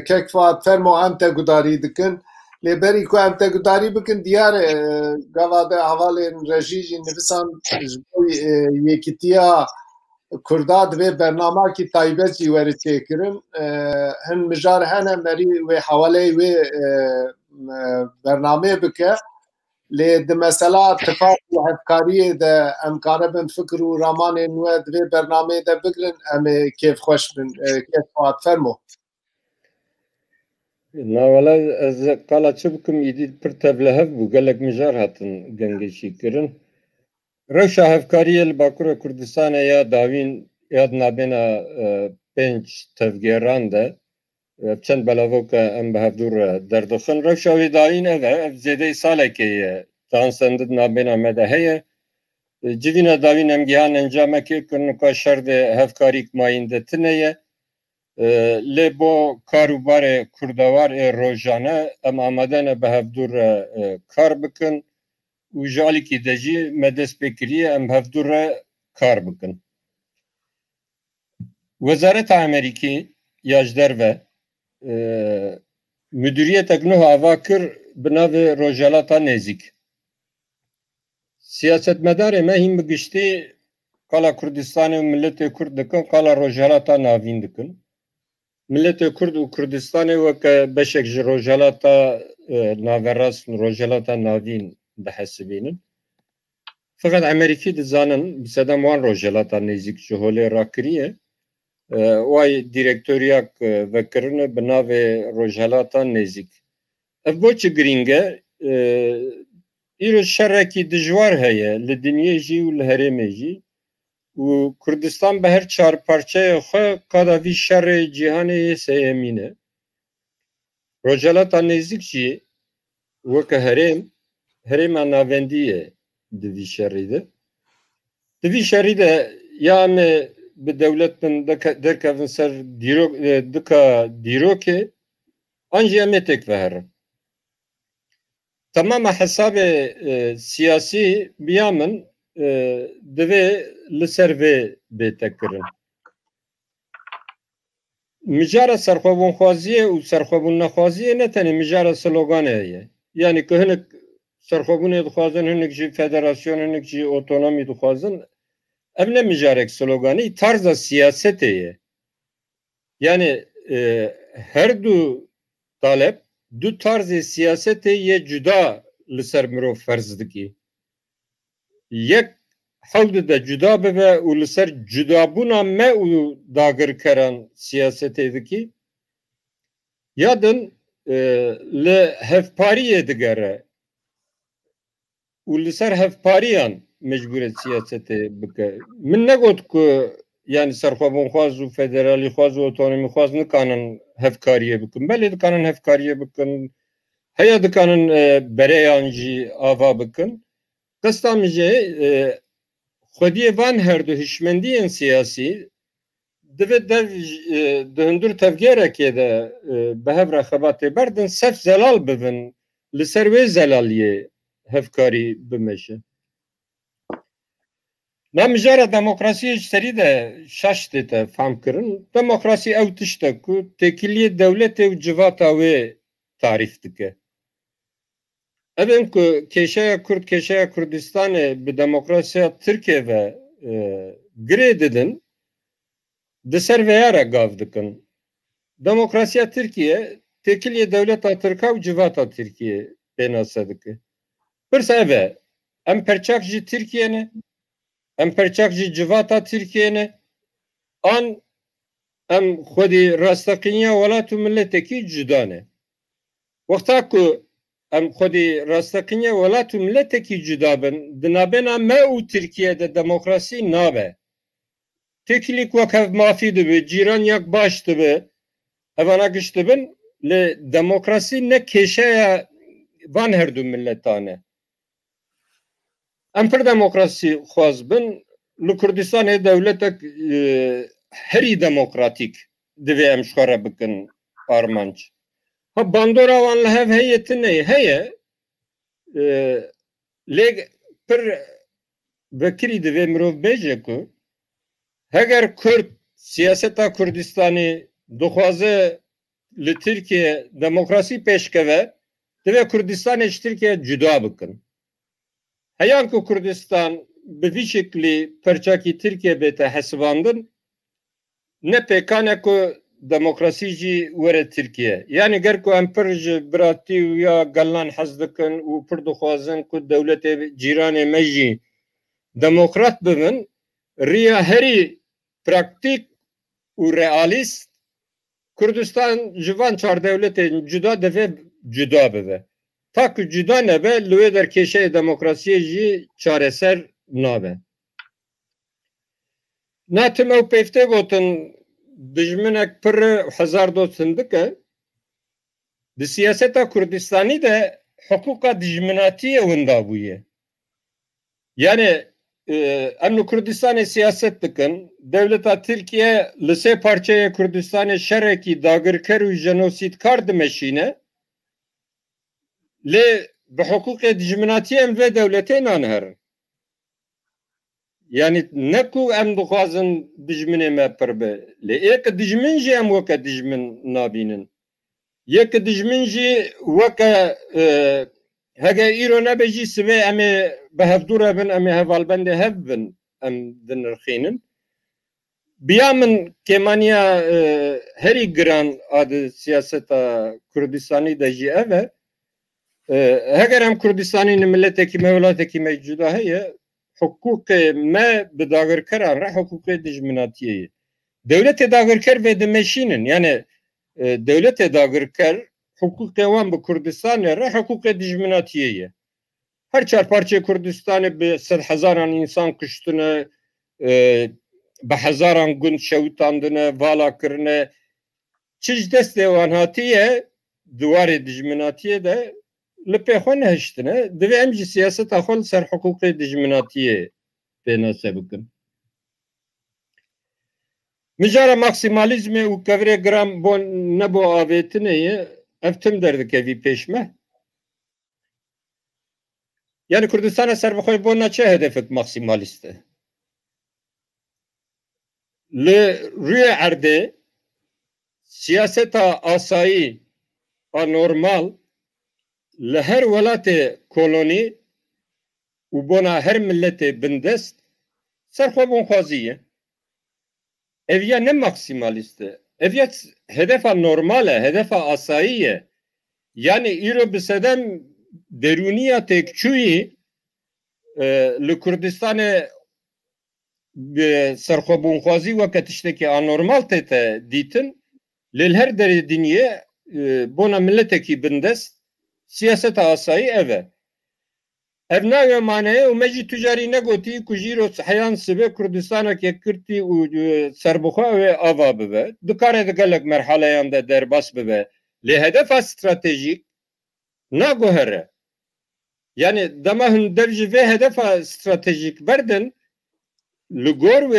kek Fuad fermo em te gudarî dikin. Lê berî ku em te gudarî bikin diyar e gava de hevalên rejî jî nivisan ji bo yekîtiya Kurda divê bernamekî taybet jî were çêkirin. Hin mijar hene merî wê hewaleyê wê bernamê bike. Lê di mesela tifaq û hevkariyê de em karibin fikir û ramanên we divê bernameyê de bigirin em ê kêfxweş bin. Kêf Fuad fermo. Navela ez qala çi bikim îdî pir tevlehev bû gelek mijar hatin gengêşî kirin. Rewşa hevkariyê li Bakurê Kurdistanê ya dawîn ya nabêna 5 tevgêran de çend belavoka em bi hevdûr derdixin. Rewşa wê dawîn ev e ev zêdeyî salekê ye. Dansendid nabêna me de heye. Civîna dawîn em gihan encamekê kirin ka şer de hevkarî mayîn de tune ye. Lê bo karûbarê Kurdewar ê rojane em amade ne bi hevdûr kar bikin û ji alîkî de jî me destpêkiriye em hevdûr kar bikin. Wezareta Amerîkî ya ji derve müdiriyetek nû ava kir bi navê Rojhelata Nêzik. Siyasetmedarê me hîn bi giştî qala Kurdistanê û milletê Kurd dikin, qala Rojhelata navîn dikin. Milletê Kurd û Kurdistanê weke beşek ji Rojhelata naverast Rojhelata navîn dihesibînin. Fakat Amerîkî dizanin bi sedem wan Rojhelata Nêzik ji holê rakiriye. Way direktoriyak vekirine bi navê Rojhelata Nêzik. Ev boçi girîng e îro şerekî dijwar heye li dinyê jî û li herêmê jî û Kurdistan bi her çar parçeyê xwe qada vî şerê cîhanê seyemîne. Rojhelata Nêzik jî weke herêma navendî ye di vî şerî de. Di vî şerî de ya em ê bi devletin derkevin ser dika dîrokê an jî em ê têk veherin. Tamama hesabê siyasî biya min divê li ser vê bêtekirin. Mijara serxwebûnxwaziyê û serxwebûnnexwaziyê ne tenê mijara sloganê ye. Yani ku hinek serxwebûnê dixwazin, hinek jî federasyon, hinek jî otonomî dixwazin, ev ne mijarek sloganî, tarza siyasetê ye. Yani her du talep du tarzê siyasetê yê cuda li ser mirov ferz dikî. Yek hewl dide cuda bibe û li ser cudabûna me û dagirkeran siyasetê dikî, ya din li hevpariyê digere û li ser hevpariyan mecbûr e siyasetê bike. Min negot ku yani serxwebûnxwaz û federalîxwaz û otonomîxwaz nikanin hevkariyê bikin. Belê dikanin hevkariyê bikin, heya dikanin bereyan jî ava bikin. Qesta min jê xwediyê van her du hişmendiyên siyasî divê dev di hundir tevgerekê de bi hev re xebatê berdin sef zelal bibin li ser wê zelaliyê hevkarî bimeşe. Na mijara demokrasiyê ji serî de şaş tê te fehm kirin. Demokrasî ew tişt e ku têkiliyê dewletê û civata wê tarîf dike. Ev in ku kêşeya Kurd, kêşeya Kurdistanê bi demokrasiya Tirkiye ve girê didin, di ser vêya re gav dikin. Demokrasiya Tirkiye têkiliyê dewleta Tirka û civata Tirkiye pênase dike. Pirsa ev e, em perçak jî Tirkiye ne, em perçak jî civata Tirkiye ne, an em xwedî rastaqîniya welat û milletekî cuda ne. Wexta ku em xwedî rastaqîniya welat û milletekî cuda bin, di navbêna me û Tirkiyeyê de demokrasî nabe. Têkilîk wek hev mafî dibe, cîran yek baş dibe, evana giş dibin, lê demokrasî ne kêşeya van her du milletan e. Em pir demokrasî xwaz bin, li Kurdistanê dewletek herî demokratîk divê em ji xwe re bikin armanc. Ha bandora wan li hev heye tinê heye, lê pir vekirî divê mirov bêje ku heger Kurd siyaseta Kurdistanê dixwaze li Tirkiye demokrasî pêşkeve, divê Kurdistanê ji Tirkiye cuda bikin. Heyan ku Kurdistan bi vî şeklî perçakî Tirkiye bête hesibandin, ne pêkan e ku demokrasî jî were Tirkiye. Yani ger ku em pir ji biratî û ya gelan hez dikin û pir dixwazin ku dewletê cîranê me jî demokrat bibin, riya herî praktîk û realîst Kurdistan ji van çar dewletên cuda divê cuda bibe. Ta ku cuda nebe, li wê der kêşeyê demokrasiyê jî çareser nabe. Natim ew pêftê gotin dijminek pir hezar dost hindik e, di siyaseta Kurdistanî de hukûqa dijminatiyê winda bûye. Yani em li Kurdistanê siyaset dikin, dewleta Tirkiye li sê parçeyê Kurdistanê şerekî dagirker û jenosîdkar dimeşîne, lê bi hukûqê dijminatiyê em vê dewletê nanherin. Yani ne ku em dixwazin dijminê me pir be, lê êke dijmin jî em weke dijmin nabînin. Yeke dijmin jî weke hege îro nebe jî sivê em ê bi hevdûr hebin, em ê hevalbendê hev bin, em dinirxînin. Biya min kêmaniya herî giran a di siyaseta Kurdistanî de jî ev e, heger em Kurdistanî milletekî me welatekî me cuda heye, hukûqê me bi dagirkeran re hukûqê dijminatiyê ye. Dewletê dagirker vê dimeşînin, yani dewletê dagirker hukûqê wan bi Kurdistanê re hukûqê dijminatiyê ye. Her çar parçeyê Kurdistanê bi sed hezaran însan kuştine, bi hezaran gund şewitandine, vala kirine, çi ji destê wan hatiye, diwarê dijminatiyê de li pê xwe nehiştine, divê em jî siyaseta xwe li ser hukûqê dijminatiyê pênase bikin. مجارة ماكسيماليزمي وكفري جرام بون نبو آفيتني افتم دردك في بيشمه يعني كردستان سر بخوي بونا چه هدفك ماكسيماليسته لروی عرده سیاست آسایی آنورمال لهر ولات کولونی و بونا هر ملت بندست سرخوابون خوازیه اویا نه ماکسیمالیسته اویا هدف نورماله هدف آساییه yani ایرو بسدم درونیه تکچویی لکردستان سرخوابون خوازی وقت اشتکی آنورمال تیتا دیتن للهر در دنیا بونا ملتکی بندست سیاست آسایی اوه ابنای مانه و مجی تجاری نگوتی کجیرو صحیان سبه کردستان که کرتی و سربخواه و آوا ببه دکاره دگلک مرحله یانده در باس ببه لهدف استراتیجیک ناگوهره yani dama hün derci ve hedefa stratejik berdin لگور و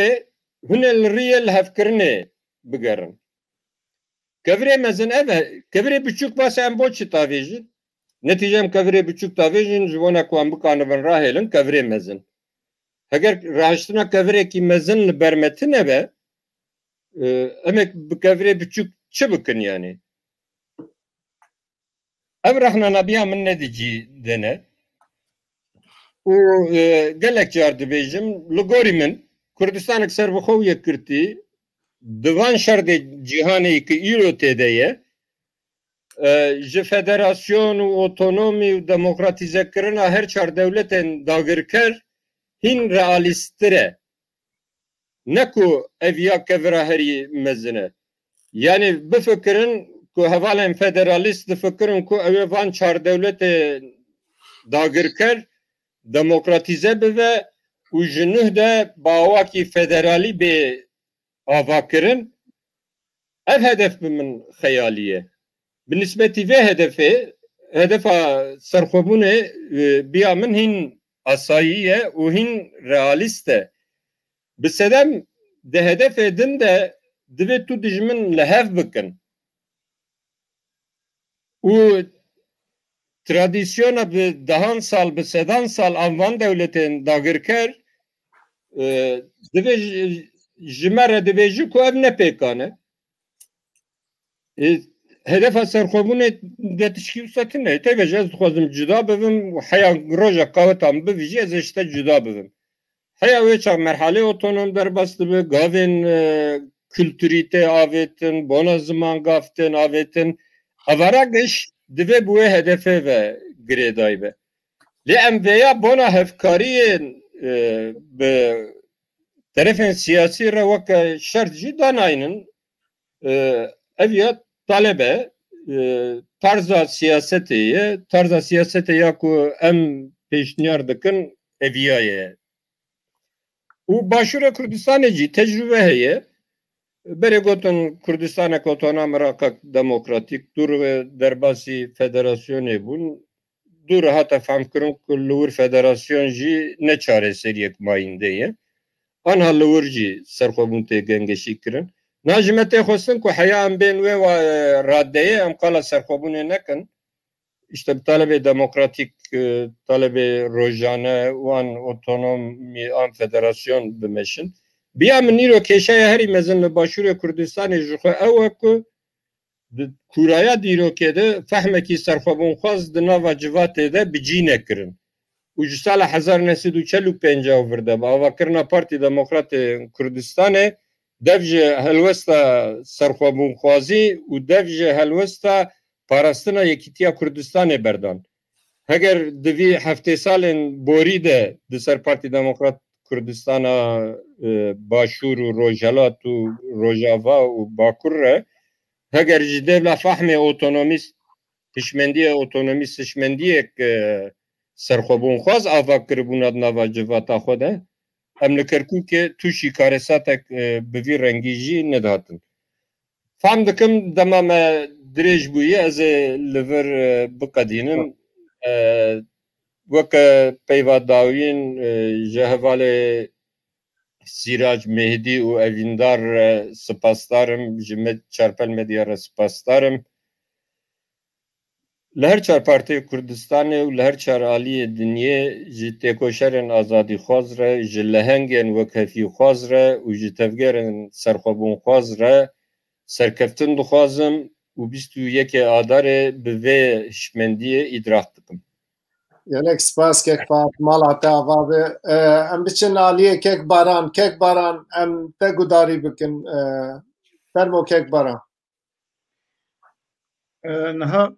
هنل ریل هفکرنه بگرن کبری مزن اوه کبری بچوک باس ام بوچی تاویجن نتیجه ام کبری بچوک تاویجن جوانا کوام بکانه بن راهلن کبری مزن اگر راهشتنا کبری کی مزن برمتنه به اmek بکبری بچوک چه بکن yani ابرحنا نبیا من ندیجی دنه و gelek yardı bejim lugori min Kurdistan'ı servixoviye kirti divan şerde cihanı ki İro tedeye ji federasyon u otonomi u demokratize kirina her çar devletin dagirker hin realistire neku evya kevra heri mezine yani bu fikrin ku hevalen federalist fikrin ku evan çar devletin dagirker demokratize bive و جنوه ده باواکی فدرالی به آواکرن اف هدف من خیالیه بالنسبه به هدف سرخوبونه بیا من هین آساییه و هین رئالیسته بسدم ده هدف دن ده دوی تو دجمن لحف بکن و tradisyona به دهان سال به سدان سال آنوان دولتین داگرکر دوی جمره دوی جو که اب نپیکانه هدف سرخوبونه ده تشکیل ساتنه تیوه از خوازم جدا ببیم و حیا روژا قاوتام بویجی از اشتا جدا ببیم حیا ویچا مرحله اوتونوم در بسته به گاوین kültürite avetin, bona zaman gaftin avetin avaragish دوی بوه هدفه و گریدای به لی ام ویا بونا هفکاریین به طرف سیاسی را وک شرط جی داناینن اویا طالبه طرزا سیاستی یا که ام پیشنیار دکن اویایه و باشور کردستان جی تجربه هیه بری گوتن کردستان اوتونوم راکک دموکراتیک دور درباسی فدراسیونی بون دور هاتا فهم کرن که لور فدراسیون جی نچاره سریک ماینده یه آنها لور جی سرخوبون تی گنگشی کرن ناجمته خوستن که حیا ام بین و راده یه ام قالا سرخوبونه نکن işte طالب دموکراتیک طالب روجانه وان اوتونومی آن فدراسیون بمشن بیا من نیرو کشای هری مزن باشور کردستان جخو اوه که کورaya دیرو که ده فهمه که سرخوابون خواست ده ناوا جواته ده بجی نکرن و جو سال 1945 ورده با آوا کرنا پارتی دموکرات کردستانه devje helwesta serxwebûn xwazî û devje helwesta parastina Yekîtiya Kurdistanê berdan. Heger di vî heftê salên borî de di ser Partî Demokrat Kurdistana Başûr û Rojhilat û Rojava û Bakur re heger ji devla fehmê otonomîst hişmendiye otonomîst hişmendiyek serxwebûn xwaz ava kiribûna di nava civata xwe de em li Kerkûkê tûşî karesatek bi vî rengî jî nedatin. Fehm dikim dema me dirêj bûye ez ê li vir biqedînim weke peyva dawiyên ji hevalê Sirac Mehdi û evîndar spasdarim ji me çarpel medyara spasdarim. Li her çar Partiyê Kurdistanê û li her çar aliyê dinyê ji têkoşerên azadîxwaz re, ji lehengên wekhefîxwaz re û ji tevgerên serxwebûnxwaz re serkeftin dixwazim û 21 Adarê bi vê hişmendiyê îdrah dikim. Gelek spas Kekbat mala te ava be. Em biçin aliyê Kekbaran em te gudarî bikin. Fermo Kekbaran. Niha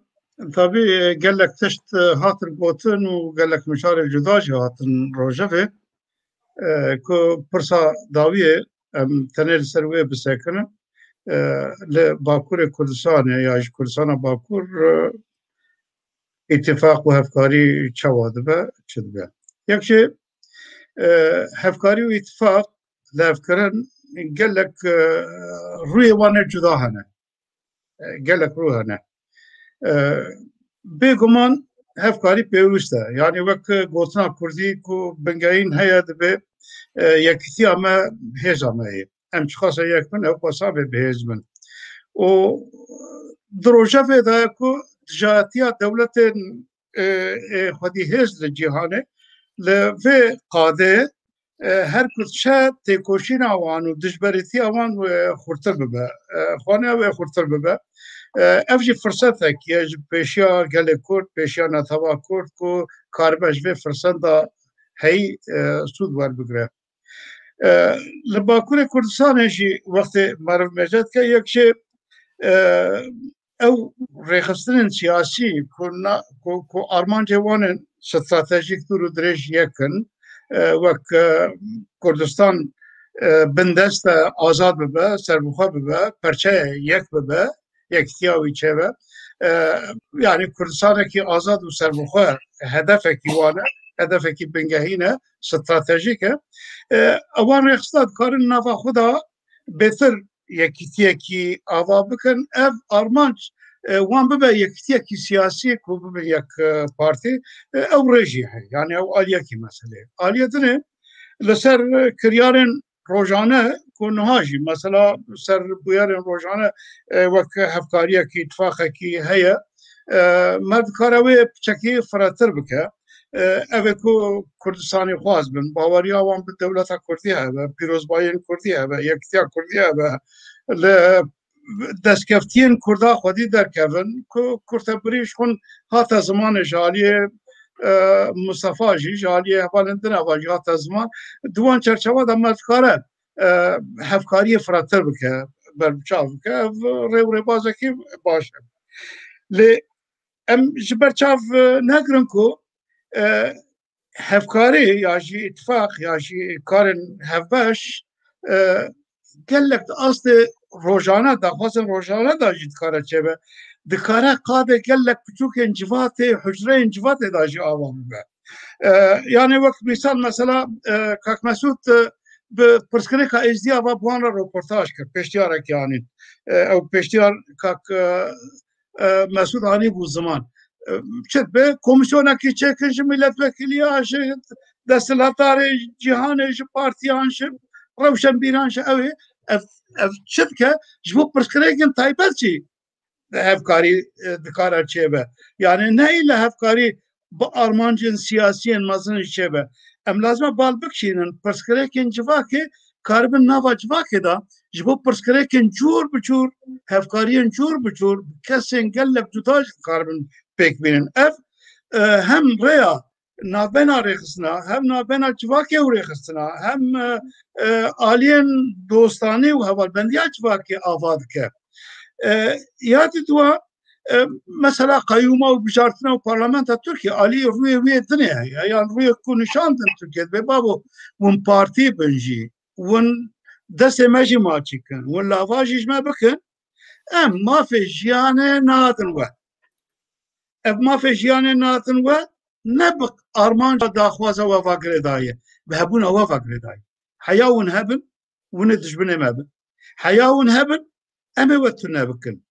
tabii gelek tişt hatır gotin û gelek mişarê cuda jî hatin rojevê ku pirsa dawiyê em tenê li ser wê bisekinin li Bakurê Kurdistanê ya ji Kurdistana Bakur ittifaq û hevkarî çawa dibe çi dibe. Yek jî hevkarî û ittifaq li hevkirin gelek rûyê wan e cuda hene. Gelek rû hene. Bêguman hevkarî pêwîst e. Yani wek gotina Kurdî ku bingehîn heye dibe yekîtiya me hêza me ye. Em çixwase yek bin ew xwesa bê bihêz bin. û di rojevê de ku dijatiya dewletên xwedî hêz li cîhanê li vê qadê her ku çe têkoşîna wan û dijberîtiya wan xurtir bibe. Xwaniya wê xurtir bibe. Ev jî firsetek ye ji pêşiya gelê Kurd, pêşiya netava Kurd ku karibe ji vê firseta heyî sûd werbigire. Li Bakurê Kurdistanê jî wextê meriv meced ke yek jî ew rêxistinên siyasî ku armancê wan ên stratejîk dûr û dirêj yekin wek Kurdistan bindest e azad bibe, serbixwe bibe, perçeyê yek bibe, yekîtiya wî çêbe. Yani Kurdistanekî azad û serbixwe hedefekî wan e, hedefekî bingehîn e, stratejîk e. Ewan rêxistan dikarin nava xwe da bêtir yekîtiyekî ava bikin. Ev armanc wan bibe yekîtiyekî siyasî ku bibe yek partî ew rê jî heye. Yani ew aliyekî meselê. Aliye dinê li ser kiryarên rojane ku niha jî mesela ser bûyerên rojane wek hevkariyekî ittifaqekî heye me dikare wê piçekî firehtir bike. Ev ê ku Kurdistanê xwaz bin, baweriya wan bi dewleta Kurdî hebe, pîrozbayiyên Kurdî hebe, yekîtiya Kurdî hebe, li destkeftiyên Kurda xwedî derkevin ku Kurtebirî ji xwe hate zimanê ji aliyê Mustafa jî ji aliyê hevalên din ava jî hate ziman. Di wan çerçeva de me dikare hevkariyê firehtir bike, berbiçav bike, ev rêw rêbazekî baş e. Lê em ji ber çav negirin ku hevkarî ya jî ittifaq ya jî karên hevbeş gelek di astê rojane daxwazên rojane da jî dikare çêbe. Dikare qadê gelek biçûkên civatê, hicreyên civatê da jî ava bibe. Yani wek misal mesela Kak Mesûd bi pirsgirêka êzdiya ve bi wan re röportaj kir, pêştiyarekî anîn. Ew pêştiyar Kak Mesûd anî bû ziman. Çit be komisyonekî çêkin ji milletvekiliya, ji desthilatdarê cîhanê, ji partiyan, ji rewşenbîran ji ew ê ev çi dike ji bo pirsgirêkên taybet jî hevkarî dikare çêbe. Yani ne ile hevkarî bi armancên siyasiyên mezin jî çêbe. Em lazim e bal bikişînin pirsgirêkên civakê karibin nava civakê da ji bo pirsgirêkên cûr bi cûr, hevkariyên cûr bi cûr kesên gelek cuda jî dikaribin pêk bînin. Ev hem rêya navbena rêxistina, hem navbena civakê û rêxistina, hem aliyên dostanî û hevalbendiya civakê ava dike. Yadî dua mesela qayyûma û bijartina û parlamenta Tirkiye aliyê rûyê wê dinê heye. Yani rûyê ku nîşan din Tirkiye bê babo hûn partî bin jî, hûn destê me jî maçî kin, hûn lava jî ji me bikin, em mafê jiyanê nadin we. Ev mafê jiyanê nadin we ne bi armanca daxwaza we vagirêdayê, bi hebûna we vagirêdayê. Heya hûn hebin, hûn ê dijminê me bin. Heya hûn hebin, em ê we tune bikin.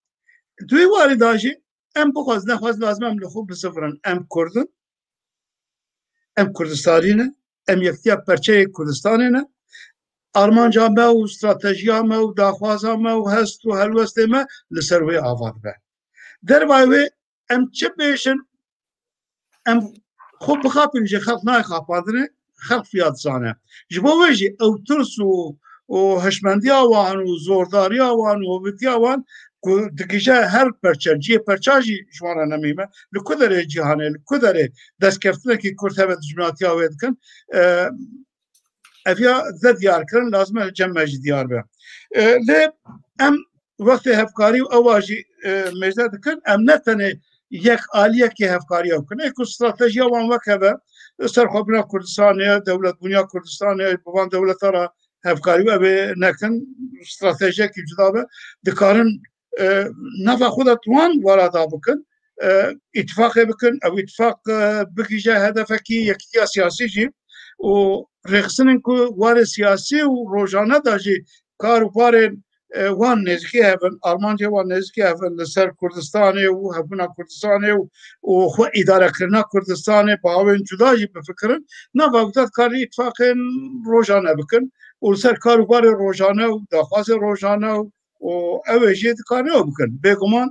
Duê warê da jî em bixwaz nexwaz lazim em li xwe bisifirin. Em Kurdin, em Kurdistanî ne, em yektiya perçeyê Kurdistanê ne, armanca me û stratejiya me û daxwaza me û hest û helwestê me li ser wê avad be. Dervayê wê em çi bêjin em xwe bixapin jî xelk nayxapandine xelk fiyat zane. Ji bo wê jî ew tirs û hişmendiya wan û zordariya wan û hovitiya wan ku dikije her perçe ciyê perça jî ji wan re nemîme li ku derê cîhanê li ku derê destkeftinekî Kurd hebe dijminatiya wê dikin ev ya ze diyarkirin lazim e cem me jî diyar be. Lê em wextê hevkarî ewa jî mêjde dikin em ne tenê yek aliyekê hevkariya bikin ku stratejiya wan wek hebe serxwebûna Kurdistanê dewletbûniya Kurdistanê bi van dewleta re hevkarî ev ê nekin stratejiyekî cuda be dikarin nava xwe de wan werada bikin îtifaqê bikin ew îtifaq bigîje hedefekî yekîtiya siyasî jî û rêxistinên ku warê siyasî û rojane da jî kar û barên wan nêzîkî hevin armancê wan nêzîkî hevin li ser Kurdistanê û hebûna Kurdistanê û xwe îdarekirina Kurdistanê bi awên cuda jî bifikirin nava wî de dikarî îtifaqên rojane bikin û li ser kar û barê rojane û daxwazê rojane û ew ê jî dikarin ew bikin bêguman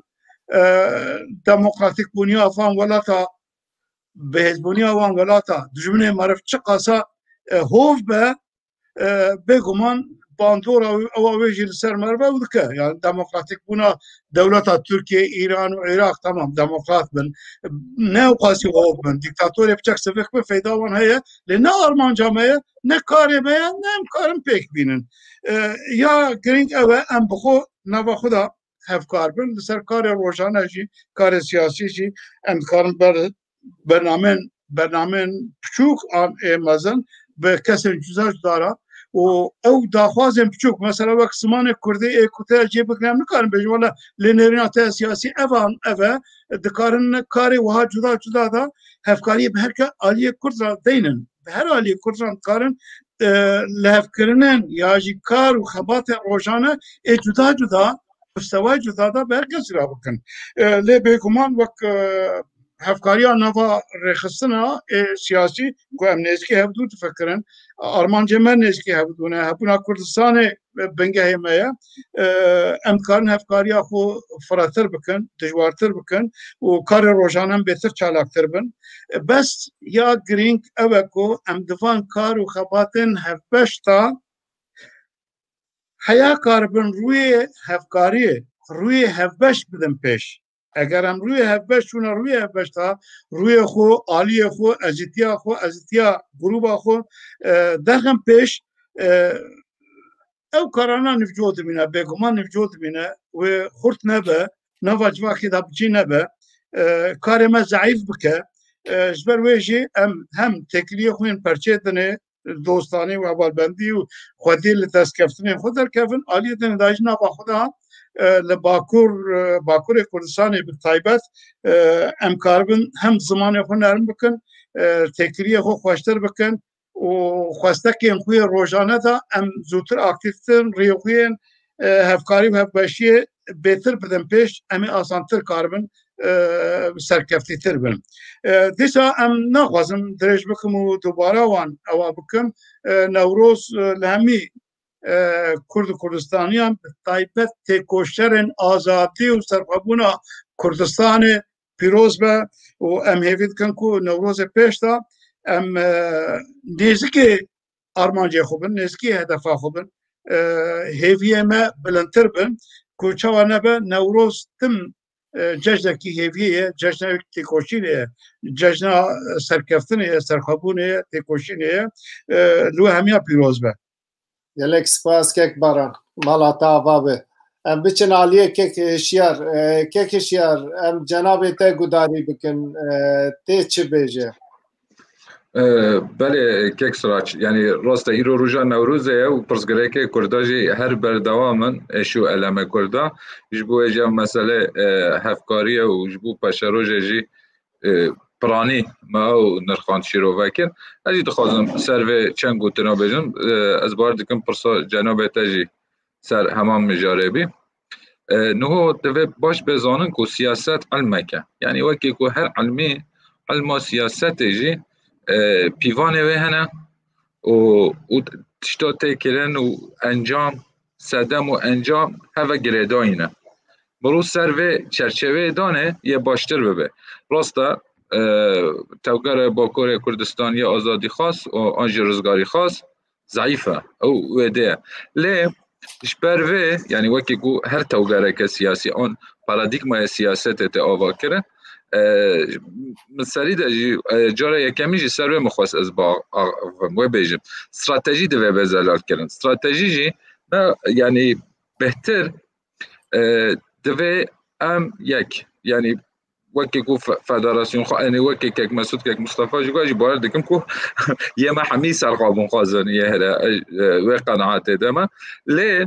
demokratîkbûniya van welata bihêzbûniya wan welata dijminê meriv çi qasa hov be bêguman bandora ewa wê jî li ser meriv ew dike yani demokratîkbûna dewleta Tirkiye İran û Iraq tamam demokrat bin ne ew qasî hov bin dîktatorê biçek sivik bi feyda wan heye lê ne armanca me ye ne karê me ye ne em karin pêk bînin ya girîng ew e em bi xwe nava xwe da hevkar bin li ser karê rojane jî karê siyasî jî em dikarin bernameyên piçûk an ê mezin bi kesên cuda cuda re û ew daxwazên piçûk mesela wek Simanê Kurdî ê ku te cê bikin em nikarin bêjin wala lê nêrîna te siyasî evan ev e dikarin karê wiha cuda cuda da hevkariyê bi herke aliyê Kurd re deynin bi her aliyê Kurd re dikarin li hevkirinên ya jî kar û xebatên rojane ê cuda cuda steway cuda da bi her kesî re bikin lê bêguman wek hevkariya nava rêxistina siyasî ku em nêzîkî hevdû difikirin armancê me nêzîkî hevdûne hebûna Kurdistanê bingehê me ye em dikarin hevkariya xwe firehtir bikin dijwartir bikin û karê rojanan bêtir çalaktir bin bes ya girîng ew e ku em di van kar û xebatên hevbeş da heya karibin rûyê hevkariyê rûyê hevbeş bidin pêş eger em rûyê hevbeş çûna rûyê hevbeş da rûyê xwe aliyê xwe ezîtiya xwe ezîtiya grûpa xwe dexin pêş ew karana nivco dimîne bêguman nivco dimîne wê xurt nebe nava civakê da biçî nebe karê me zeîf bike ji ber wê jî em hem têkiliyê xwe yên perçê dinê dostanî û hevalbendî û xwedî li destkeftinên xwe derkevin aliyê dinê da jî nava xwe da li Bakurê Kurdistanê bi taybet em karibin hem zimanê xwe nerm bikin têkiliyê xwe xweştir bikin û xwestekên xwe yê rojane da em zûtir aktivtin rêxuyên hevkarî û hevbeşiyê bêtir bidin pêş em ê asantir karibin serkeftîtir bin dîsa em naxwazim dirêj bikim û dubara wan ewa bikim Newroz li hemî Kurd û Kurdistaniyan bi taybet têkoşerên azadî û serxwebûna Kurdistanê pîroz be û em hêvî dikin ku Newrozê pêş da em nêzîkê armancê xwe bin nêzîkê hedefa xwe bin hêviyê me bilindtir bin ku çawa nebe Newroz tim cejnekî hêviyê ye cejnek têkoşînê ye cejna serkeftinê ye serxwebûnê ye têkoşînê ye li wê hemiya pîroz be Gelek spas kek baran mala te ava be em biçin aliyê kek hişyar em cenabê te gudarî bikin tê çi bêje Belê kek siraç yani rasta îro roja Newrozê ye û pirsgirêkê Kurda jî her berdewam in êşî û eleme Kurda ji bo wê jî em mesele hevkariye û ji bo peşerojê jî piranî me û nirxan şîrovekin ez jî dixwazim ser vê çend gotina bêjim ez bar dikim pirsa cenabê te jî ser heman mijarê bî niho divê baş bêzanin ku siyaset elmek e yani wekî ku her elmê elma siyasetê jî pîvanê wê hene û تشتا تکرن و انجام سدم و انجام هوا گریداینه برو سر و چرچوه دانه یه باشتر ببه راستا توگر باکور کردستان یا آزادی خاص و آنجی رزگاری خاص ضعیفه او وده لی شبروه یعنی وکی گو هر توگره که سیاسی آن پارادیگمای سیاست تا آوا کرن مثالی دا جاره یکمی جی سر و مخواست از با و بیجم استراتژی دوه بزلال کرن استراتژی جی یعنی بهتر دوه ام یک یعنی وکی کو فدراسیون خو یعنی وکی که مسعود که مصطفی جوگا جی بار دکم کو یه ما حمی سرقابون خازن یه هر و قناعت دما لی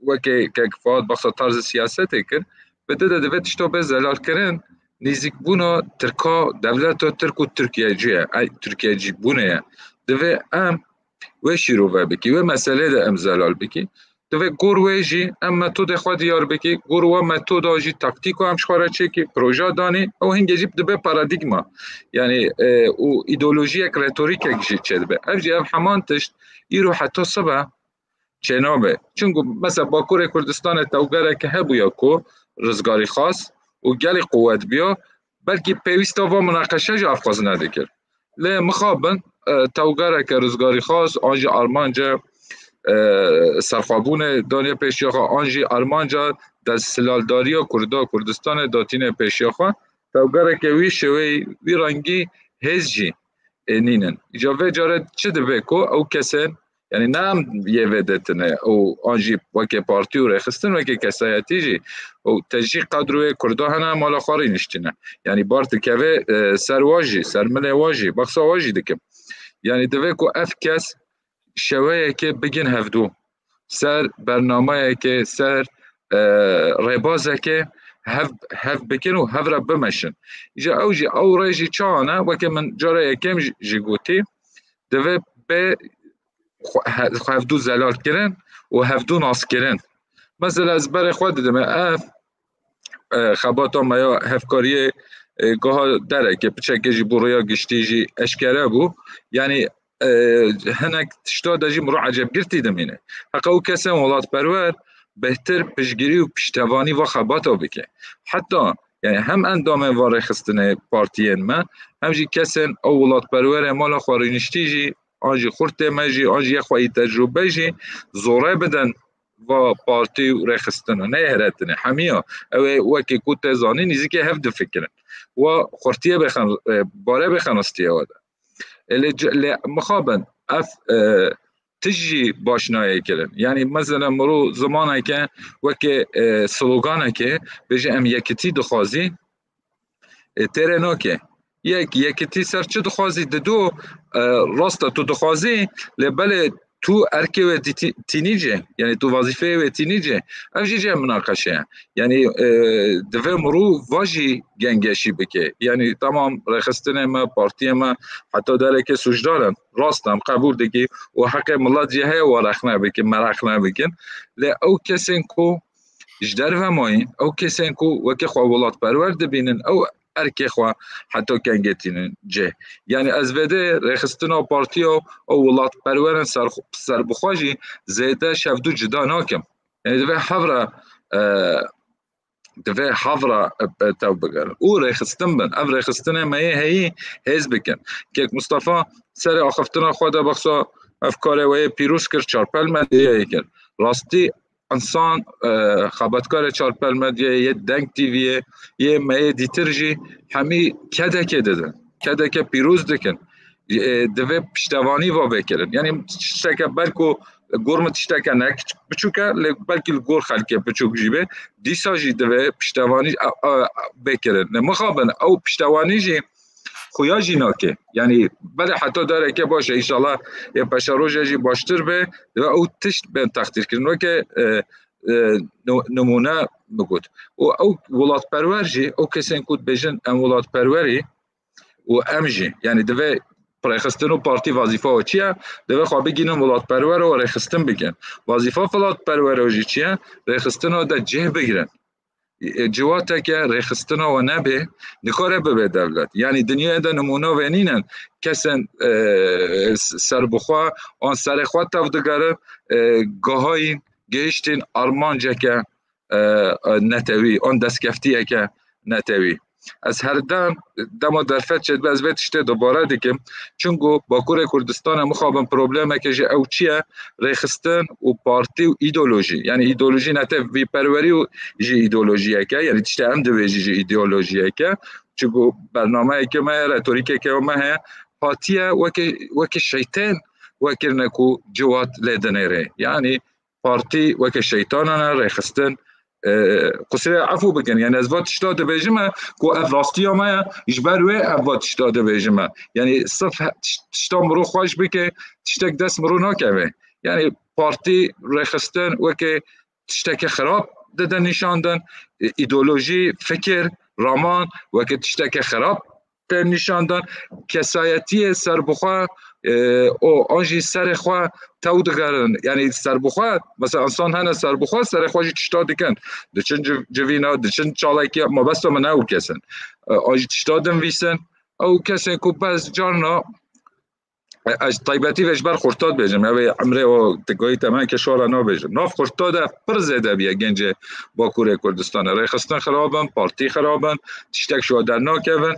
وکی که فاد بخص طرز سیاست کر بده دوه تشتو به زلال کرن نزدیک بونا ترکا دولت ترک و ترکیه جیه ترکیه جی بونه دوه ام و شروع بکی و مسئله ده ام زلال بکی دوه گروه جی ام متود خود دیار بکی گروه متود آجی تاکتیک و هم شخوره چه که پروژه دانی او هنگه جیب دوه پارادیگما یعنی او ایدولوژی اک ریتوریک اک جی چه دوه اف جی اف همان تشت ایرو حتی صبح چنابه چونگو مثلا باکور کردستان توگره که هبو یا کو رزگاری خاص و گلی قوت بیا بلکه پیوسته و مناقشه جا افقاز ندکر لی مخابن توگره که رزگاری خاص آنجی آرمانجا سرخابون دانیا پیشیاخوا آنجی آرمانجا در سلالداری و کردستان داتین پیشیاخوا توگره که وی شوی وی رنگی هزجی نینن جاوه جاره چه دوه کو او کسین یعنی نام یه ودتنه او آنجی وکی پارتی و رخستن وکی کسایتی جی او تجی قدروی کرده هنه مالا خواری نشتینه یعنی بارت که سرواجی سرمله واجی بخصا واجی دکم یعنی دوه کو اف کس شویه که بگین هفدو سر برنامه که سر ربازه که هف بکن و هف را بمشن ایجا او جی او ریجی چانه وکی من جاره یکم جی گوتی دوه به هفدو زلال کرن و هفدو ناس کرن مثلا از بر خود دیدم اف خباتا مایا هفکاری گاه داره که پچه جی برویا گشتی جی اشکره بو یعنی هنک تشتا داجی مرو عجب گرتی دمینه حقا او کسی ولات پرور بهتر پشگیری و پشتوانی و خباتا بکه حتی یعنی هم اندامه واره خستنه پارتیین ما هم جی کسی او ولات پرور مالا خوارینشتی جی آنجی خورته مجی آنجی یه خواهی تجربه جی زوره بدن و پارتی و رخستن و نه هرتنه همیا او وکی کوت زانی نیزی که هفت فکرن و خورتیه بخن باره بخنستیه واده مخابن اف تجی باشنایی کرن یعنی مثلا مرو زمانه که وکی سلوگانه که بجه ام یکتی دخوازی ترنو که یکتی سر چه دخوازی دو راستا تو دخوازی لبله تو ارکه و تینیجه یعنی تو وظیفه و تینیجه افجی جه مناقشه یعنی دوه مرو واجی گنگشی بکه یعنی تمام رخستن ما پارتی ما حتی داره که سجدارن راستم قبول دکی و حق ملت جهه و رخنه بکن مرخنه بکن لی او کسین کو جدر و ماین او کسین کو وکی خواه پرورد بینن او ارکی خوا حتی کنگتین جه یعنی از وده رخستنا پارتیا او ولات پرورن سر بخواجی زیده شفدو جدا ناکم یعنی دوه حفره تو بگرن او رخستن بن او رخستن مایه هایی هیز بکن که مصطفی سر آخفتنا خود بخصا افکار وی پیروز کرد چارپل مدیه کرد راستی انسان خبرکار چارپل مدیه یه دنگ تیویه یه مایه دیترجی همی کده که دادن کده که پیروز دکن دوه پشتوانی و بکرن یعنی شکر بلکو گرم تشتکه نک بچوکه بلکه گور خلکه بچوک جیبه دیسا جی دوه پشتوانی بکرن مخابن او پشتوانی جی خویا جی ناکه یعنی بله حتی داره که باشه ایشالله یه پشروژه جی باشتر به و او تشت بین تختیر کرن و که نمونه بگود و او ولات پرور جی او کسین کود بجن ام ولات پروری و ام جی یعنی دوه رخستن و پارتی وظیفه و چیه دوه خواه بگینن ولات پرور و رخستن بگن وظیفه ولات پرور و چیه رخستن و ده جه بگیرن جواته که رخصتنا و نبه نکاره به دولت یعنی دنیا ده نمونه ونینن کسن سربخوا آن سرخوا تفدگره گاهایی گشتین آرمانجه که نتوی آن دستکفتیه که نتوی از هر دم درفت شد باز بیت شته دوباره دیگه چونگو باکور کردستان مخابن پروبلمه که جه او چیه رخصتن و پارتی و ایدئولوژی یعنی ایدئولوژی نته وی پروری و جه ایدئولوژیه که یعنی تشته هم دوی جه ایدئولوژیه که چونگو برنامه که ما رتوریکه که ما هاتیه وکی شیطان وکر نکو جوات لیدنه ره یعنی پارتی وکی شیطانانه رخصتن قصری عفو بکن یعنی از وقت اشتاده بیجمه که افراستی ما اجبروه وقت اشتاده بیجمه یعنی صف اشتا مرو خواهش بکه تشتک دست مرو ناکوه یعنی پارتی رخصتن و که تشتک خراب دادن نشاندن ایدئولوژی فکر رامان و که تشتک خراب نشاندن کسایتی سربخواه او آنجی سرخواه تو دگرن یعنی سربخواه مثلا انسان هنه سربخواه سرخواهی تشتا دکن دچن جوینا دچن چالاکی ما بست من او کسن آنجی تشتا دن ویسن او کسن که بس جارنا از طیبتی وش بر خورتاد بیجم یا عمره و تگاهی تمام کشور نا بیجم ناف خورتاد پر زده بیا گنج باکور کردستان رخصتن خرابن پارتی خرابن تشتک شو در ناکون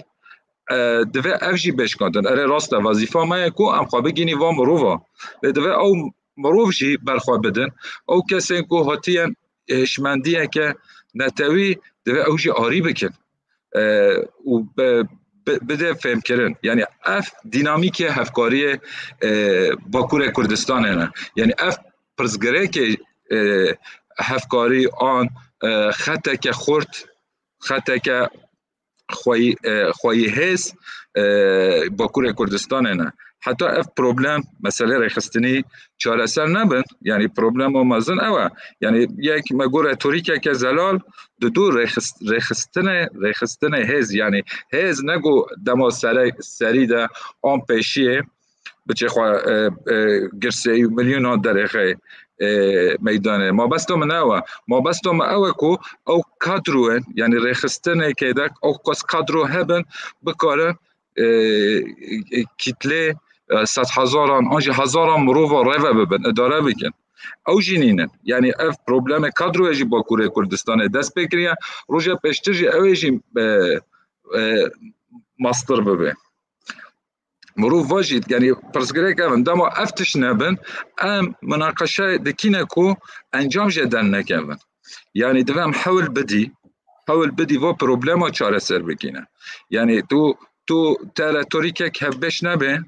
دوه افجی بشکندن اره راست وظیفه ما کو ام خوابه گینی و مروفا دوه او مروف جی برخواه بدن او کسی کو هاتیان هشمندیه که نتوی دوه او جی آری بکن و بده فهم کرن یعنی اف دینامیک هفکاری باکور کردستان نه یعنی اف پرزگره که هفکاری آن خطه که خورد خطه که خواهی هست باکور کردستان نه حتی اف پروبلم مسئله رخصتنی چاره سر نبند یعنی پروبلم و مازن اوه یعنی یک مگور توریکه که زلال دو رخصتن هز یعنی هز نگو دما سری ده آن پیشیه بچه خواه گرسه میلیون ها درخه میدانه ما بستم نوا ما بستم اوه کو او کادروه یعنی رخصتنه که دک او کس کادرو هبن بکاره کتله 100,000 آنجی 1,000 مروفا روه ببن اداره بکن او جینینن یعنی اف پروبلم کادرو جی باکور کردستان دست بکریه روژه پیشتر جی اوه جی ماستر ببه مروف واجد یعنی پرسگره که دما افتش نبن ام مناقشه دکینه کو انجام جدن نکن یعنی دوام حول بدی و پروبلما چاره سر بگینه یعنی تو تراتوریکه که بش نبه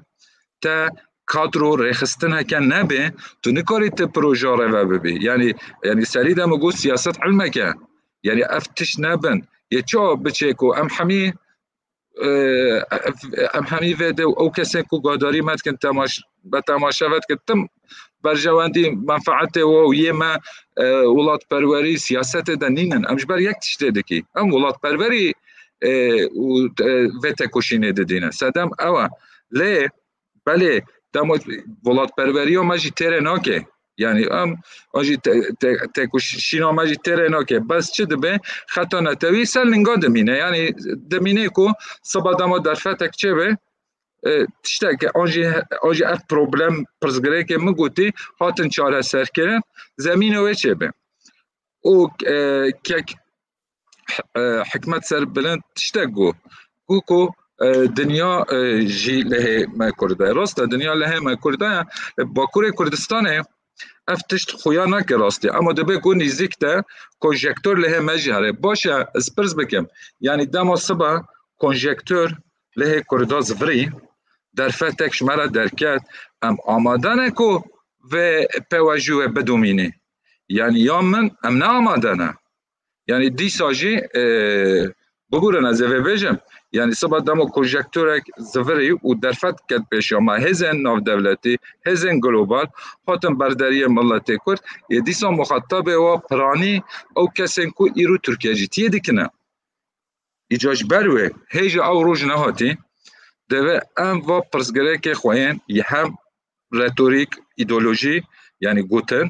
تا کادرو رخصتنه که نبه تو نکاری تا پروژه رو ببی یعنی سری دمو گو سیاست علمه که یعنی افتش نبن یه چا بچه کو ام همی ویده او کسی که گاداری مد کن به تماشا ود که تم برجواندی منفعت و یه ما ولاد پروری سیاست دنینن امش بر یک تشته دکی ام ولاد پروری ویته کشینه دینه سدم اوه لی بله دم ولاد پروری و مجی تره ناکه یعنی آجی تکوشینا ماجی تره که بس چه دبه خطا نتوی سل نگاه دمینه یعنی دمینه کو سبا دما در فتک چه به تشته که آجی اف پروبلم پرزگره که مگوتی هاتن چاره سر کرن زمینه و چه به او که حکمت سر بلند تشته گو کو دنیا جی له ما کرده راست دنیا له ما کرده باکور کردستانه افتشت خویا نکه راستی اما دبه گو نزدیک ده کنجکتور له مجهره باشه از پرز بکم یعنی دما صبح کنجکتور له کرده زفری در فتک شماره درکت ام آماده نکو و پواجوه بدومینه یعنی یا من ام نه آماده نه یعنی دی ساجی ببورن از اوه بجم یعنی صبح دمو کنجکتورک زفری و در فتک کد پیش اما هزن ناو دولتی هزن گلوبال هاتم برداری ملتی کرد یه دیسا مخاطب و پرانی او کسین کو ایرو ترکیه جیتیه دیکنه ایجاج بروه هیجا او روش نهاتی دوه ام و پرسگره که خواهین یه هم رتوریک ایدولوژی یعنی گوتن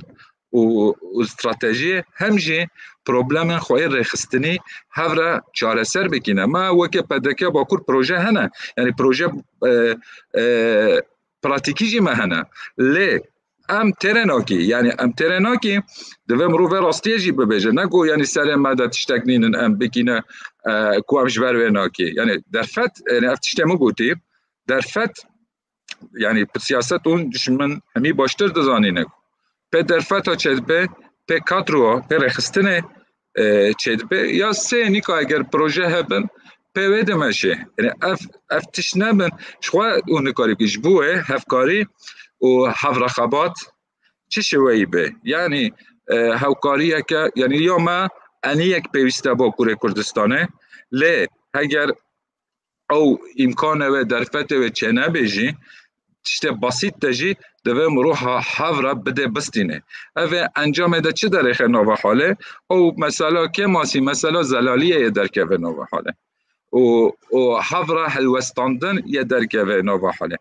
و استراتژی هم جی پروبلم خوی رخستنی هفره چاره سر بکنه ما وکه پدکه با کور پروژه هنه یعنی پروژه پراتیکی جی ما هنه لی ام ترناکی یعنی ام ترناکی دوام رو راستی جی ببیجه نگو یعنی سر مدت تشتکنین ام بکنه کو ام جبر ورناکی یعنی در فت یعنی افتشتمو گوتی در فت یعنی سیاست اون دشمن همی باشتر دزانینه به در فتا چد به به کادرو به رخستنه چد به یا سه نیکا اگر پروژه هبن به وده مشه یعنی اف تشنبن شخوا اون کاری که جبوه هفکاری و هفرخابات چه شوی به یعنی هاوکاریه که یعنی یا ما انی یک پیوسته با کوره کردستانه لی اگر او امکانه و در فته و چه نبیجی تشته بسیط تجی دوام روح حفره بده بستینه اوه انجام ده چه در اخیر نوه حاله او مثلا که ماسی مثلا زلالیه در که و نوه حاله و حفره حلوستاندن یه در که و نوه حاله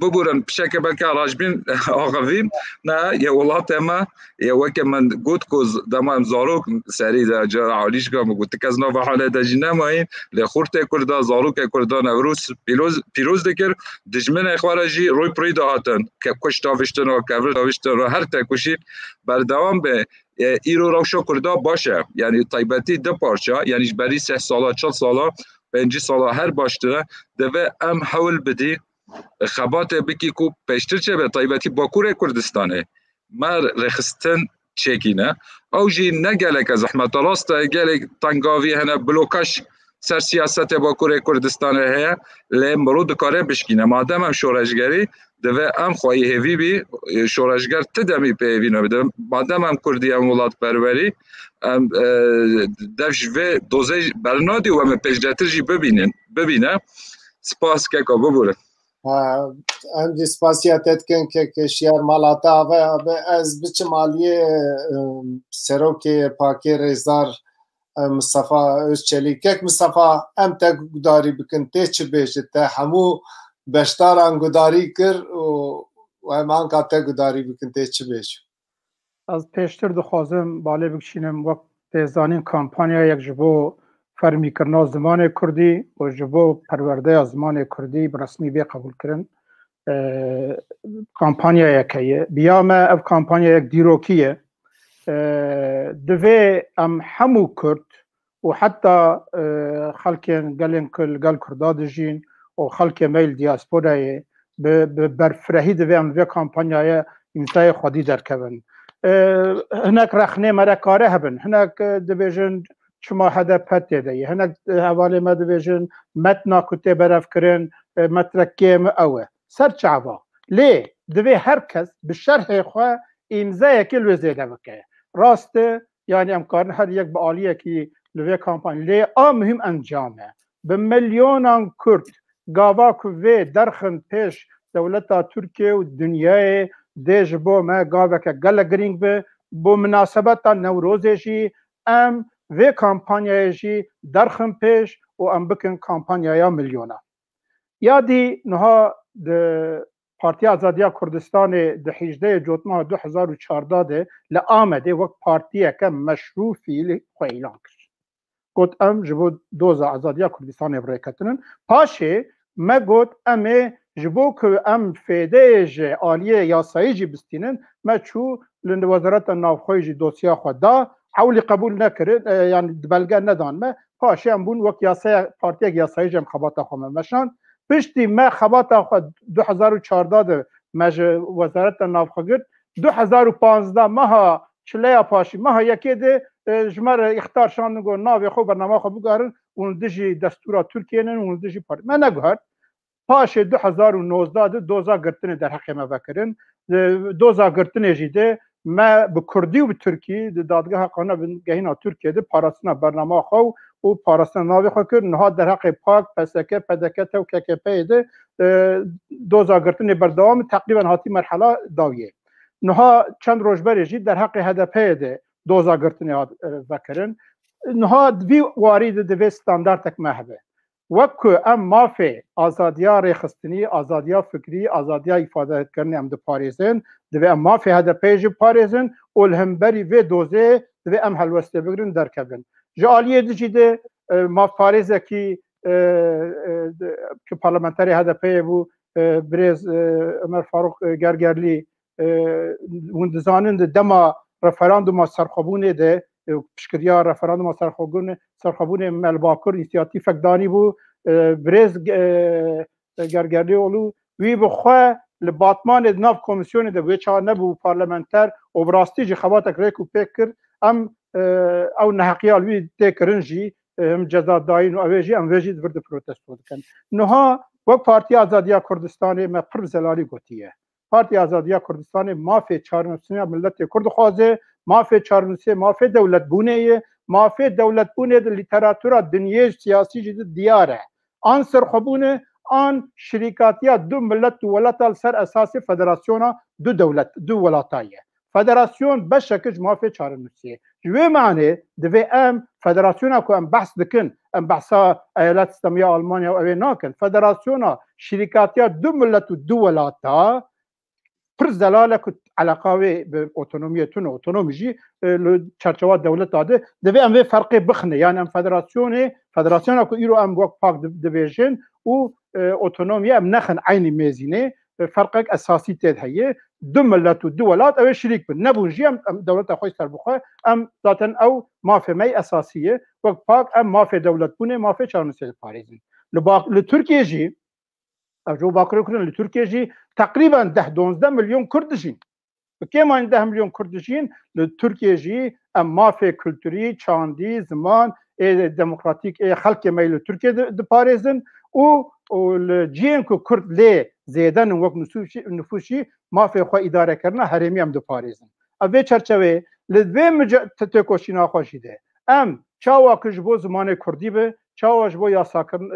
ببورن بشکل بلکه راجبین آقاویم نه یه ولات اما یه وکه من گوت کوز دمام زاروک سری دا جا عالیش گام گوت کز نو حاله دا جنه ماین لخورت کرده زاروک کرده نوروز پیروز دکر دجمن اخوارجی روی پری دهاتن که کش داوشتن و کور داوشتن و هر تکوشی بردوام به ایرو روشو کرده باشه یعنی طیبتی دو پارچه یعنی بری 3 ساله 4 ساله 5 ساله هر باشتره دوه ام حول بدی خبات بکی کو پیشتر چه به طیبتی باکور کردستانه ما رخستن چکینه او جی نگلک از احمد راست گلک تنگاوی هنه بلوکش سر سیاست باکور کردستانه هیا لیم برود کاره بشکینه مادم هم شورشگری دوه ام خواهی هیوی بی شورشگر تدمی پیوینه بده مادم هم کردی هم ولاد پروری دفش و دوزه برنادی و هم پیشتر جی ببینه سپاس که که ببوره ام دیسپاسیاتت کن که شیار مالاتا و از بچه مالیه سروک پاکی رزار مصطفى özçelik kek Mustafa em te gudarî bikin tê çi bêjit te hemû beşdaran gudarî kir û em anka te gudarî bikin tê çi bêj Ez pêştir dixwazim balê bikişînim wek têzanîn kampanyayek ji bo fermîkirina zimanê Kurdî û ji bo perwerdeya zimanê Kurdî bi resmî vê qebûlkirin kampanyayek heye biya me ev kampanyayek dîrokî ye divê em hemû Kurd û heta xelkên gelên gel Kurda dijîn û xelkê me li diasporayê bi berfirehî divê em vê kampanyaya îmzayê xwedî derkevin hinek rexnê me re kare hebin hinek dibêjin çima HDP têde ye hinek hevalê me dibêjin metna ku tê berevkirin metrekê me ew e ser çava lê divê her kes bi şerhê xwe îmzayekê li wê zêde bike rast yani em karin her yek bi aliyekî li vê kampanya lê a mühim encam e bi milyonan Kurd gava ku vê derxin pêş dewleta Tirkiye û dunyayê dê ji bo me gaveke gelek girîng bi bo münasebeta Newrozê jî em vê kampanyayê jî derxin pêş û em bikin kampanyaya milyona yadî niha di Partiya Azadiya Kurdistanê di 18 Cotmaha 2014 de li Amedê wek partiyeke meşrû fiîlî xwe îlan kir. Got em ji bo doza Azadiya Kurdistanê rêketinin paşê me got em ê ji bo ku em fêdeyê ji aliyê yasayî jî bistînin me çû li Wezareta Navxwe jî dosya xwe da hewlî qebûl nekirin yani di belge nedan me paşê em bûn wek yasaya partiyek yasayî jî em xebata xwe me meşan piştî me xebata xwe 2014 de me ji Wezareta Navxwe girt 2015 meha çileya paşî meha yekê de ji me re îxtar şandin got navê xwe bername xwe bigarin û dijî destûra Tirkiyeyê û dijî partî me neguhert paşê 2019 de doza girtinê derheqê me vekirin doza girtinê jî de me bi Kurdî û bi Tirkî di dadgeha qanûnagehîna Tirkiye de parastina bername xwe û parastina navê xwe kir niha derheqê PAK, PSK, PDK tew KKP'yê de doza girtinê berdewam teqrîben hatî merhela dawiyê niha çend rojberê jî derheqê HDP'yê de doza girtinê hat vekirin niha vî warî de divê standardek me hebe وەک ئەم مافێ ئازادیا ڕێخستنی ئازادیا فکری ئازادیا ئیفادەکردنی ئەم دپارێزن دەبێ ئەم مافێ هەدەپێژی پارێزن و لە هەمبەری vê dozê دەبێ ئەم هەلوەستێ بگرن دەرکەبن ji aliyê dijî de mafparêzekî ki parlamenterê HDP'ye bû birêz Ömer Faruk Gergerlî hûn dizanin di dema referanduma serxwebûnê de piştgiriya referanduma serxwebûnê Melbakur însiyatîfek danî bû birêz Gergerlîoğlu wî bi xwe li batmanê nav komisyonê de wê ça nebû parlamenter û bi rastî jî xebatek rêk û pêk kir em ew neheqiya wî tê kirin jî em ceza dayîn û ew ê jî em vê jî vir di protesto dikin. Niha wek Partiya Azadiya Kurdistanê me pir zelalî gotiye. Partiya Azadiya Kurdistanê mafê çarnivîsîna milletê Kurd dixwaze, mafê çarnivîsê mafê dewletbûnê ye, mafê dewletbûnê di lîteratûra dinyê siyasî jî di diyar e. An serxwebûnê an şirîkatiya du millet û welata li ser esasê federasyona du dewlet du welata ye. Federasyon beşek ji mafê çarnivîsê. Ji wê manê divê em federasyona ku em behs dikin, em behsa eyalet İslamiya Almanya ew ê nakin. Federasyona şirîkatiya du millet û du welata pir zelal e ku eleqa wê bi otonomiyê tune otonomî jî li çerçeva dewlet dade divê em vê ferqê bixine yani em federasyona ku îro em wek pak dibêjin û otonomiye em nexin aynî mêzînê ferqek esasî tê heye du millet û du welat ew ê şirîk bin nebûn jî em dewleta xwe ser bixwe em zaten ew mafê me esasî ye wek pak em mafê dewletbûnê mafê çarnivîsê diparêzin. Li Tirkiye jî ev ji bakurê kirin li Tirkiye jî teqrîben 10-12 milyon Kurd dijîn. Bi kêman 10 milyon Kurd dijîn li Tirkiye jî em mafê kulturî, çandî, ziman ê demokratîk ê xelkê me li Tirkiye diparêzin û li ciyên ku Kurd lê zêdenin wek nüfûsî mafê xwe îdarekirina herêmî em diparêzin. Ev vê çerçeveyê li vê têkoşîna xwe jî de em çawa ku ji bo zimanê Kurdî bi, çawa ji bo yasakirin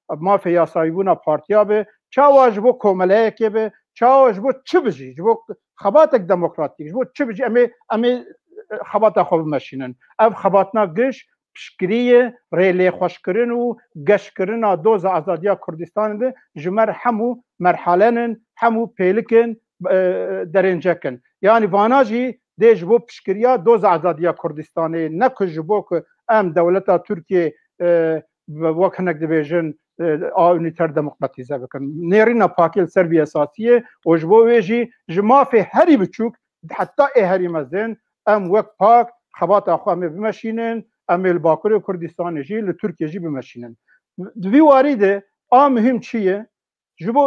mafê yasayîbûna partiya bi, çawa ji bo komeleyekê bi, çawa ji bo çi bijî, ji bo xebatek demokratîk, ji bo çi bijî em ê xebata xwe bimeşînin. Ev xebatina giş piştgiriyê rêlêxweşkirin û geşkirina doza azadiya Kurdistanê de ji mer hemû merhelenin, hemû pêlikin derêncekin. Yani vana jî dê ji bo piştgiriya doza azadiya Kurdistanê ne ku ji bo ku em dewleta Tirkiye wek hinek dibêjin a unîter demokratîze bikin. Nêrîna pakê li ser vî esasiyê û ji bo wê jî ji mafê herî biçûk heta ê herî mezin em wek pak xebata xwe em ê bimeşînin em ê li Bakurê Kurdistanê jî li Tirkiye jî bimeşînin. Di vî warî de a muhim çi ye? Ji bo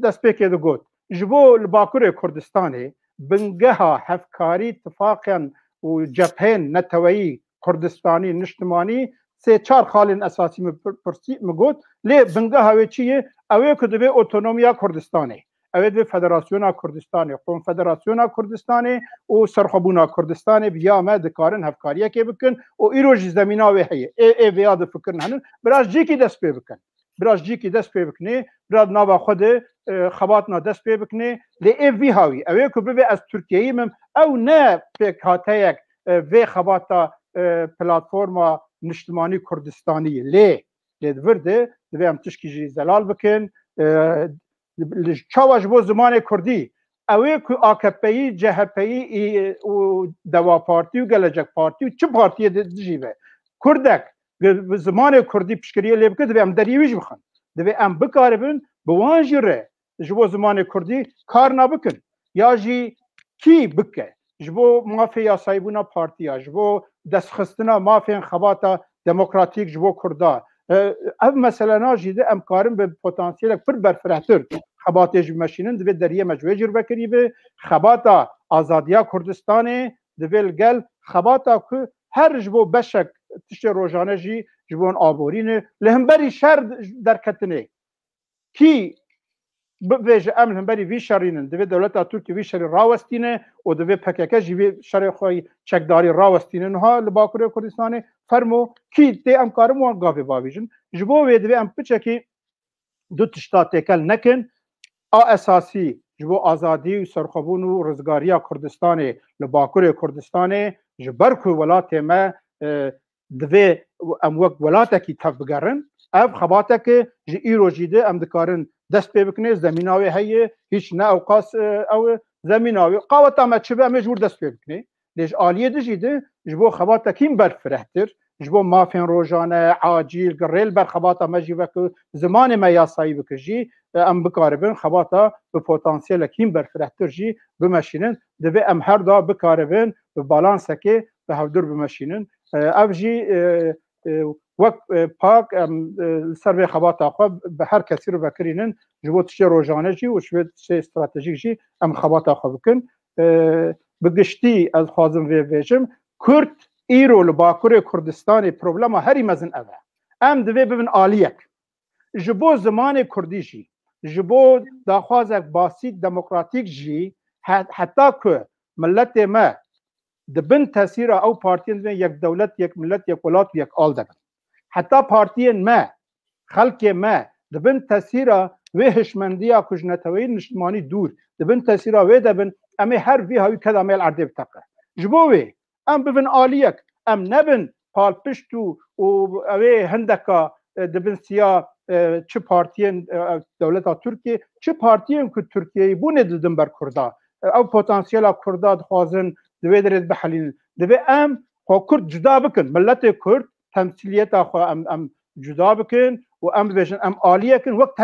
destpêkê digot ji bo li Bakurê Kurdistanê bingeha hevkarî tifaqên û cephên neteweyî Kurdistanî niştimanî sê-çar xalên esasî min got lê bingeha wê çi ye? Ew ê ku divê otonomiya Kurdistanê. Ew ê divê Federasyona Kurdistanê, Konfederasyona Kurdistanê û serxwebûna Kurdistanê bi ya me dikarin hevkariyekê bikin û îro jî zemîna wê heye. Ê vêya difikirin henin biraz cîkî dest pê bikin. Biraz cîkî dest pê bikinê, biraz nava xwe de xebatina dest pê bikinê lê ê vî hawî. Ew ê ku bibe ez Tirkiyeyî mim ew ne pêk hateyek vê xebata platforma niştimanî Kurdistanî lê vir de divê em tişkî jî zelal bikin. Çawa ji bo zimanê Kurdî ew ê ku AKP'yî, CHP'yî û Deva Partî û Gelecek Partî û çi partiyê dijî ve Kurdek bi zimanê Kurdî piştgiriye lê bike divê em derî wî jî bixin. Divê em bikaribin bi wan jî re ji bo zimanê Kurdî kar nabikin ya jî kî bike ji bo mafê yasayîbûna partiya, ji bo destxistina mafên xebata demokratîk ji bo Kurda. Ev meselena jî de em karin bi potansiyelek pir berfirehtir xebatê jî bimeşînin divê deriyê me ji wê cîr vekirî bi xebata azadiya Kurdistanê divê li gel xebata ku her ji bo beşek tiştê rojane jî ji bo aborînê li hemberî şer derketinê kî bivê ji em li hemberî vî şerînin divê dewleta Tirkiye vî şerî rawestîne û divê PKK jî vê şerê xwe çekdarî rawestîne niha li Bakurê Kurdistanê fermo kî tê em karin wan gavê bavêjin ji bo wê divê em piçekî du tişta têkel nekin a esasî ji bo azadî û serxwebûn û rizgariya Kurdistanê li Bakurê Kurdistanê ji ber ku welatê me divê em wek welatekî tev bigerin اف خباتك جي ايرو جيده ام دكارن دست پێ بکنێ زمیناوی هەیە هیچ نە ئەوقاس ئەو زمیناوی قاوەتا مەچبە مێژور دەست پێ بکنێ لێژ ئالیە دژیدە ji بۆ خەباتەکیم بەرفرەتر ji بۆ مافێن ڕۆژانە عاجیل گڕێل بەر خەباتە مەژی بەکە زمانی مە یاسایی بکەژی ئەم بکاربن خەباتە بە پۆتانسیێلەکیم بەرفرەتر ژی بمەشینن دەبێ ئەم هەردا بکاربن بە بالانسەکێ بە هەودور بمەشینن ئەو ژی وەک پاک سەر بێ خەباتاخوا بە هەر کەسی رو بەکرینن ji بۆ تشتê ڕۆژانەژی و شوێ تشتê استراتژیکژی ئەم خەباتاخوا بکن بگشتی ez xwazim vê bêjim Kurd îro li Bakurê Kurdistanê problema herî mezin ev e em divê bibin aliyek ji bo zimanê Kurdî jî ji bo daxwazek basît demokratîk jî heta ku milletê me dibin tesîra ew partiyên divên yek dewlet yek millet yek welat û yek al dibin heta partiyên me xelkê me dibin tesîra wê hişmendiya ku ji neteweyî niştimanî dûr dibin tesîra wê debin em ê her vî hawî kedamê erdê biteqe ji bo wê em bibin aliyek em nebin palpişt û ew ê hindeka dibin siya çi partiyên dewleta Tirkiye çi partiyên ku Tirkiyeyê bûnê didin ber Kurda ew potansiyela Kurda dixwazin divê derê bihelînin divê em xwe Kurd cuda bikin milletê Kurd temsîliyeta xwe em cuda bikin û em bibêjin em aliyekin wek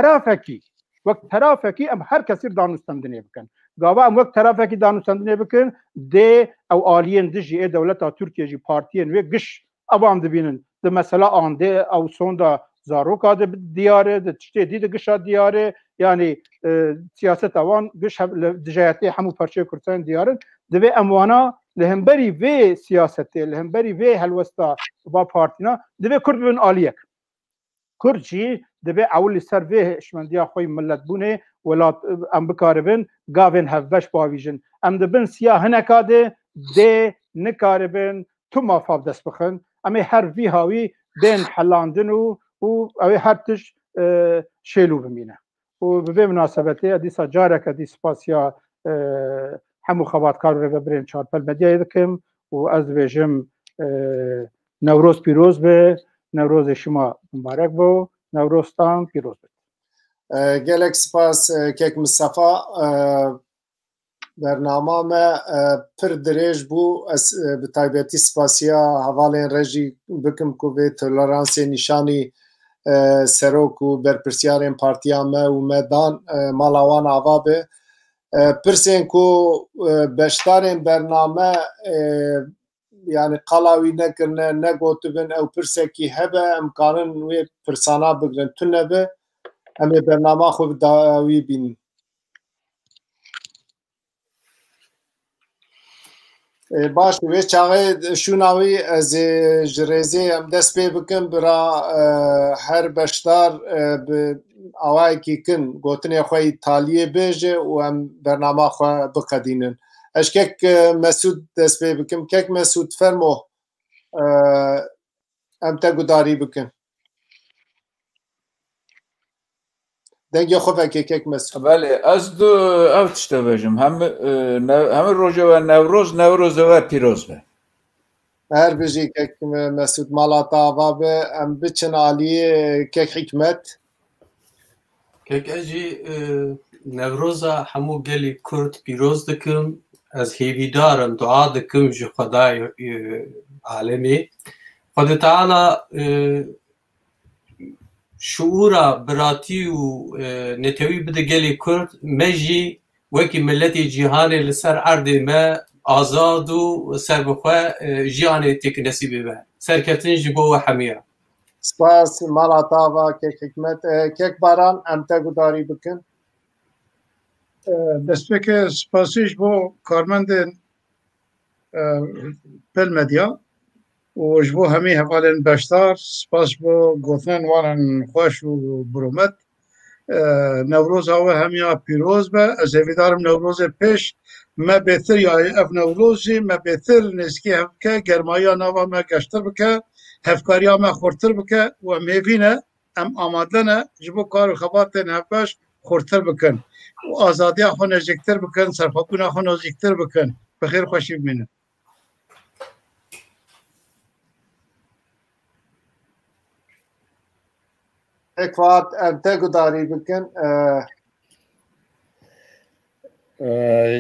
terafekî em her kesî danûstendinê bikin gava em wek terafekî danûstendinê bikin dê ew aliyên di jî ê dewleta Tirkiye jî partiyên wê giş evam dibînin di mesela andê ew sonda zaroka de diyarê di tiştê dî di gişa diyarê yanî siyaset ewan giş dijeyetê hemû parçeyê Kurdistanê diyarin divê em wana li hemberî vê siyasetê li hemberî vê helwesta va partîna divê Kurd bibin aliyek Kurd jî divê ew li ser vê hişmendiya xwe millet bûnê welat em bikaribin gavên hevbeş bavîjin em dibin siya hineka de dê nikaribin tu mafav dest bixin em ê her vî hawî bên helandin û ew ê her tişt şêlû bimîne û bi vê münasebetê dîsa careke dî spasiya hemû xebatkar û rêveberên Çarpel Medyayê dikim û ez dibêjim Newroz pîroz be Newrozê şima mübarek bo Newroztan pîroz be gelek spas kek Mustafa bernama me pir dirêj bû ez bi taybetî spasiya hevalên rejî bikim ku vê toleransê nîşanî serok û berpirsyarên partiya me û me dan mala wan ava be pirsên ku beşdarên bername yani qala wî nekirine negotibin ew pirsekî hebe em karin wê pirsana bigirin tu nebe em ê bernama xwe bi dawî bînin baş wê çaxê şûna wî ez ê ji rêzê em dest pê bikim bira her beşdar bi awayekî kin gotinê xwe taliyê bêje û em bernama xwe biqedînin eş kek Mesûd dest pê bikim kek Mesûd fermo em te gudarî bikin dengê xwe vekê kek Mesûd Belê ez du ev tişte bêjim hemû roja we Newroz ve pîroz be her bijî kek Mesûd mala te ava be em biçin aliyê kek Hikmet kek ez jî Newroza hemû gelê Kurd pîroz dikim ez hêvîdarim dua dikim ji Xwedayê alemê Xwedê Teala şuura biratî û netewî bide gelê Kurd me jî wekî milletê cîhanê li ser erdê me azad û serbixwe jiyanê têkî nesîbê be serketin ji bo we hemiya spas mala te ava kek Hikmet kek Baran em te gudarî bikin destpêke spasî ji bo karmendên Pel Medya û ji bo hemî hevalên beşdar spas ji bo gotinên wanan xweş û biromet Newroza we hemiya pîroz be ez hêvîdarim Newrozê pêş me bêtir ya ev Newroz jî me bêtir nêzîkî hev bike germayiya nava me geştir bike hevkariya me xurtir bike û em hêvîne em amade ne ji bo kar û xebatên hevbeş xurtir bikin û azadiya xwe nêzîktir bikin serxwebûna xwe nêzîktir bikin bi xêr xweşî bimînin Ekvat em te gudarî bikin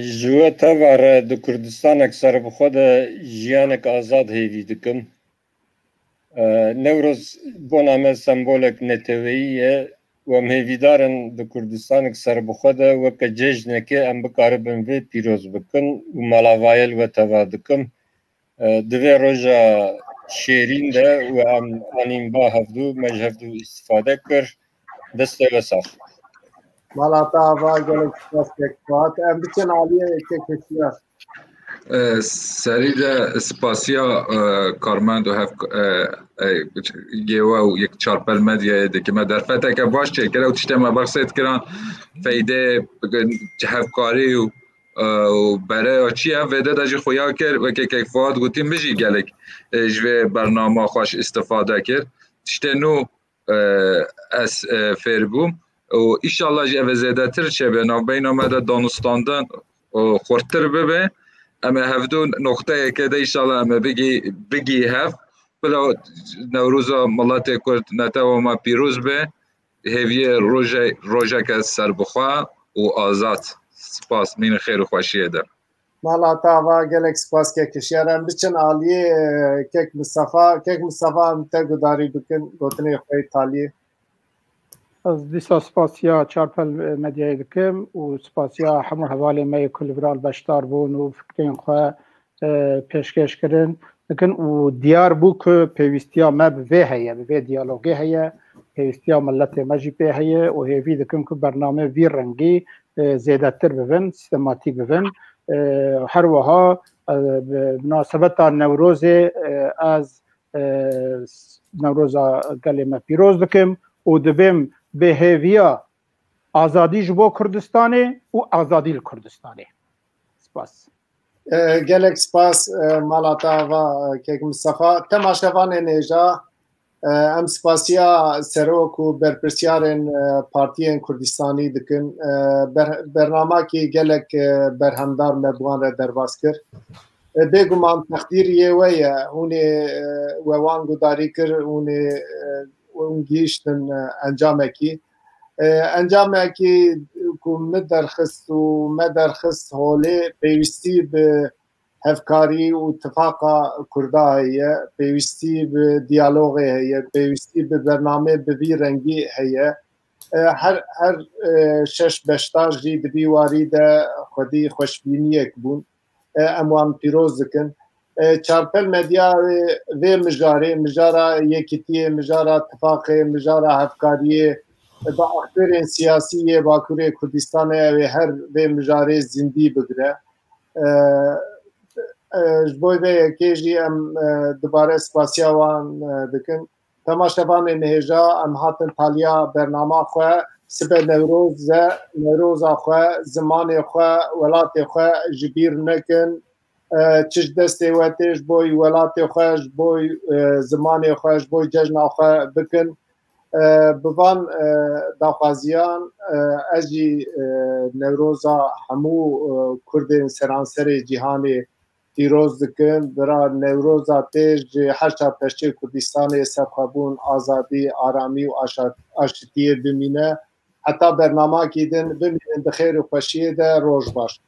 ji we tevare di Kurdistanek serbixwe de jiyanek azad hêvî dikim. Newroz bona me sembolek neteweyî ye û em hêvîdarin di Kurdistanek serbixwe de weke cejnekê em bikaribin vê pîroz bikin û melavayel we teva dikim. Di vê roja şêrîn de û em anînba hevdû me ji hevdû îstîfade kir. Destê ve saf. malata ava gelek spas Ekvat em biçin aliyê kekişiyar. سری ده سپاسیا کارمند و هف گیوا و یک چارپل مدیه ده که ما در فته که باش چه کرده و تشته ما بخصید کران فیده هفکاری و برای چی هم ویده دا جی خویا کرد و که کیفات گوتیم بجی گلک جوه برنامه خوش استفاده کرد تشته نو از فیر بوم و ایشالله جی اوه زیده تر چه به نو بین آمده دانستاندن خورتر ببه اما هفدون نقطه که ده ایشالله اما بگی هف بلا نوروزا ملت کرد نتاو ما پیروز به هیوی روژه که سربخوا و آزاد سپاس مین خیر و خوشیه ده Malata ava gelek spas kekişiyar em biçin aliyê kek Mustafa em te gudarî bikin gotinê xwe taliyê. Ez dîsa spasiya çarpel medyayê dikim û spasiya hemû hevalên me ku li vir beşdar bûn û fikrên xwe pêşkêş kirin dikin û diyar bû ku pêwîstiya me bi vê heye bi vê diyalogê heye pêwîstiya milletê me jî pê heye û hêvî dikim ku bername vî rengî zêdetir bibin sîstematîk bibin her wiha münasebeta Newrozê ez Newroza gelê me pîroz dikim û dibêm bêhêviya azadî ji bo Kurdistanê û azadî li Kurdistanê. Spas. Gelek spas malata ava kek Mustafa temaşevanên hêja em spasiya serok û berpirsyarên partiyên Kurdistanî dikin bernamekî gelek berhemdar me bi wan re derbas kir bêguman texdîriyê we ye hûnê we wan gudarî kir hûnê gihîştin encamekî ku me derxist û me derxist holê pêwîstî bi hevkarî û tifaqa Kurda heye pêwîstî bi diyalogê heye pêwîstî bi bername bi vî rengî heye her şeş beşdar jî di vî warî de xwedî xweşbîniyek bûn em wan pîroz dikin çarpel medya vê mijarê mijara yekîtiyê mijara tifaqê mijara hevkariyê bi aktörên siyasî yê Bakurê Kurdistanê ew ê her vê mijarê zindî bigire ji bo vê yekê jî em dibare spasiya wan dikin temaşevanên hêja em hatin taliya bernama xwe sibe Newroza xwe zimanê xwe welatê xwe ji bîr nekin çi ji destê we tê ji bo welatê xwe ji bo zimanê xwe ji bo cejna xwe bikin bi van daxwaziyan ez jî Newroza hemû Kurdên seranserê cîhanê pîroz dikin bira Newroza tê ji her çarpeşçê Kurdistanê serxwebûn azadî aramî û aşitiyê bimîne heta bernamekî din bimînin bi xêr û xweşiyê de roj baş.